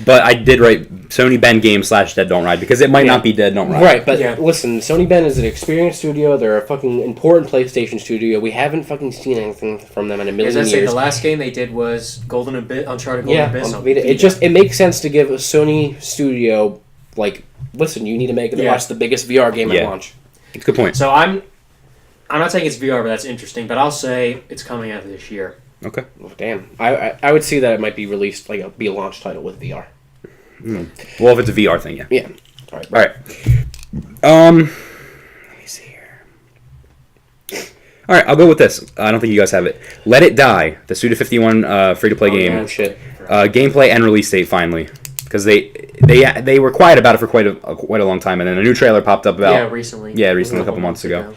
[SPEAKER 2] But I did write Sony Ben game / Dead Don't Ride because it might not be Dead Don't Ride.
[SPEAKER 1] Right, but
[SPEAKER 3] Yeah.
[SPEAKER 1] listen, Sony Ben is an experienced studio. They're a fucking important PlayStation studio. We haven't fucking seen anything from them in a
[SPEAKER 3] As
[SPEAKER 1] million
[SPEAKER 3] I say,
[SPEAKER 1] years.
[SPEAKER 3] the last game they did was Uncharted Golden
[SPEAKER 1] Yeah,
[SPEAKER 3] Abyss.
[SPEAKER 1] on
[SPEAKER 3] on
[SPEAKER 1] Vita.
[SPEAKER 3] Vita.
[SPEAKER 1] It makes sense to give a Sony studio listen, you need to make watch the biggest VR game at
[SPEAKER 2] Yeah.
[SPEAKER 1] launch.
[SPEAKER 2] It's a good point.
[SPEAKER 3] So I'm not saying it's VR, but that's interesting. But I'll say it's coming out this year.
[SPEAKER 2] Okay.
[SPEAKER 1] Oh, damn, I would see that it might be released be a launch title with VR.
[SPEAKER 2] Well, if it's a VR thing, yeah.
[SPEAKER 1] Yeah. All right.
[SPEAKER 2] All right. Let me see here. All right, I'll go with this. I don't think you guys have it. Let It Die, the Suda 51 free-to-play game.
[SPEAKER 1] Oh shit.
[SPEAKER 2] Gameplay and release date finally, because they were quiet about it for quite a long time, and then a new trailer popped up about
[SPEAKER 3] recently.
[SPEAKER 2] a couple months ago.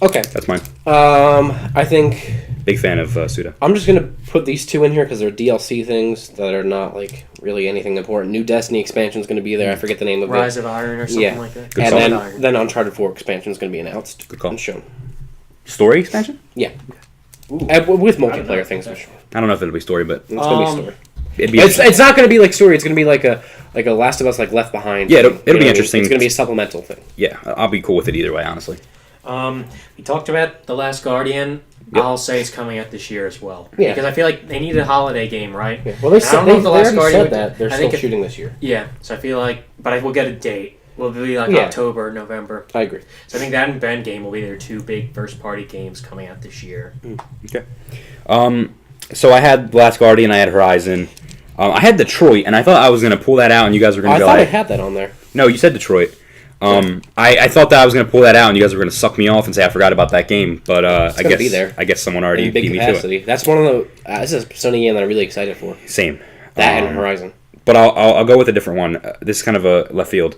[SPEAKER 1] Okay.
[SPEAKER 2] That's mine.
[SPEAKER 1] I think
[SPEAKER 2] Big fan of Suda.
[SPEAKER 1] I'm just gonna put these two in here because they're DLC things that are not really anything important. New Destiny expansion is gonna be there. I forget the name of
[SPEAKER 3] Rise
[SPEAKER 1] it.
[SPEAKER 3] of Iron or something
[SPEAKER 1] Yeah.
[SPEAKER 3] like that.
[SPEAKER 2] Good
[SPEAKER 1] And
[SPEAKER 2] call.
[SPEAKER 1] then Uncharted 4 expansion is gonna be announced.
[SPEAKER 2] Good call.
[SPEAKER 1] And shown.
[SPEAKER 2] Story expansion?
[SPEAKER 1] Yeah.
[SPEAKER 3] Ooh.
[SPEAKER 1] And with
[SPEAKER 3] I don't know.
[SPEAKER 1] multiplayer things for sure.
[SPEAKER 2] I don't know if it'll be story, but
[SPEAKER 1] It's gonna be story.
[SPEAKER 2] it'd be
[SPEAKER 1] It's not gonna be like story. It's gonna be like a Last of Us Left Behind.
[SPEAKER 2] Yeah, it'll
[SPEAKER 1] thing.
[SPEAKER 2] be
[SPEAKER 1] You know what I mean?
[SPEAKER 2] interesting.
[SPEAKER 1] It's gonna be a supplemental thing.
[SPEAKER 2] yeah. I'll be cool with it either way, honestly.
[SPEAKER 3] We talked about The Last Guardian.
[SPEAKER 2] Yep.
[SPEAKER 3] I'll say it's coming out this year as well.
[SPEAKER 1] Yeah.
[SPEAKER 3] Because I feel like they need a holiday game, right?
[SPEAKER 1] Yeah. Well, they
[SPEAKER 3] And I
[SPEAKER 1] said
[SPEAKER 3] don't know
[SPEAKER 1] they
[SPEAKER 3] if The
[SPEAKER 1] already
[SPEAKER 3] Last Guardian
[SPEAKER 1] said
[SPEAKER 3] would-
[SPEAKER 1] that they're
[SPEAKER 3] I
[SPEAKER 1] still
[SPEAKER 3] think
[SPEAKER 1] shooting this year.
[SPEAKER 3] Yeah. So I feel like, but I will get a date. Will be
[SPEAKER 1] Yeah.
[SPEAKER 3] October, November.
[SPEAKER 1] I agree.
[SPEAKER 3] So I think that and Ben game will be their two big first-party games coming out this year.
[SPEAKER 2] Okay. So I had The Last Guardian, I had Horizon. I had Detroit, and I thought I was going to pull that out, and you guys were going
[SPEAKER 1] I
[SPEAKER 2] to be
[SPEAKER 1] thought I
[SPEAKER 2] like...
[SPEAKER 1] had that on there.
[SPEAKER 2] No, you said Detroit. I thought that I was going to pull that out, and you guys were going to suck me off and say I forgot about that game, but I guess someone already
[SPEAKER 1] in big
[SPEAKER 2] beat me
[SPEAKER 1] capacity.
[SPEAKER 2] to it.
[SPEAKER 1] That's one of the. This is a Sony game that I'm really excited for.
[SPEAKER 2] Same.
[SPEAKER 1] That and Horizon.
[SPEAKER 2] But I'll go with a different one. This is kind of a left field.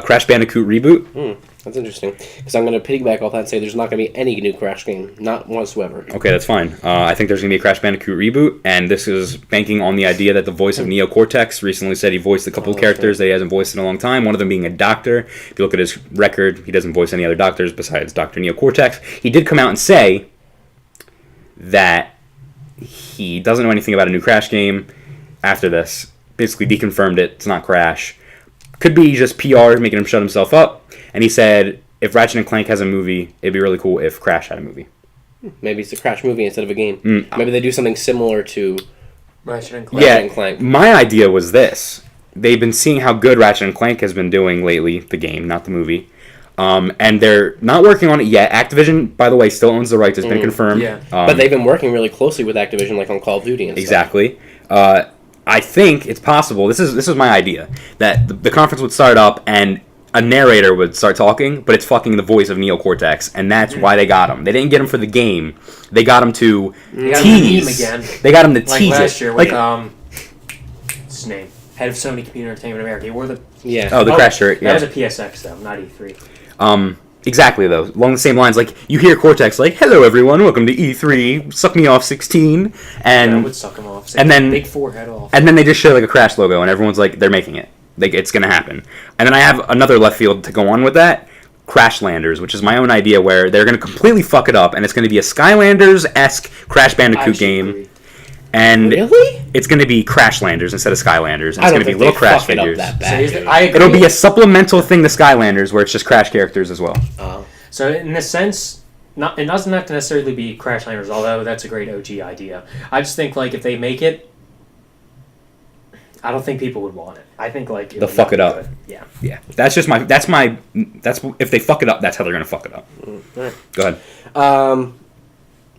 [SPEAKER 2] Crash Bandicoot reboot.
[SPEAKER 1] That's interesting because I'm going to piggyback off that and say there's not going to be any new Crash game, not whatsoever.
[SPEAKER 2] Okay, that's fine. I think there's going to be a Crash Bandicoot reboot, and this is banking on the idea that the voice of Neo Cortex recently said he voiced a couple of characters that he hasn't voiced in a long time, one of them being a doctor. If you look at his record, he doesn't voice any other doctors besides Dr. Neo Cortex. He did come out and say that he doesn't know anything about a new Crash game after this. Basically deconfirmed it. It's not Crash. Could be just PR making him shut himself up. And he said, if Ratchet and Clank has a movie, it'd be really cool if Crash had a movie.
[SPEAKER 1] Maybe it's a Crash movie instead of a game. Maybe they do something similar to
[SPEAKER 3] Ratchet and Clank.
[SPEAKER 2] Yeah,
[SPEAKER 1] Ratchet and Clank.
[SPEAKER 2] My idea was this. They've been seeing how good Ratchet and Clank has been doing lately, the game, not the movie. And they're not working on it yet. Activision, by the way, still owns the rights. It's been confirmed.
[SPEAKER 3] Yeah.
[SPEAKER 1] But they've been working really closely with Activision, like on Call of Duty and stuff.
[SPEAKER 2] Exactly. I think it's possible. This is my idea that the conference would start up and a narrator would start talking, but it's fucking the voice of Neo Cortex, and that's why they got him. They didn't get him for the game. They got him to tease.
[SPEAKER 3] Again.
[SPEAKER 2] They got him to
[SPEAKER 3] Like
[SPEAKER 2] tease
[SPEAKER 3] last
[SPEAKER 2] it.
[SPEAKER 3] year with what's his name? Head of Sony Computer Entertainment America. He wore the
[SPEAKER 2] The Crash shirt. Yeah.
[SPEAKER 3] That was a PSX though, not E3.
[SPEAKER 2] Exactly though. Along the same lines, like you hear Cortex like, "Hello everyone, welcome to E3. Suck me off 16," and
[SPEAKER 3] That would suck him off.
[SPEAKER 2] and then
[SPEAKER 3] big forehead off.
[SPEAKER 2] And then they just show like a Crash logo, and everyone's like, they're making it. Like, it's gonna happen. And then I have another left field to go on with that. Crashlanders, which is my own idea where they're gonna completely fuck it up, and it's gonna be a Skylanders-esque Crash Bandicoot game.
[SPEAKER 3] Agree.
[SPEAKER 1] And really?
[SPEAKER 2] It's gonna be Crashlanders instead of Skylanders. And
[SPEAKER 1] I
[SPEAKER 2] it's
[SPEAKER 1] don't
[SPEAKER 2] gonna be
[SPEAKER 1] think
[SPEAKER 2] little
[SPEAKER 1] they
[SPEAKER 2] Crash
[SPEAKER 1] fuck it up
[SPEAKER 2] figures.
[SPEAKER 1] that bad.
[SPEAKER 3] So I agree.
[SPEAKER 2] It'll be a supplemental thing to Skylanders where it's just Crash characters as well.
[SPEAKER 3] So in a sense, it doesn't have to necessarily be Crashlanders, although that's a great OG idea. I just think like if they make it, I don't think people would want it. I think like
[SPEAKER 2] They'll fuck it up.
[SPEAKER 3] Good. Yeah.
[SPEAKER 2] Yeah, that's if they fuck it up, that's how they're gonna fuck it up.
[SPEAKER 1] Right.
[SPEAKER 2] Go ahead.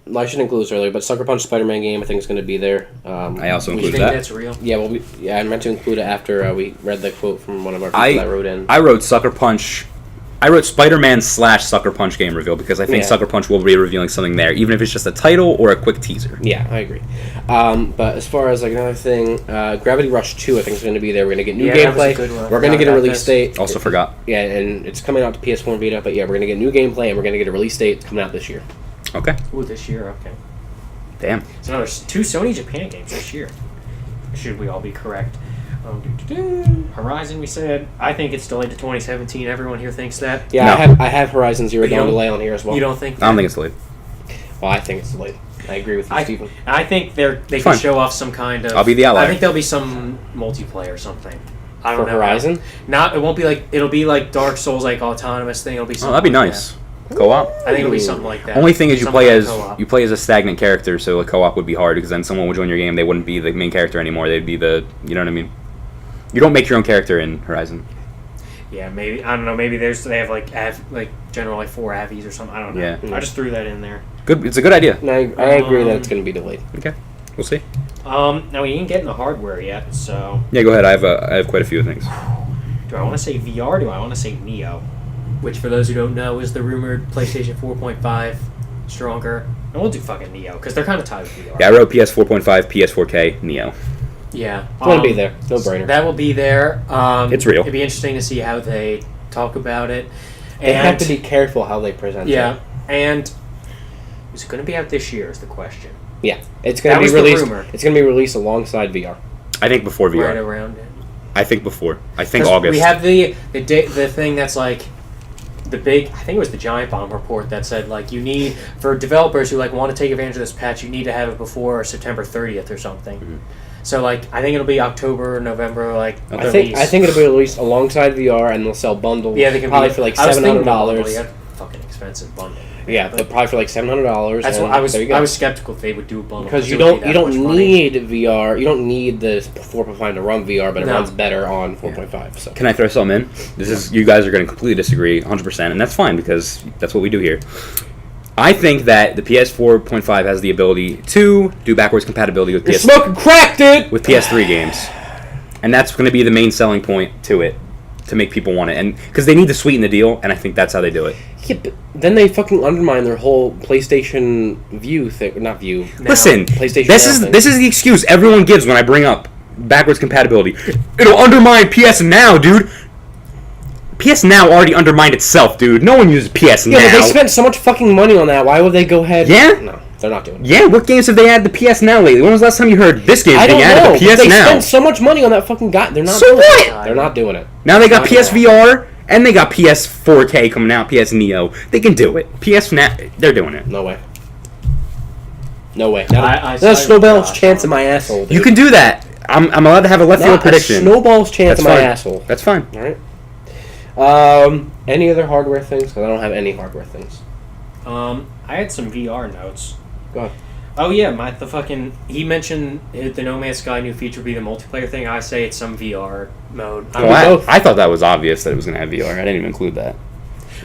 [SPEAKER 1] I should include this earlier, but Sucker Punch Spider-Man game I think is going to be there.
[SPEAKER 2] I also
[SPEAKER 3] Do you
[SPEAKER 2] include
[SPEAKER 3] think
[SPEAKER 2] that.
[SPEAKER 3] that's real?
[SPEAKER 1] Yeah, I meant to include it after we read the quote from one of our people that wrote in.
[SPEAKER 2] I wrote Sucker Punch. I wrote Spider-Man / Sucker Punch game reveal because I think Sucker Punch will be revealing something there, even if it's just a title or a quick teaser.
[SPEAKER 1] Yeah, I agree. But as far as like another thing, Gravity Rush 2 I think is going to be there. We're going to get new
[SPEAKER 3] that was a
[SPEAKER 1] gameplay.
[SPEAKER 3] good one.
[SPEAKER 1] We're going to get a release date.
[SPEAKER 2] Also forgot.
[SPEAKER 1] Yeah, and it's coming out to PS4 and Vita, but yeah, we're going to get new gameplay and we're going to get a release date. It's coming out this year.
[SPEAKER 2] Okay.
[SPEAKER 3] Ooh, this year, okay.
[SPEAKER 2] Damn.
[SPEAKER 3] It's another 2 Sony Japan games this year. Should we all be correct? Horizon, we said. I think it's delayed to 2017. Everyone here thinks that.
[SPEAKER 1] Yeah,
[SPEAKER 2] No.
[SPEAKER 1] I have Horizon Zero Dawn delay on here as well.
[SPEAKER 3] You don't think?
[SPEAKER 2] I don't think it's delayed.
[SPEAKER 1] Well, I think it's delayed. I agree with you, Stephen.
[SPEAKER 3] I think they
[SPEAKER 2] Fine.
[SPEAKER 3] can show off some kind of.
[SPEAKER 2] I'll be the ally.
[SPEAKER 3] I think there'll be some multiplayer or something. I don't
[SPEAKER 1] For
[SPEAKER 3] know.
[SPEAKER 1] Horizon?
[SPEAKER 3] It won't be like it'll be like Dark Souls like autonomous thing. It'll be
[SPEAKER 2] Oh,
[SPEAKER 3] something.
[SPEAKER 2] that'd be
[SPEAKER 3] like
[SPEAKER 2] nice. Co-op.
[SPEAKER 3] That. I think it'll be something like that.
[SPEAKER 2] Only thing is
[SPEAKER 3] Some kind of co-op.
[SPEAKER 2] you play as a stagnant character, so a co-op would be hard because then someone would join your game. They wouldn't be the main character anymore. They'd be the you know what I mean. You don't make your own character in Horizon.
[SPEAKER 3] Yeah, maybe I don't know. Maybe they have like general like 4 Avies or something. I don't know.
[SPEAKER 2] Yeah.
[SPEAKER 3] I just threw that in there.
[SPEAKER 2] Good. It's a good idea.
[SPEAKER 1] No, I agree that it's going to be delayed.
[SPEAKER 2] Okay. We'll see.
[SPEAKER 3] Now we ain't getting the hardware yet, so
[SPEAKER 2] Yeah, go ahead. I have quite a few things.
[SPEAKER 3] do I want to say VR? Do I want to say Neo? Which, for those who don't know, is the rumored PlayStation 4.5 stronger. And we'll do fucking Neo because they're kind of tied with VR.
[SPEAKER 2] Yeah, I wrote PS 4.5, PS 4K, Neo.
[SPEAKER 3] Yeah,
[SPEAKER 1] It's going to be there. No brainer.
[SPEAKER 3] That will be there.
[SPEAKER 2] It's real.
[SPEAKER 3] It'd be interesting to see how they talk about it.
[SPEAKER 1] They have to be careful how they present it.
[SPEAKER 3] Yeah, and is it going to be out this year? Is the question.
[SPEAKER 1] Yeah, it's going
[SPEAKER 3] That
[SPEAKER 1] to
[SPEAKER 3] was
[SPEAKER 1] be
[SPEAKER 3] the
[SPEAKER 1] released.
[SPEAKER 3] rumor.
[SPEAKER 1] It's going to be released alongside VR.
[SPEAKER 2] I think before VR.
[SPEAKER 3] Right around it.
[SPEAKER 2] I think before. I think
[SPEAKER 3] 'Cause
[SPEAKER 2] August.
[SPEAKER 3] We have the thing that's like the big. I think it was the Giant Bomb report that said like you need for developers who like want to take advantage of this patch, you need to have it before September 30th or something.
[SPEAKER 2] Mm-hmm.
[SPEAKER 3] So like I think it'll be October, November. Like
[SPEAKER 1] I think it'll be released alongside VR, and they'll sell bundles.
[SPEAKER 3] yeah, they can
[SPEAKER 1] probably
[SPEAKER 3] be,
[SPEAKER 1] for like
[SPEAKER 3] I was thinking about
[SPEAKER 1] $700.
[SPEAKER 3] bundle, yeah, fucking expensive bundle.
[SPEAKER 1] Yeah,
[SPEAKER 3] But
[SPEAKER 1] they'll probably for like $700.
[SPEAKER 3] that's
[SPEAKER 1] and
[SPEAKER 3] what I was.
[SPEAKER 1] there you go.
[SPEAKER 3] I was skeptical if they would do a bundle
[SPEAKER 1] because you
[SPEAKER 3] it would be
[SPEAKER 1] don't
[SPEAKER 3] that much money.
[SPEAKER 1] need VR. You don't need the 4.5 to run VR, but it
[SPEAKER 3] No.
[SPEAKER 1] runs better on 4.5. So
[SPEAKER 2] Can I throw something in? This is you guys are going to completely disagree 100%, and that's fine because that's what we do here. I think that the PS4.5 has the ability to do backwards compatibility with
[SPEAKER 1] smoking crack, dude.
[SPEAKER 2] with PS3 games, and that's going to be the main selling point to it. to make people want it, and because they need to sweeten the deal, and I think that's how they do it.
[SPEAKER 1] Yeah, but then they fucking undermine their whole PlayStation View thing. Not View.
[SPEAKER 2] Listen,
[SPEAKER 1] PlayStation
[SPEAKER 2] this
[SPEAKER 1] Now
[SPEAKER 2] is
[SPEAKER 1] thing.
[SPEAKER 2] this is the excuse everyone gives when I bring up backwards compatibility. It'll undermine PS Now, dude. PS Now already undermined itself, dude. No one uses PS Now.
[SPEAKER 1] Yeah, but they spent so much fucking money on that. Why would they go ahead?
[SPEAKER 2] Yeah?
[SPEAKER 1] No, they're not doing it.
[SPEAKER 2] Yeah, what games have they added to PS Now lately? When was the last time you heard this game
[SPEAKER 1] I
[SPEAKER 2] being
[SPEAKER 1] don't
[SPEAKER 2] added
[SPEAKER 1] know.
[SPEAKER 2] to
[SPEAKER 1] But
[SPEAKER 2] PS
[SPEAKER 1] they
[SPEAKER 2] Now?
[SPEAKER 1] spent so much money on that fucking guy. They're not
[SPEAKER 2] So
[SPEAKER 1] doing
[SPEAKER 2] what?
[SPEAKER 1] it. They're not doing it.
[SPEAKER 2] Now they got
[SPEAKER 1] Not
[SPEAKER 2] PS
[SPEAKER 1] doing it.
[SPEAKER 2] VR and they got PS 4K coming out, PS Neo. They can do it. PS Now, they're doing it.
[SPEAKER 1] No way. No way.
[SPEAKER 3] I
[SPEAKER 1] That's
[SPEAKER 3] say-
[SPEAKER 1] snowball's
[SPEAKER 3] gosh,
[SPEAKER 1] chance in my asshole, dude.
[SPEAKER 2] You can do that. I'm allowed to have a left field
[SPEAKER 1] Not a
[SPEAKER 2] prediction.
[SPEAKER 1] snowball's chance
[SPEAKER 2] That's
[SPEAKER 1] in my
[SPEAKER 2] fine.
[SPEAKER 1] asshole.
[SPEAKER 2] That's fine.
[SPEAKER 1] All right. Any other hardware things? Because I don't have any hardware things.
[SPEAKER 3] I had some VR notes.
[SPEAKER 1] Go ahead.
[SPEAKER 3] Oh yeah, he mentioned the No Man's Sky new feature would be the multiplayer thing. I say it's some VR mode.
[SPEAKER 1] both.
[SPEAKER 2] I thought that was obvious that it was going to have VR. I didn't even include that.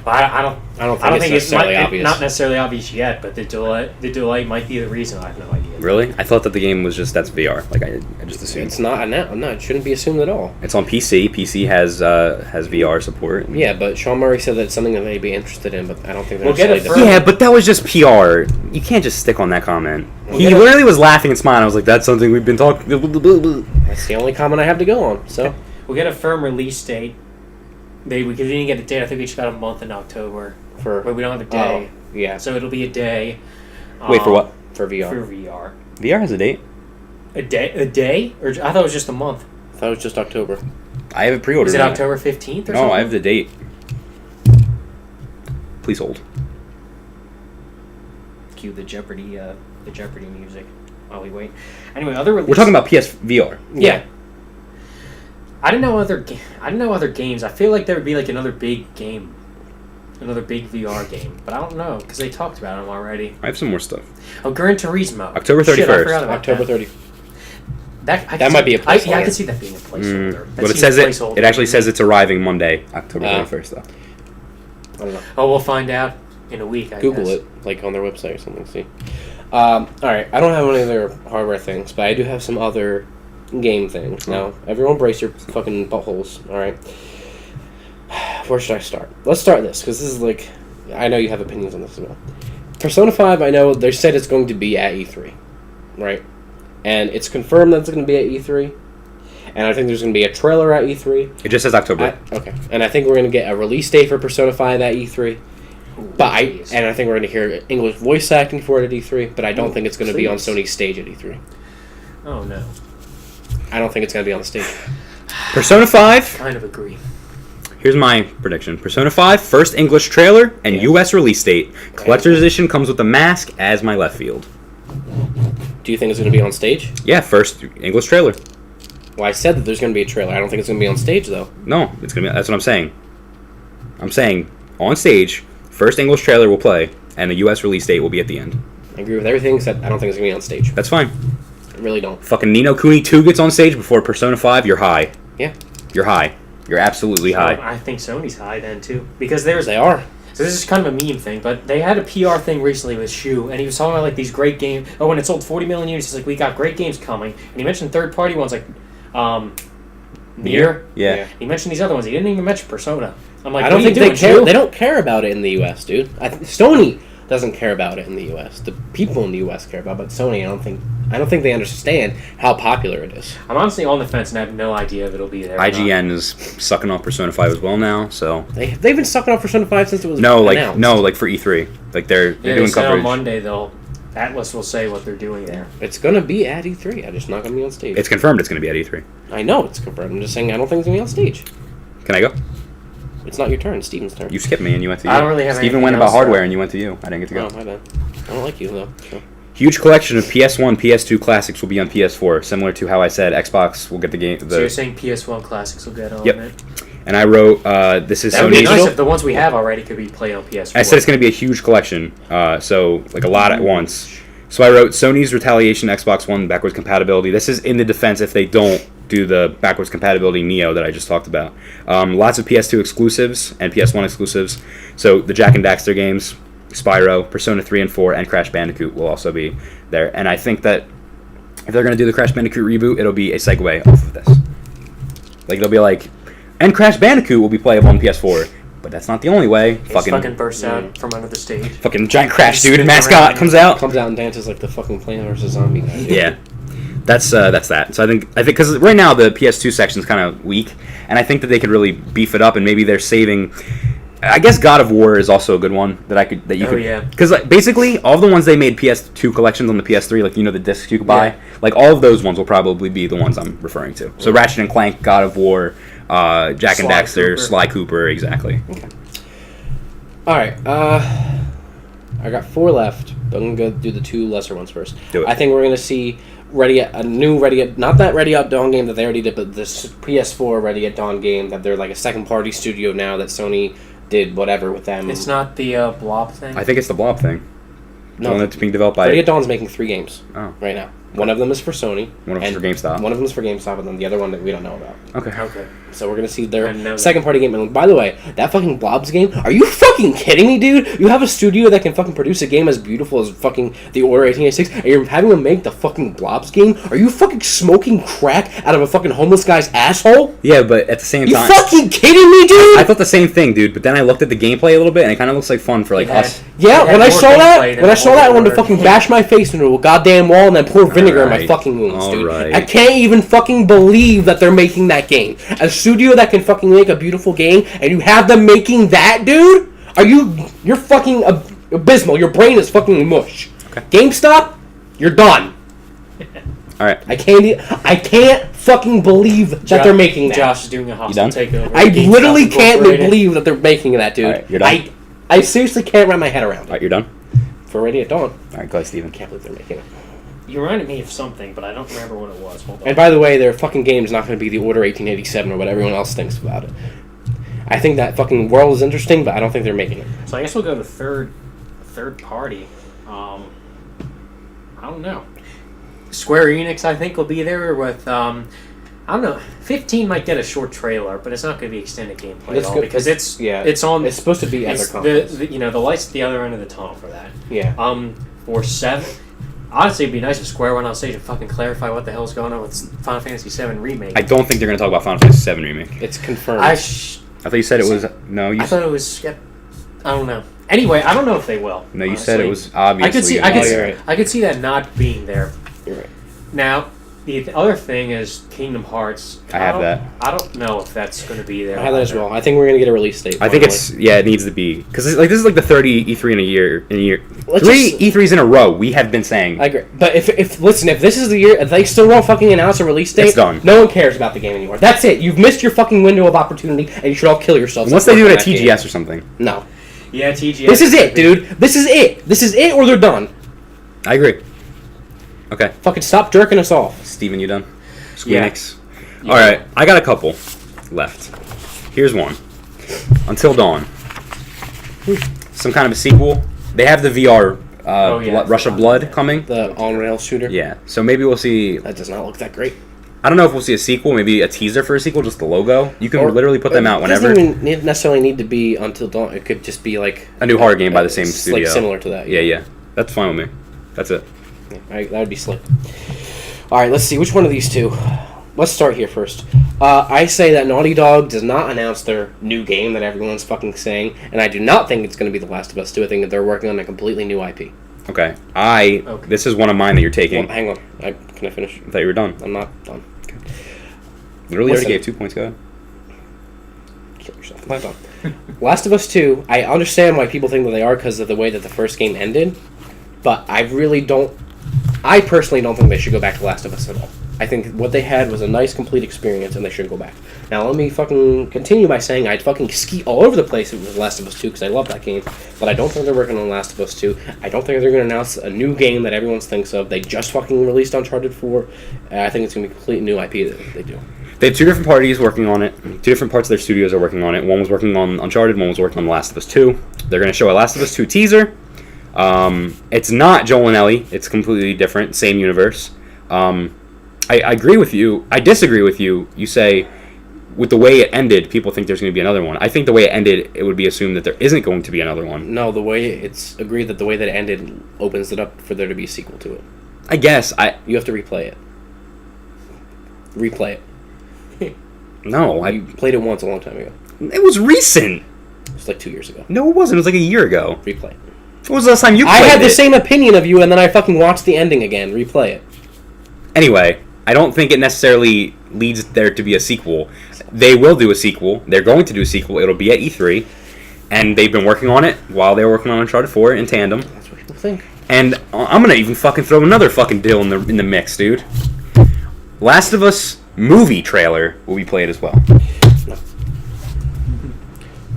[SPEAKER 3] I don't think it's
[SPEAKER 1] necessarily obvious.
[SPEAKER 3] Not necessarily obvious yet, but the delay might be the reason. I have no idea.
[SPEAKER 2] Really? I thought that the game was just that's VR. Like I just assumed.
[SPEAKER 1] It's not. No, it shouldn't be assumed at all.
[SPEAKER 2] It's on PC. PC has VR support.
[SPEAKER 1] Yeah, but Sean Murray said that it's something that they'd be interested in, but I don't think they're
[SPEAKER 3] We'll get it
[SPEAKER 1] necessarily
[SPEAKER 2] Yeah, but that was just PR. You can't just stick on that comment. He
[SPEAKER 1] Yeah.
[SPEAKER 2] literally was laughing and smiling. I was like, "That's something we've been talking."
[SPEAKER 1] That's the only comment I have to go on. So
[SPEAKER 3] We'll get a firm release date. We didn't get a date. I think we just got a month in October. But we don't have a day.
[SPEAKER 1] yeah,
[SPEAKER 3] So it'll be a day.
[SPEAKER 2] Wait for what?
[SPEAKER 1] for VR.
[SPEAKER 3] For VR.
[SPEAKER 2] VR has a date.
[SPEAKER 3] A day? Or I thought it was just a month.
[SPEAKER 1] I thought it was just October.
[SPEAKER 2] I have it pre-ordered.
[SPEAKER 3] Is it
[SPEAKER 2] now.
[SPEAKER 3] October 15th or something?
[SPEAKER 2] No, I have the date. Please hold.
[SPEAKER 3] Cue the Jeopardy music while we wait. Anyway, other releases.
[SPEAKER 2] We're talking about PSVR.
[SPEAKER 3] Yeah. I didn't know other games. I feel like there would be like another big game, another big VR game, but I don't know because they talked about them already.
[SPEAKER 2] I have some more stuff.
[SPEAKER 3] Oh, Gran Turismo.
[SPEAKER 2] October 31st.
[SPEAKER 3] Shit, I forgot about
[SPEAKER 1] October
[SPEAKER 3] that.
[SPEAKER 1] 30th.
[SPEAKER 3] That
[SPEAKER 1] might be a placeholder.
[SPEAKER 3] Yeah, I can see that being a placeholder. That
[SPEAKER 2] But it
[SPEAKER 3] seems
[SPEAKER 2] says
[SPEAKER 3] placeholder.
[SPEAKER 2] it actually says it's arriving Monday, October 31st, though.
[SPEAKER 1] I don't know.
[SPEAKER 3] Oh, we'll find out in a week. I
[SPEAKER 1] Google
[SPEAKER 3] guess.
[SPEAKER 1] it, like on their website or something. See. All right, I don't have any other hardware things, but I do have some other game things. Now, everyone brace your fucking buttholes. All right. Where should I start? Let's start this because this is like, I know you have opinions on this as well. Persona 5, I know they said it's going to be at E3, right? And it's confirmed that it's going to be at E3. And I think there's going to be a trailer at E3.
[SPEAKER 2] It just says October.
[SPEAKER 1] Okay. And I think we're going to get a release date for Persona 5 at E3. But I think we're going to hear English voice acting for it at E3. But I don't think it's going to be on Sony's stage at E3.
[SPEAKER 3] Oh no.
[SPEAKER 1] I don't think it's going to be on the stage.
[SPEAKER 2] Persona 5.
[SPEAKER 3] Kind of agree.
[SPEAKER 2] Here's my prediction. Persona 5, first English trailer and
[SPEAKER 1] Yeah.
[SPEAKER 2] US release date. Collector's edition comes with a mask as my left field.
[SPEAKER 1] Do you think it's going to be on stage?
[SPEAKER 2] Yeah, first English trailer.
[SPEAKER 1] Well, I said that there's going to be a trailer. I don't think it's going to be on stage, though.
[SPEAKER 2] No, it's gonna be. That's what I'm saying. I'm saying on stage, first English trailer will play, and the US release date will be at the end.
[SPEAKER 1] I agree with everything except I don't think it's going to be on stage.
[SPEAKER 2] That's fine.
[SPEAKER 1] I really don't.
[SPEAKER 2] Fucking Ni no Kuni 2 gets on stage before Persona 5. You're high.
[SPEAKER 1] Yeah.
[SPEAKER 2] You're high. You're absolutely high.
[SPEAKER 3] I think Sony's high then too because there's
[SPEAKER 1] They are.
[SPEAKER 3] So this is kind of a meme thing, but they had a PR thing recently with Shu, and he was talking about like these great games. Oh, when it sold 40 million units, he's like, we got great games coming, and he mentioned third-party ones like Nier.
[SPEAKER 2] Yeah.
[SPEAKER 3] He mentioned these other ones. He didn't even mention Persona. I'm like,
[SPEAKER 1] I don't
[SPEAKER 3] what are
[SPEAKER 1] think
[SPEAKER 3] you
[SPEAKER 1] they
[SPEAKER 3] doing,
[SPEAKER 1] care.
[SPEAKER 3] Shu?
[SPEAKER 1] They don't care about it in the U.S., dude. Sony doesn't care about it in the U.S. The people in the U.S. care about it, but Sony, I don't think they understand how popular it is.
[SPEAKER 3] I'm honestly on the fence and I have no idea if it'll be there. or not.
[SPEAKER 2] IGN is sucking off Persona 5 as well now, so
[SPEAKER 1] They've been sucking off Persona 5 since it was
[SPEAKER 2] like
[SPEAKER 1] announced.
[SPEAKER 2] for E3. Like they're
[SPEAKER 3] Yeah,
[SPEAKER 2] doing
[SPEAKER 3] they said
[SPEAKER 2] coverage.
[SPEAKER 3] on Monday Atlas will say what they're doing there.
[SPEAKER 1] It's gonna be at E3. I'm just not gonna be on stage.
[SPEAKER 2] It's confirmed it's going to be at E3.
[SPEAKER 1] I know it's confirmed. I'm just saying I don't think it's gonna be on stage.
[SPEAKER 2] Can I go?
[SPEAKER 1] It's not your turn. It's Steven's turn.
[SPEAKER 2] You skipped me and you went to you.
[SPEAKER 3] I don't really have
[SPEAKER 2] Steven
[SPEAKER 3] anything
[SPEAKER 2] went about
[SPEAKER 3] else,
[SPEAKER 2] hardware
[SPEAKER 3] so-
[SPEAKER 2] and you went to you. I didn't get to go.
[SPEAKER 1] Oh, my bad. I don't like you though. So.
[SPEAKER 2] Huge collection of PS1, PS2 classics will be on PS4, similar to how I said Xbox will get the game.
[SPEAKER 3] So you're saying PS1 classics will get on
[SPEAKER 2] Yep.
[SPEAKER 3] it?
[SPEAKER 2] And I wrote, this is
[SPEAKER 3] That would be
[SPEAKER 2] Sony's.
[SPEAKER 3] nice if the ones we have already could be played on PS4.
[SPEAKER 2] I said it's going to be a huge collection, so like a lot at once. So I wrote Sony's Retaliation Xbox One backwards compatibility. This is in the defense if they don't do the backwards compatibility Neo that I just talked about. Lots of PS2 exclusives and PS1 exclusives. So the Jack and Daxter games, Spyro, Persona 3 and 4, and Crash Bandicoot will also be there. And I think that if they're going to do the Crash Bandicoot reboot, it'll be a segue off of this. Like, it'll be like, And Crash Bandicoot will be playable on PS4. But that's not the only way.
[SPEAKER 3] He fucking bursts out from under the stage.
[SPEAKER 2] Fucking giant Crash dude
[SPEAKER 3] Spins
[SPEAKER 2] mascot
[SPEAKER 3] around.
[SPEAKER 2] comes out.
[SPEAKER 1] Comes out and dances like the fucking Plant vs. Zombie guy.
[SPEAKER 2] Yeah. That's that. So I think because right now the PS2 section's kind of weak, and I think that they could really beef it up, and maybe they're saving. I guess God of War is also a good one that you could.
[SPEAKER 3] Yeah.
[SPEAKER 2] Because basically all the ones they made PS2 collections on the PS3, like the discs you could buy,
[SPEAKER 3] Yeah.
[SPEAKER 2] like all of those ones will probably be the ones I'm referring to. So Ratchet and Clank, God of War, Jack and
[SPEAKER 3] Sly
[SPEAKER 2] Daxter,
[SPEAKER 3] Cooper.
[SPEAKER 2] Sly Cooper, exactly.
[SPEAKER 1] Okay. All right. I got 4 left, but I'm gonna go do the 2 lesser ones first.
[SPEAKER 2] Do it.
[SPEAKER 1] I think we're gonna see a new Ready at, not that Ready at Dawn game that they already did, but this PS4 Ready at Dawn game that they're like a second party studio now that Sony did whatever with them.
[SPEAKER 3] It's not the Blob thing?
[SPEAKER 2] I think it's the Blob thing. The
[SPEAKER 1] No,
[SPEAKER 2] one that's being developed by.
[SPEAKER 1] Ready at Dawn's making 3 games
[SPEAKER 2] Oh.
[SPEAKER 1] right now. One of them is for Sony.
[SPEAKER 2] One of them's
[SPEAKER 1] and
[SPEAKER 2] for GameStop.
[SPEAKER 1] One of them is for GameStop, and then the other one that we don't know about.
[SPEAKER 2] Okay.
[SPEAKER 3] Okay.
[SPEAKER 1] So we're gonna see
[SPEAKER 3] I
[SPEAKER 1] their
[SPEAKER 3] know that.
[SPEAKER 1] second party game. And by the way, that fucking Blobs game, are you fucking kidding me, dude? You have a studio that can fucking produce a game as beautiful as fucking The Order 1886, and you're having them make the fucking Blobs game? Are you fucking smoking crack out of a fucking homeless guy's asshole?
[SPEAKER 2] Yeah, but at the same
[SPEAKER 1] You
[SPEAKER 2] time,
[SPEAKER 1] fucking kidding me, dude?
[SPEAKER 2] I thought the same thing, dude. But then I looked at the gameplay a little bit, and it kind of looks like fun for like
[SPEAKER 3] It had-
[SPEAKER 2] us.
[SPEAKER 1] Yeah,
[SPEAKER 3] It had
[SPEAKER 1] when I
[SPEAKER 3] more
[SPEAKER 1] saw
[SPEAKER 3] gameplay
[SPEAKER 1] that,
[SPEAKER 3] than
[SPEAKER 1] when I saw that, I wanted to
[SPEAKER 3] Order.
[SPEAKER 1] fucking bash my face into a goddamn wall and then pour vinegar in my
[SPEAKER 2] Alright.
[SPEAKER 1] fucking wounds, dude.
[SPEAKER 2] Alright.
[SPEAKER 1] I can't even fucking believe that they're making that game. A studio that can fucking make a beautiful game, and you have them making that, dude? You're fucking abysmal. Your brain is fucking mush.
[SPEAKER 2] Okay.
[SPEAKER 1] GameStop, you're done.
[SPEAKER 2] All right.
[SPEAKER 1] I can't fucking believe that they're making that.
[SPEAKER 3] Josh is doing a hostile
[SPEAKER 2] done?
[SPEAKER 3] takeover.
[SPEAKER 1] I
[SPEAKER 3] GameStop
[SPEAKER 1] literally can't
[SPEAKER 3] Incorporated.
[SPEAKER 1] believe that they're making that, dude.
[SPEAKER 2] Alright, you're done?
[SPEAKER 1] I seriously can't wrap my head around
[SPEAKER 2] All
[SPEAKER 1] it.
[SPEAKER 2] right, you're done.
[SPEAKER 1] For Ready at Dawn,
[SPEAKER 2] All right, go ahead, Steven.
[SPEAKER 1] can't believe they're making it.
[SPEAKER 3] You reminded me of something, but I don't remember what it was. Hold on.
[SPEAKER 1] And by the way, their fucking game's not going to be the Order 1887 or what everyone else thinks about it. I think that fucking world is interesting, but I don't think they're making it.
[SPEAKER 3] So I guess we'll go to third party. I don't know. Square Enix, I think, will be there with. I don't know. 15 might get a short trailer, but it's not going to be extended gameplay
[SPEAKER 1] That's
[SPEAKER 3] at all
[SPEAKER 1] good.
[SPEAKER 3] because it's
[SPEAKER 1] Yeah,
[SPEAKER 3] it's on.
[SPEAKER 1] It's supposed to be at their
[SPEAKER 3] it's
[SPEAKER 1] conference.
[SPEAKER 3] the lights at the other end of the tunnel for that.
[SPEAKER 1] Yeah.
[SPEAKER 3] For 7. Honestly, it'd be nice if Square went on stage and fucking clarify what the hell's going on with Final Fantasy VII Remake.
[SPEAKER 2] I don't think they're going to talk about Final Fantasy VII Remake.
[SPEAKER 1] It's confirmed.
[SPEAKER 2] I thought you said it was... No, you
[SPEAKER 3] I thought it was. I don't know. Anyway, I don't know if they will.
[SPEAKER 2] No, you said it
[SPEAKER 3] honestly.
[SPEAKER 2] was obviously...
[SPEAKER 1] you're right.
[SPEAKER 3] I could see that not being there.
[SPEAKER 1] You're right.
[SPEAKER 3] Now, the other thing is Kingdom Hearts.
[SPEAKER 2] I have that.
[SPEAKER 3] I don't know if that's going to be there.
[SPEAKER 1] I have that as
[SPEAKER 3] either.
[SPEAKER 1] well. I think we're going to get a release date.
[SPEAKER 2] I think it's... Yeah, it needs to be. Because this is like the 30 E3 in a year.
[SPEAKER 1] Let's
[SPEAKER 2] 3
[SPEAKER 1] just-
[SPEAKER 2] E3s in a row, we have been saying...
[SPEAKER 1] I agree. But if this is the year, if they still won't fucking announce a release date,
[SPEAKER 2] It's done.
[SPEAKER 1] no one cares about the game anymore. That's it. You've missed your fucking window of opportunity, and you should all kill yourselves.
[SPEAKER 2] Unless they do it at
[SPEAKER 1] that game.
[SPEAKER 2] TGS or something.
[SPEAKER 1] No.
[SPEAKER 3] Yeah, TGS.
[SPEAKER 1] This is it, dude. This is it. This is it, or they're done.
[SPEAKER 2] I agree. Okay.
[SPEAKER 1] Fucking stop jerking us off.
[SPEAKER 2] Steven, you done?
[SPEAKER 3] Yeah.
[SPEAKER 2] Squeenix? All right, I got a couple left. Here's one. Until Dawn. Some kind of a sequel. They have the VR Rush of Blood coming.
[SPEAKER 1] The on-rail shooter.
[SPEAKER 2] Yeah, so maybe we'll see...
[SPEAKER 1] That does not look that great.
[SPEAKER 2] I don't know if we'll see a sequel, maybe a teaser for a sequel, just the logo. You can literally put them out whenever.
[SPEAKER 1] It doesn't even necessarily need to be Until Dawn. It could just be like...
[SPEAKER 2] A new horror game by the same
[SPEAKER 1] it's
[SPEAKER 2] studio.
[SPEAKER 1] Like similar to that.
[SPEAKER 2] Yeah. That's fine with me. That's it.
[SPEAKER 1] Yeah, that would be slick. Alright, let's see. Which one of these two? Let's start here first. I say that Naughty Dog does not announce their new game that everyone's fucking saying, and I do not think it's going to be The Last of Us 2. I think that they're working on a completely new IP.
[SPEAKER 2] Okay.
[SPEAKER 3] Okay.
[SPEAKER 2] This is one of mine that you're taking.
[SPEAKER 1] Well, hang on. Can I finish?
[SPEAKER 2] I thought you were done.
[SPEAKER 1] I'm not done.
[SPEAKER 2] Literally
[SPEAKER 1] Listen.
[SPEAKER 2] already gave 2 points, go ahead.
[SPEAKER 1] Kill yourself. I'm not done. Last of Us 2, I understand why people think that they are because of the way that the first game ended, but I really don't... I personally don't think they should go back to Last of Us at all. I think what they had was a nice, complete experience, and they should go back. Now, let me fucking continue by saying I'd fucking ski all over the place with Last of Us 2, because I love that game, but I don't think they're working on Last of Us 2. I don't think they're going to announce a new game that everyone thinks of. They just fucking released Uncharted 4. I think it's going to be a complete new IP that they do.
[SPEAKER 2] They have 2 different parties working on it. 2 different parts of their studios are working on it. One was working on Uncharted, one was working on The Last of Us 2. They're going to show a Last of Us 2 teaser. It's not Joel and Ellie. It's completely different, same universe. I agree with you. I disagree with you. You say, with the way it ended, people think there's going to be another one. I think the way it ended, it would be assumed that there isn't going to be another one.
[SPEAKER 1] No, the way it's agreed that the way that it ended opens it up for there to be a sequel to it.
[SPEAKER 2] I guess.
[SPEAKER 1] You have to replay it. Replay it.
[SPEAKER 2] No,
[SPEAKER 1] I played it once a long time ago.
[SPEAKER 2] It was recent.
[SPEAKER 1] It was like 2 years ago.
[SPEAKER 2] No, it wasn't. It was like a year ago.
[SPEAKER 1] Replay it.
[SPEAKER 2] When was the last time you played
[SPEAKER 1] I had
[SPEAKER 2] it?
[SPEAKER 1] the same opinion of you, and then I fucking watched the ending again. Replay it.
[SPEAKER 2] Anyway, I don't think it necessarily leads there to be a sequel. They will do a sequel. They're going to do a sequel. It'll be at E3. And they've been working on it while they were working on Uncharted 4 in tandem.
[SPEAKER 1] That's what people think.
[SPEAKER 2] And I'm going to even fucking throw another fucking deal in the mix, dude. Last of Us movie trailer will be played as well.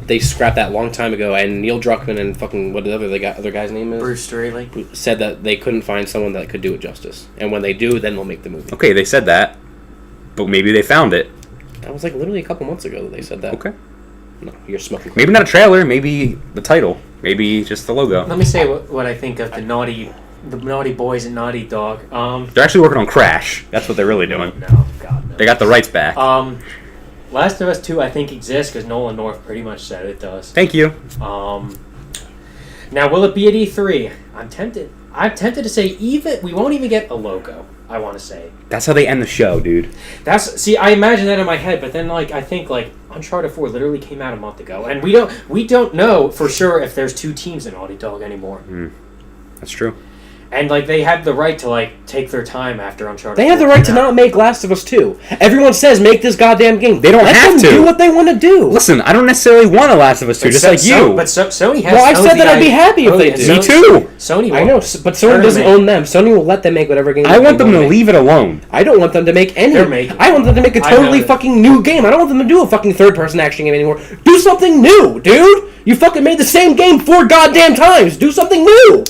[SPEAKER 1] They scrapped that long time ago, and Neil Druckmann and fucking what the other guy's name is?
[SPEAKER 3] Bruce Straley.
[SPEAKER 1] Said that they couldn't find someone that could do it justice. And when they do, then they'll make the movie.
[SPEAKER 2] Okay, they said that. But maybe they found it.
[SPEAKER 1] That was like literally a couple months ago that they said that.
[SPEAKER 2] Okay.
[SPEAKER 1] No, you're smoking.
[SPEAKER 2] Maybe not a trailer, maybe the title. Maybe just the logo.
[SPEAKER 3] Let me say what I think of the naughty boys and Naughty Dog.
[SPEAKER 2] They're actually working on Crash. That's what they're really doing.
[SPEAKER 3] No, God, no.
[SPEAKER 2] They got the rights back.
[SPEAKER 3] Last of Us 2, I think, exists because Nolan North pretty much said it does.
[SPEAKER 2] Thank you.
[SPEAKER 3] Now, will it be at E3? I'm tempted to say we won't even get a logo. I want to say
[SPEAKER 2] That's how they end the show, dude.
[SPEAKER 3] I imagine that in my head, but then I think Uncharted 4 literally came out a month ago, and we don't know for sure if there's two teams in Naughty Dog anymore.
[SPEAKER 2] That's true.
[SPEAKER 3] And they have the right to take their time after Uncharted.
[SPEAKER 1] They have the right to not make Last of Us 2. Everyone says make this goddamn game.
[SPEAKER 2] They don't
[SPEAKER 1] Let
[SPEAKER 2] have
[SPEAKER 1] them
[SPEAKER 2] to
[SPEAKER 1] do what they want to do.
[SPEAKER 2] Listen, I don't necessarily want a Last of Us 2, just like you.
[SPEAKER 3] But Sony has.
[SPEAKER 1] Well, I said that I'd be happy if they did.
[SPEAKER 2] Me too.
[SPEAKER 3] Sony. Will
[SPEAKER 1] I know, but Sony doesn't own them. Sony will let them make whatever game.
[SPEAKER 2] I want
[SPEAKER 1] they
[SPEAKER 2] them to
[SPEAKER 1] make.
[SPEAKER 2] leave it alone.
[SPEAKER 1] I don't want them to make any.
[SPEAKER 3] They're making
[SPEAKER 1] I want them to make a
[SPEAKER 3] I know
[SPEAKER 1] totally
[SPEAKER 3] that.
[SPEAKER 1] fucking new game. I don't want them to do a fucking third-person action game anymore. Do something new, dude. You fucking made the same game 4 goddamn times. Do something new.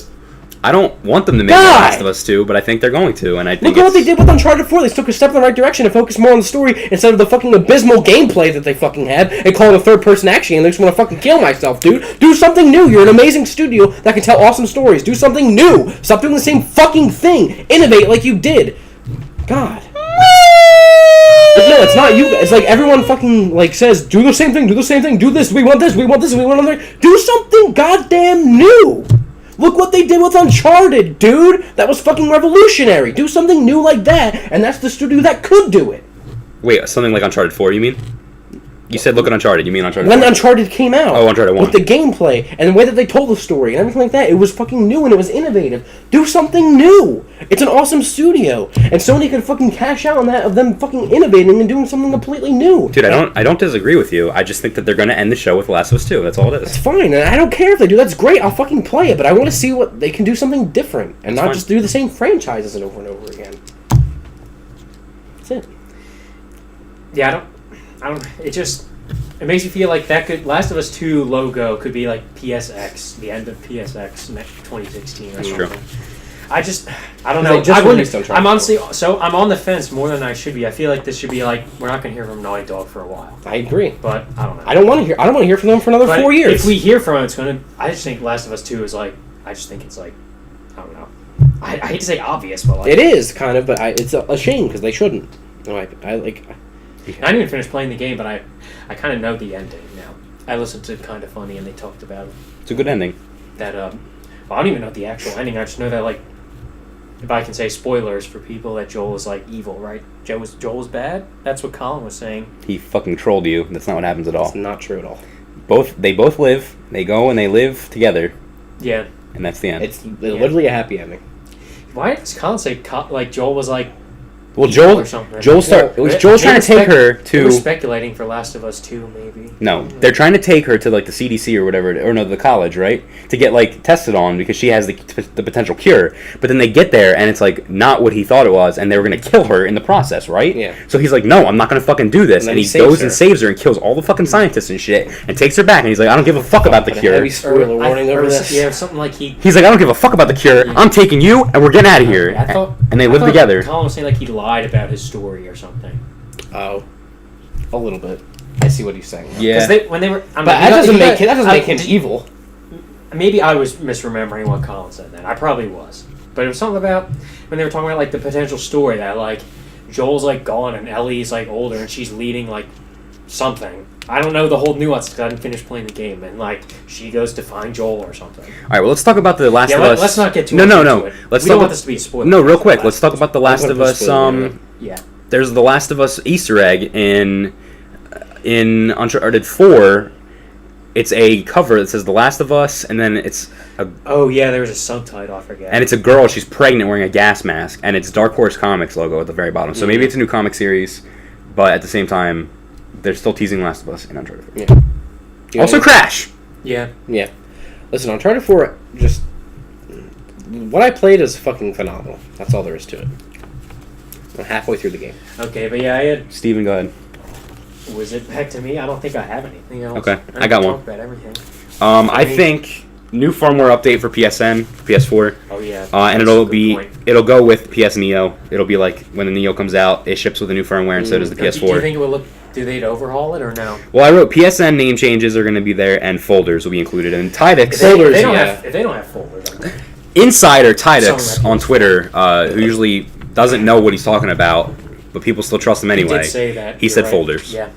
[SPEAKER 2] I don't want them to make The Last of Us 2, but I think they're going to, and I think
[SPEAKER 1] Look at what they did with Uncharted 4. They took a step in the right direction and focused more on the story instead of the fucking abysmal gameplay that they fucking had and call it a third-person action game. They just want to fucking kill myself, dude. Do something new. You're an amazing studio that can tell awesome stories. Do something new. Stop doing the same fucking thing. Innovate like you did. God. But no, it's not you. It's like everyone fucking says, do the same thing, do the same thing, do this, we want this, we want this, we want another. Do something goddamn new. Look what they did with Uncharted, dude. That was fucking revolutionary. Do something new like that, and that's the studio that could do it.
[SPEAKER 2] Wait, something like Uncharted 4, you mean? You said look at Uncharted, you mean Uncharted
[SPEAKER 1] When
[SPEAKER 2] 4?
[SPEAKER 1] Uncharted came out.
[SPEAKER 2] Oh, Uncharted 1.
[SPEAKER 1] With the gameplay and the way that they told the story and everything like that, it was fucking new and it was innovative. Do something new. It's an awesome studio. And Sony could fucking cash out on that of them fucking innovating and doing something completely new.
[SPEAKER 2] Dude, I don't disagree with you. I just think that they're going to end the show with Last of Us 2. That's all it
[SPEAKER 1] It's
[SPEAKER 2] is.
[SPEAKER 1] fine, and I don't care if they do. That's great. I'll fucking play it, but I want to see what they can do something different and
[SPEAKER 2] That's
[SPEAKER 1] not
[SPEAKER 2] fine.
[SPEAKER 1] just do the same franchises over and over again. That's it.
[SPEAKER 3] Yeah, I don't. It makes me feel like that could Last of Us 2 logo could be like PSX, the end of PSX 2016 or
[SPEAKER 2] That's
[SPEAKER 3] something.
[SPEAKER 2] true.
[SPEAKER 3] I don't know.
[SPEAKER 1] They just
[SPEAKER 3] I wouldn't-
[SPEAKER 1] released Uncharted
[SPEAKER 3] I'm honestly I'm on the fence more than I should be. I feel like this should be we're not gonna hear from Naughty Dog for a while.
[SPEAKER 1] I agree.
[SPEAKER 3] But I don't know.
[SPEAKER 1] I don't want to hear from them for another
[SPEAKER 3] But
[SPEAKER 1] 4 years.
[SPEAKER 3] If we hear from it, it's gonna. I just think Last of Us 2 is I just think it's I don't know. I hate to say obvious, but
[SPEAKER 1] It is kind of, but it's a shame because they shouldn't. I
[SPEAKER 3] I didn't even finish playing the game, but I kind of know the ending now. I listened to Kind of Funny, and they talked about
[SPEAKER 2] It's a good ending.
[SPEAKER 3] that. Well, I don't even know the actual ending. I just know that if I can say spoilers for people, that Joel is evil, right? Joel's bad. That's what Colin was saying.
[SPEAKER 2] He fucking trolled you. That's not what happens at all.
[SPEAKER 1] It's not true at all.
[SPEAKER 2] They both live. They go and they live together,
[SPEAKER 3] Yeah.
[SPEAKER 2] and that's the end.
[SPEAKER 1] It's literally a happy ending.
[SPEAKER 3] Why does Colin say Joel was
[SPEAKER 2] Well,
[SPEAKER 3] evil or something?
[SPEAKER 2] Joel's trying to take her
[SPEAKER 3] They were
[SPEAKER 2] to.
[SPEAKER 3] speculating for Last of Us 2, maybe.
[SPEAKER 2] No, they're trying to take her to the CDC or whatever, or no, the college, right? To get tested on because she has the potential cure. But then they get there and it's not what he thought it was, and they were gonna kill her in the process, right?
[SPEAKER 1] Yeah.
[SPEAKER 2] So he's like, no, I'm not gonna fucking do this,
[SPEAKER 1] And then
[SPEAKER 2] and
[SPEAKER 1] he
[SPEAKER 2] he
[SPEAKER 1] saves
[SPEAKER 2] goes
[SPEAKER 1] her.
[SPEAKER 2] and saves her and kills all the fucking scientists and shit, and takes her back, and he's like, I don't give a fuck about the
[SPEAKER 1] Put a
[SPEAKER 2] cure.
[SPEAKER 1] heavy spoiler warning over this.
[SPEAKER 3] Yeah, something like he.
[SPEAKER 2] He's like, I don't give a fuck about the cure. I'm taking you, and we're getting out of here.
[SPEAKER 3] I thought,
[SPEAKER 2] and they
[SPEAKER 3] I
[SPEAKER 2] live
[SPEAKER 3] thought
[SPEAKER 2] together.
[SPEAKER 3] Colin was saying he lied about his story or something.
[SPEAKER 1] Oh, a little bit. I see what he's saying.
[SPEAKER 2] Yeah.
[SPEAKER 3] Because when they were,
[SPEAKER 1] But that doesn't make him evil.
[SPEAKER 3] Maybe I was misremembering what Colin said then. I probably was, but it was something about when they were talking about the potential story that Joel's gone and Ellie's older and she's leading something. I don't know the whole nuance because I didn't finish playing the game, and she goes to find Joel or something.
[SPEAKER 2] All right, well, let's talk about the Last of Us.
[SPEAKER 3] Let's not get too
[SPEAKER 2] no,
[SPEAKER 3] much
[SPEAKER 2] no,
[SPEAKER 3] into
[SPEAKER 2] no.
[SPEAKER 3] it.
[SPEAKER 2] Let's
[SPEAKER 3] we
[SPEAKER 2] talk
[SPEAKER 3] don't want this to be a spoiler.
[SPEAKER 2] No, real quick. Let's talk about the Last
[SPEAKER 1] put
[SPEAKER 2] of
[SPEAKER 1] up a
[SPEAKER 2] Us.
[SPEAKER 1] spoiler,
[SPEAKER 3] Yeah.
[SPEAKER 2] There's the Last of Us Easter egg in in Uncharted 4, it's a cover that says The Last of Us, and then it's
[SPEAKER 3] Oh yeah, there was a subtitle. I forget.
[SPEAKER 2] and it's a girl. She's pregnant, wearing a gas mask, and it's Dark Horse Comics logo at the very bottom. So maybe it's a new comic series, but at the same time, they're still teasing Last of Us in Uncharted 4.
[SPEAKER 1] Yeah.
[SPEAKER 2] Also, Crash.
[SPEAKER 3] Yeah.
[SPEAKER 1] Yeah. Listen, Uncharted 4, just... What I played is fucking phenomenal. That's all there is to it. I'm halfway through the game.
[SPEAKER 3] Okay, but yeah, I had.
[SPEAKER 2] Steven, go ahead.
[SPEAKER 3] Was it back to me? I don't think I have anything else.
[SPEAKER 2] Okay, I got one.
[SPEAKER 3] Talk about everything.
[SPEAKER 2] I think new firmware update for PSN, PS4.
[SPEAKER 3] Oh yeah.
[SPEAKER 2] And it'll go with PS Neo. It'll be like when the Neo comes out, it ships with a new firmware, and so does the PS4.
[SPEAKER 3] Do you think it will look? Do they overhaul it or no?
[SPEAKER 2] Well, I wrote PSN name changes are going to be there, and folders will be included. And Tidix,
[SPEAKER 3] If they don't have folders.
[SPEAKER 2] Insider Tidix on Twitter, who usually doesn't know what he's talking about, but people still trust him anyway.
[SPEAKER 3] He did say that.
[SPEAKER 2] He said
[SPEAKER 3] right.
[SPEAKER 2] folders.
[SPEAKER 3] Yeah.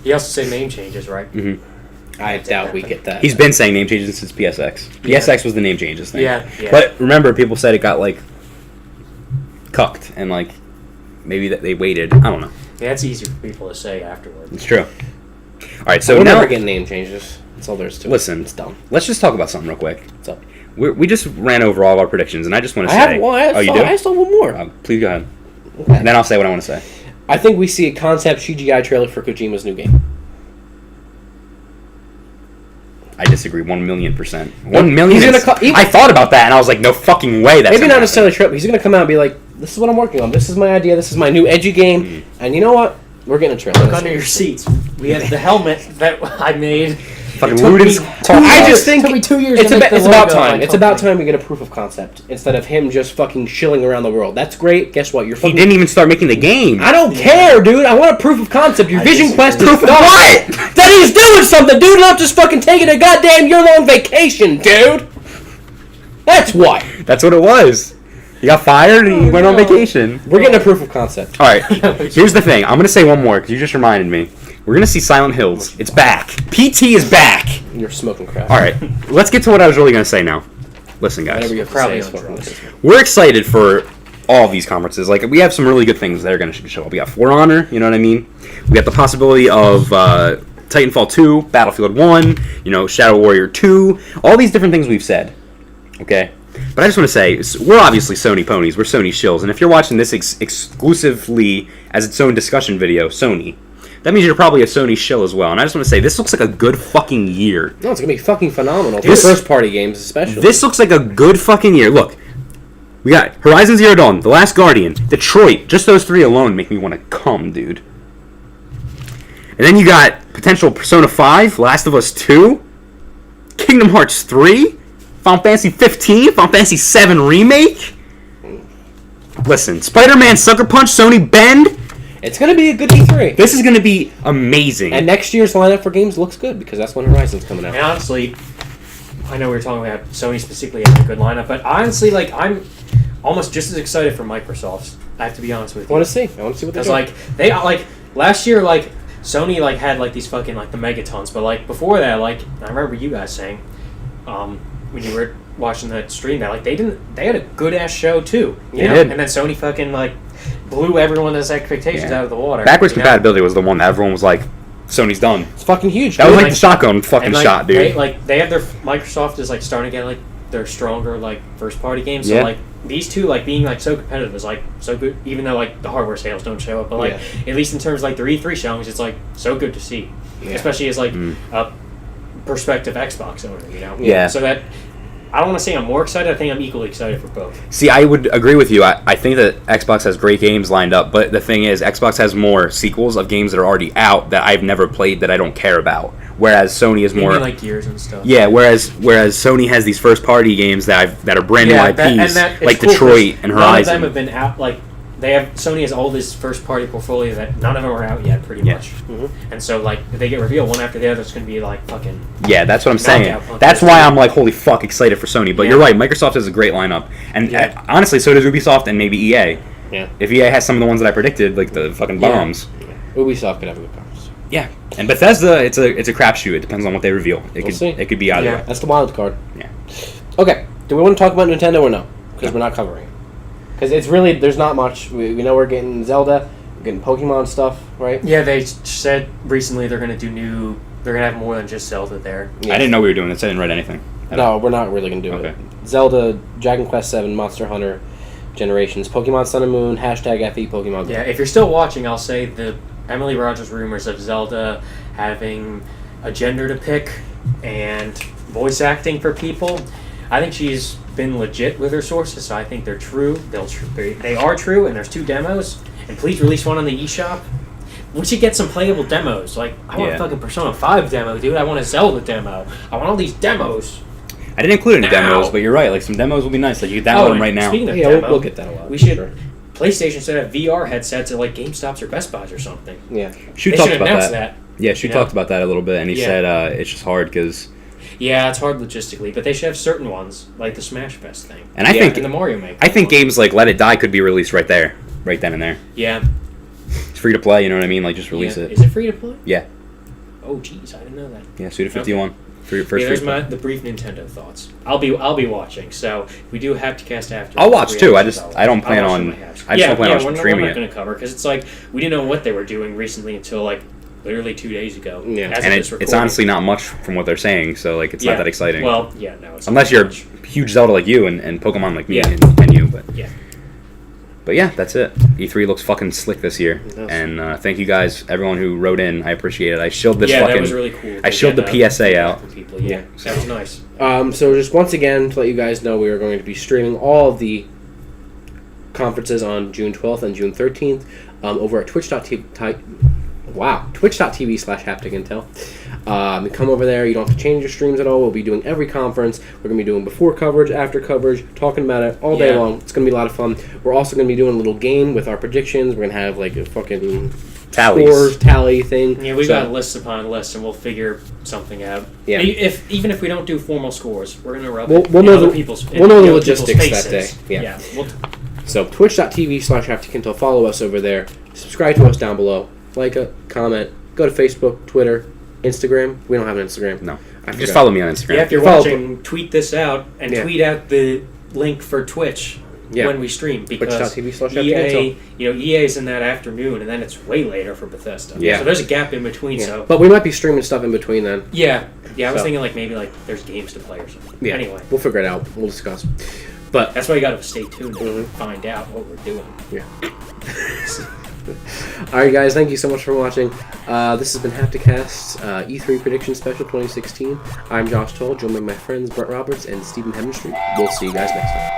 [SPEAKER 3] He also said name changes, right?
[SPEAKER 2] Mm-hmm.
[SPEAKER 1] I doubt we get that.
[SPEAKER 2] He's been saying name changes since PSX. PSX was the name changes thing.
[SPEAKER 3] Yeah.
[SPEAKER 2] But remember, people said it got like cucked, and like maybe that they waited. I don't know.
[SPEAKER 3] Yeah, it's easy for people to say afterwards.
[SPEAKER 2] It's true. All right, so
[SPEAKER 1] we're
[SPEAKER 2] now
[SPEAKER 1] never getting name changes. That's all there is to it.
[SPEAKER 2] Listen,
[SPEAKER 1] It's dumb.
[SPEAKER 2] let's just talk about something real quick.
[SPEAKER 1] What's up?
[SPEAKER 2] We just ran over all of our predictions, and I just want to say...
[SPEAKER 1] I
[SPEAKER 2] you do?
[SPEAKER 1] I still have one more.
[SPEAKER 2] Please go ahead.
[SPEAKER 1] Okay.
[SPEAKER 2] And then I'll say what I want to say.
[SPEAKER 1] I think we see a concept CGI trailer for Kojima's new game.
[SPEAKER 2] I disagree 1,000,000%. 1,000,000%.
[SPEAKER 1] He's gonna
[SPEAKER 2] I thought about that, and I was like, no fucking way that's
[SPEAKER 1] Maybe
[SPEAKER 2] gonna
[SPEAKER 1] not necessarily trailer. He's going to come out and be like, this is what I'm working on. This is my idea. This is my new edgy game. And you know what? We're getting a trailer.
[SPEAKER 3] Look under your seats. We have the helmet that I made.
[SPEAKER 2] Fucking
[SPEAKER 3] It took
[SPEAKER 2] rude
[SPEAKER 3] me
[SPEAKER 2] as...
[SPEAKER 3] 2
[SPEAKER 1] I just
[SPEAKER 3] years.
[SPEAKER 1] think
[SPEAKER 3] It took me 2 years
[SPEAKER 1] it's
[SPEAKER 3] to make
[SPEAKER 1] about,
[SPEAKER 3] the
[SPEAKER 1] it's about
[SPEAKER 3] logo of
[SPEAKER 1] time.
[SPEAKER 3] my
[SPEAKER 1] It's about
[SPEAKER 3] company.
[SPEAKER 1] time we get a proof of concept instead of him just fucking shilling around the world. That's great. Guess what? You're
[SPEAKER 2] He
[SPEAKER 1] fucking...
[SPEAKER 2] didn't even start making the game.
[SPEAKER 1] I don't care, dude. I want a proof of concept. Your Vision
[SPEAKER 3] disagree.
[SPEAKER 1] Quest is
[SPEAKER 2] Proof of
[SPEAKER 1] done.
[SPEAKER 2] what?
[SPEAKER 1] That he's doing something, dude. Not just fucking taking a goddamn year-long vacation, dude. That's why.
[SPEAKER 2] That's what it was. He got fired and he went on vacation.
[SPEAKER 1] We're getting a proof of concept.
[SPEAKER 2] All right, here's the thing. I'm going to say one more because you just reminded me. We're going to see Silent Hills. It's back. PT is back.
[SPEAKER 1] You're smoking crap.
[SPEAKER 2] All right, let's get to what I was really going to say now. Listen,
[SPEAKER 1] Whatever
[SPEAKER 2] guys.
[SPEAKER 1] you have to
[SPEAKER 3] Probably
[SPEAKER 1] say is
[SPEAKER 3] on
[SPEAKER 1] fucking
[SPEAKER 3] drugs.
[SPEAKER 1] listen.
[SPEAKER 2] We're excited for all of these conferences. Like, we have some really good things that are going to show up. We got For Honor, you know what I mean? We got the possibility of Titanfall 2, Battlefield 1, Shadow Warrior 2, all these different things we've said. Okay? But I just want to say, we're obviously Sony ponies. We're Sony shills. And if you're watching this exclusively as its own discussion video, Sony, that means you're probably a Sony shill as well. And I just want to say, this looks like a good fucking year.
[SPEAKER 1] No, it's gonna be fucking phenomenal. For
[SPEAKER 2] This-
[SPEAKER 1] first-party games, especially.
[SPEAKER 2] This looks like a good fucking year. Look, we got Horizon Zero Dawn, The Last Guardian, Detroit. Just those three alone make me want to come, dude. And then you got potential Persona 5, Last of Us 2, Kingdom Hearts 3, Final Fantasy 15, Final Fantasy 7 Remake. Listen, Spider-Man Sucker Punch, Sony Bend.
[SPEAKER 1] It's gonna be a good E3.
[SPEAKER 2] This is going to be amazing.
[SPEAKER 1] And next year's lineup for games looks good because that's when Horizon's coming out.
[SPEAKER 3] And honestly, I know we were talking about Sony specifically having a good lineup, but honestly, like, I'm almost just as excited for Microsoft's. I have to be honest with
[SPEAKER 1] I
[SPEAKER 3] you.
[SPEAKER 1] want to see. I want to see what they're
[SPEAKER 3] Because,
[SPEAKER 1] doing.
[SPEAKER 3] like, they, like, last year, like, Sony, like, had, like, these fucking, like, the megatons, but, like, before that, like, I remember you guys saying, when you were watching that stream, that, like, they had a good-ass show, too. You
[SPEAKER 2] They
[SPEAKER 3] know?
[SPEAKER 2] did.
[SPEAKER 3] And then Sony fucking, like, blew everyone's expectations out of the water.
[SPEAKER 2] Backwards
[SPEAKER 3] you know?
[SPEAKER 2] compatibility was the one that everyone was like, Sony's done.
[SPEAKER 1] It's fucking huge.
[SPEAKER 2] That was
[SPEAKER 1] dude.
[SPEAKER 2] like the shotgun fucking
[SPEAKER 3] And, like,
[SPEAKER 2] shot, dude.
[SPEAKER 3] They have their Microsoft is like starting to get like their stronger like first party games. So
[SPEAKER 2] Yeah.
[SPEAKER 3] like these two like being like so competitive is like so good. Even though like the hardware sales don't show up, but like at least in terms of like their E3 showings, it's like so good to see.
[SPEAKER 1] Yeah.
[SPEAKER 3] Especially as like a prospective Xbox owner, you know.
[SPEAKER 2] Yeah.
[SPEAKER 3] So that I don't want to say I'm more excited. I think I'm equally excited for both.
[SPEAKER 2] See, I would agree with you. I think that Xbox has great games lined up, but the thing is, Xbox has more sequels of games that are already out that I've never played that I don't care about. Whereas Sony is
[SPEAKER 3] Maybe
[SPEAKER 2] more
[SPEAKER 3] like Gears and stuff.
[SPEAKER 2] yeah. Whereas Sony has these first party games that are brand new IPs
[SPEAKER 3] it's
[SPEAKER 2] like
[SPEAKER 3] cool 'cause
[SPEAKER 2] Detroit and
[SPEAKER 3] None of
[SPEAKER 2] Horizon.
[SPEAKER 3] them have been out. Like Sony has all this first party portfolio that none of them are out yet, pretty
[SPEAKER 2] Yeah.
[SPEAKER 3] much. And so like if they get revealed one after the other, it's going to be like fucking.
[SPEAKER 2] Yeah, that's what I'm saying.
[SPEAKER 3] Knockout punch.
[SPEAKER 2] That's why I'm like, holy fuck, excited for Sony. But
[SPEAKER 3] Yeah.
[SPEAKER 2] you're right, Microsoft has a great lineup, and
[SPEAKER 3] Yeah.
[SPEAKER 2] honestly, so does Ubisoft and maybe EA.
[SPEAKER 1] Yeah.
[SPEAKER 2] If EA has some of the ones that I predicted, like the fucking
[SPEAKER 3] Yeah.
[SPEAKER 2] bombs.
[SPEAKER 1] Ubisoft could have a good conference.
[SPEAKER 2] Yeah, and Bethesda, it's a crapshoot. It depends on what they reveal.
[SPEAKER 1] We'll see.
[SPEAKER 2] It could be either
[SPEAKER 3] Yeah.
[SPEAKER 2] way.
[SPEAKER 1] That's the wild card.
[SPEAKER 2] Yeah.
[SPEAKER 1] Okay. Do we want to talk about Nintendo or no? Because we're not covering it. Because it's really, there's not much. We know we're getting Zelda. getting Pokemon stuff, right?
[SPEAKER 3] Yeah, they said recently they're gonna do they're gonna have more than just Zelda there.
[SPEAKER 1] Yeah.
[SPEAKER 2] I didn't know we were doing this. I didn't write anything.
[SPEAKER 1] No, we're not really gonna do
[SPEAKER 2] Okay.
[SPEAKER 1] it. Zelda, Dragon Quest VII, Monster Hunter, Generations, Pokemon Sun and Moon, #FE Pokemon Go.
[SPEAKER 3] Yeah, if you're still watching, I'll say the Emily Rogers rumors of Zelda having a gender to pick and voice acting for people. I think she's been legit with her sources, so I think they're true. They are true, and there's 2 demos. And please release one on the eShop. We should get some playable demos. Like, I want a fucking Persona 5 demo, dude. I want a Zelda demo. I want all these demos.
[SPEAKER 2] I didn't include any
[SPEAKER 3] Now.
[SPEAKER 2] demos, but you're right. Like some demos will be nice. Like you can download them right now.
[SPEAKER 3] Speaking of
[SPEAKER 1] Yeah,
[SPEAKER 3] demo,
[SPEAKER 1] we'll get that a lot.
[SPEAKER 3] we should.
[SPEAKER 1] Sure.
[SPEAKER 3] PlayStation should have VR headsets at like GameStops or Best Buys or something.
[SPEAKER 1] Yeah.
[SPEAKER 2] Shu
[SPEAKER 3] They
[SPEAKER 2] talked
[SPEAKER 3] should
[SPEAKER 2] about
[SPEAKER 3] announce
[SPEAKER 2] that.
[SPEAKER 3] that.
[SPEAKER 2] Yeah, Shu
[SPEAKER 3] you know?
[SPEAKER 2] talked about that a little bit, and he
[SPEAKER 3] Yeah.
[SPEAKER 2] said it's just hard because.
[SPEAKER 3] Yeah, it's hard logistically, but they should have certain ones, like the Smash Fest thing.
[SPEAKER 2] And I think
[SPEAKER 3] and the Mario Maker.
[SPEAKER 2] I think games like Let It Die could be released right there, right then and there.
[SPEAKER 3] Yeah.
[SPEAKER 2] It's free to play. You know what I mean? Like just release
[SPEAKER 3] Yeah.
[SPEAKER 2] it.
[SPEAKER 3] Is it free to play?
[SPEAKER 2] Yeah.
[SPEAKER 3] Oh, jeez, I didn't know that.
[SPEAKER 2] Yeah, Suda51. First
[SPEAKER 3] Yeah, there's
[SPEAKER 2] free play.
[SPEAKER 3] the brief Nintendo thoughts. I'll be watching. So if we do a Hapticast after.
[SPEAKER 2] I'll watch, too. I
[SPEAKER 3] reactions,
[SPEAKER 2] just- I don't plan
[SPEAKER 3] I'll watch
[SPEAKER 2] on-
[SPEAKER 3] in my house.
[SPEAKER 2] I just don't plan on
[SPEAKER 3] we're
[SPEAKER 2] streaming
[SPEAKER 3] not
[SPEAKER 2] it.
[SPEAKER 3] going to cover because it's like we didn't know what they were doing recently until like literally 2 days ago.
[SPEAKER 1] Yeah.
[SPEAKER 3] as of
[SPEAKER 2] And
[SPEAKER 3] this
[SPEAKER 2] it's
[SPEAKER 3] recording.
[SPEAKER 2] honestly not much from what they're saying, so like it's
[SPEAKER 3] Yeah.
[SPEAKER 2] not that exciting.
[SPEAKER 3] Well, yeah, no. It's
[SPEAKER 2] Unless
[SPEAKER 3] not
[SPEAKER 2] you're
[SPEAKER 3] much.
[SPEAKER 2] a huge Zelda like you and Pokemon like me
[SPEAKER 3] Yeah.
[SPEAKER 2] and you, but
[SPEAKER 3] Yeah.
[SPEAKER 2] But yeah, that's it. E3 looks fucking slick this year,
[SPEAKER 1] It does.
[SPEAKER 2] and thank you guys, everyone who wrote in. I appreciate it. I shilled this
[SPEAKER 3] Yeah,
[SPEAKER 2] fucking.
[SPEAKER 3] that was really cool.
[SPEAKER 2] I
[SPEAKER 3] to
[SPEAKER 2] showed
[SPEAKER 3] get,
[SPEAKER 2] the PSA
[SPEAKER 3] feedback
[SPEAKER 2] out.
[SPEAKER 3] from people. Yeah, that was nice.
[SPEAKER 1] So just once again to let you guys know, we are going to be streaming all of the conferences on June 12th and June 13th over at twitch.tv/hapticintel. You come over there. You don't have to change your streams at all. We'll be doing every conference. We're going to be doing before coverage, after coverage, talking about it all day
[SPEAKER 3] Yeah.
[SPEAKER 1] long. It's going to be a lot of fun. We're also going to be doing a little game with our predictions. We're going to have like a fucking
[SPEAKER 2] Tallies.
[SPEAKER 1] scores tally thing.
[SPEAKER 3] Yeah, we
[SPEAKER 1] So-
[SPEAKER 3] got lists upon lists, and we'll figure something out.
[SPEAKER 1] Yeah.
[SPEAKER 3] Even if we don't do formal scores, we're gonna rub
[SPEAKER 1] We'll
[SPEAKER 3] it
[SPEAKER 1] know
[SPEAKER 3] in other
[SPEAKER 1] the-
[SPEAKER 3] people's.
[SPEAKER 1] we'll know
[SPEAKER 3] in
[SPEAKER 1] the
[SPEAKER 3] other people's
[SPEAKER 1] logistics that
[SPEAKER 3] faces.
[SPEAKER 1] day. Yeah.
[SPEAKER 3] We'll,
[SPEAKER 1] So twitch.tv/hapticintel. Follow us over there. Subscribe to us down below. Like a comment. Go to Facebook, Twitter, Instagram. We don't have an Instagram.
[SPEAKER 2] No,
[SPEAKER 1] I
[SPEAKER 2] just
[SPEAKER 1] forgot.
[SPEAKER 2] follow me on Instagram.
[SPEAKER 3] yeah, if you're
[SPEAKER 1] Follow-
[SPEAKER 3] watching, tweet this out and
[SPEAKER 1] Yeah.
[SPEAKER 3] tweet out the link for Twitch
[SPEAKER 1] Yeah.
[SPEAKER 3] when we stream because
[SPEAKER 1] Twitch.tv/hapticintel.
[SPEAKER 3] EA's in that afternoon, and then it's way later for Bethesda.
[SPEAKER 2] Yeah.
[SPEAKER 3] So there's a gap in between.
[SPEAKER 1] Yeah.
[SPEAKER 3] So
[SPEAKER 1] But we might be streaming stuff in between then.
[SPEAKER 3] yeah, I was
[SPEAKER 1] So-
[SPEAKER 3] thinking like maybe like there's games to play or something.
[SPEAKER 1] Yeah.
[SPEAKER 3] Anyway,
[SPEAKER 1] We'll figure it out. We'll discuss. But
[SPEAKER 3] that's why you got to stay tuned
[SPEAKER 1] Mhm.
[SPEAKER 3] and find out what we're doing.
[SPEAKER 1] yeah. All right, guys. Thank you so much for watching. This has been Hapticast E3 Prediction Special 2016. I'm Josh Toll, joined by my friends Brett Roberts and Stephen Hemmenstreet. We'll see you guys next time.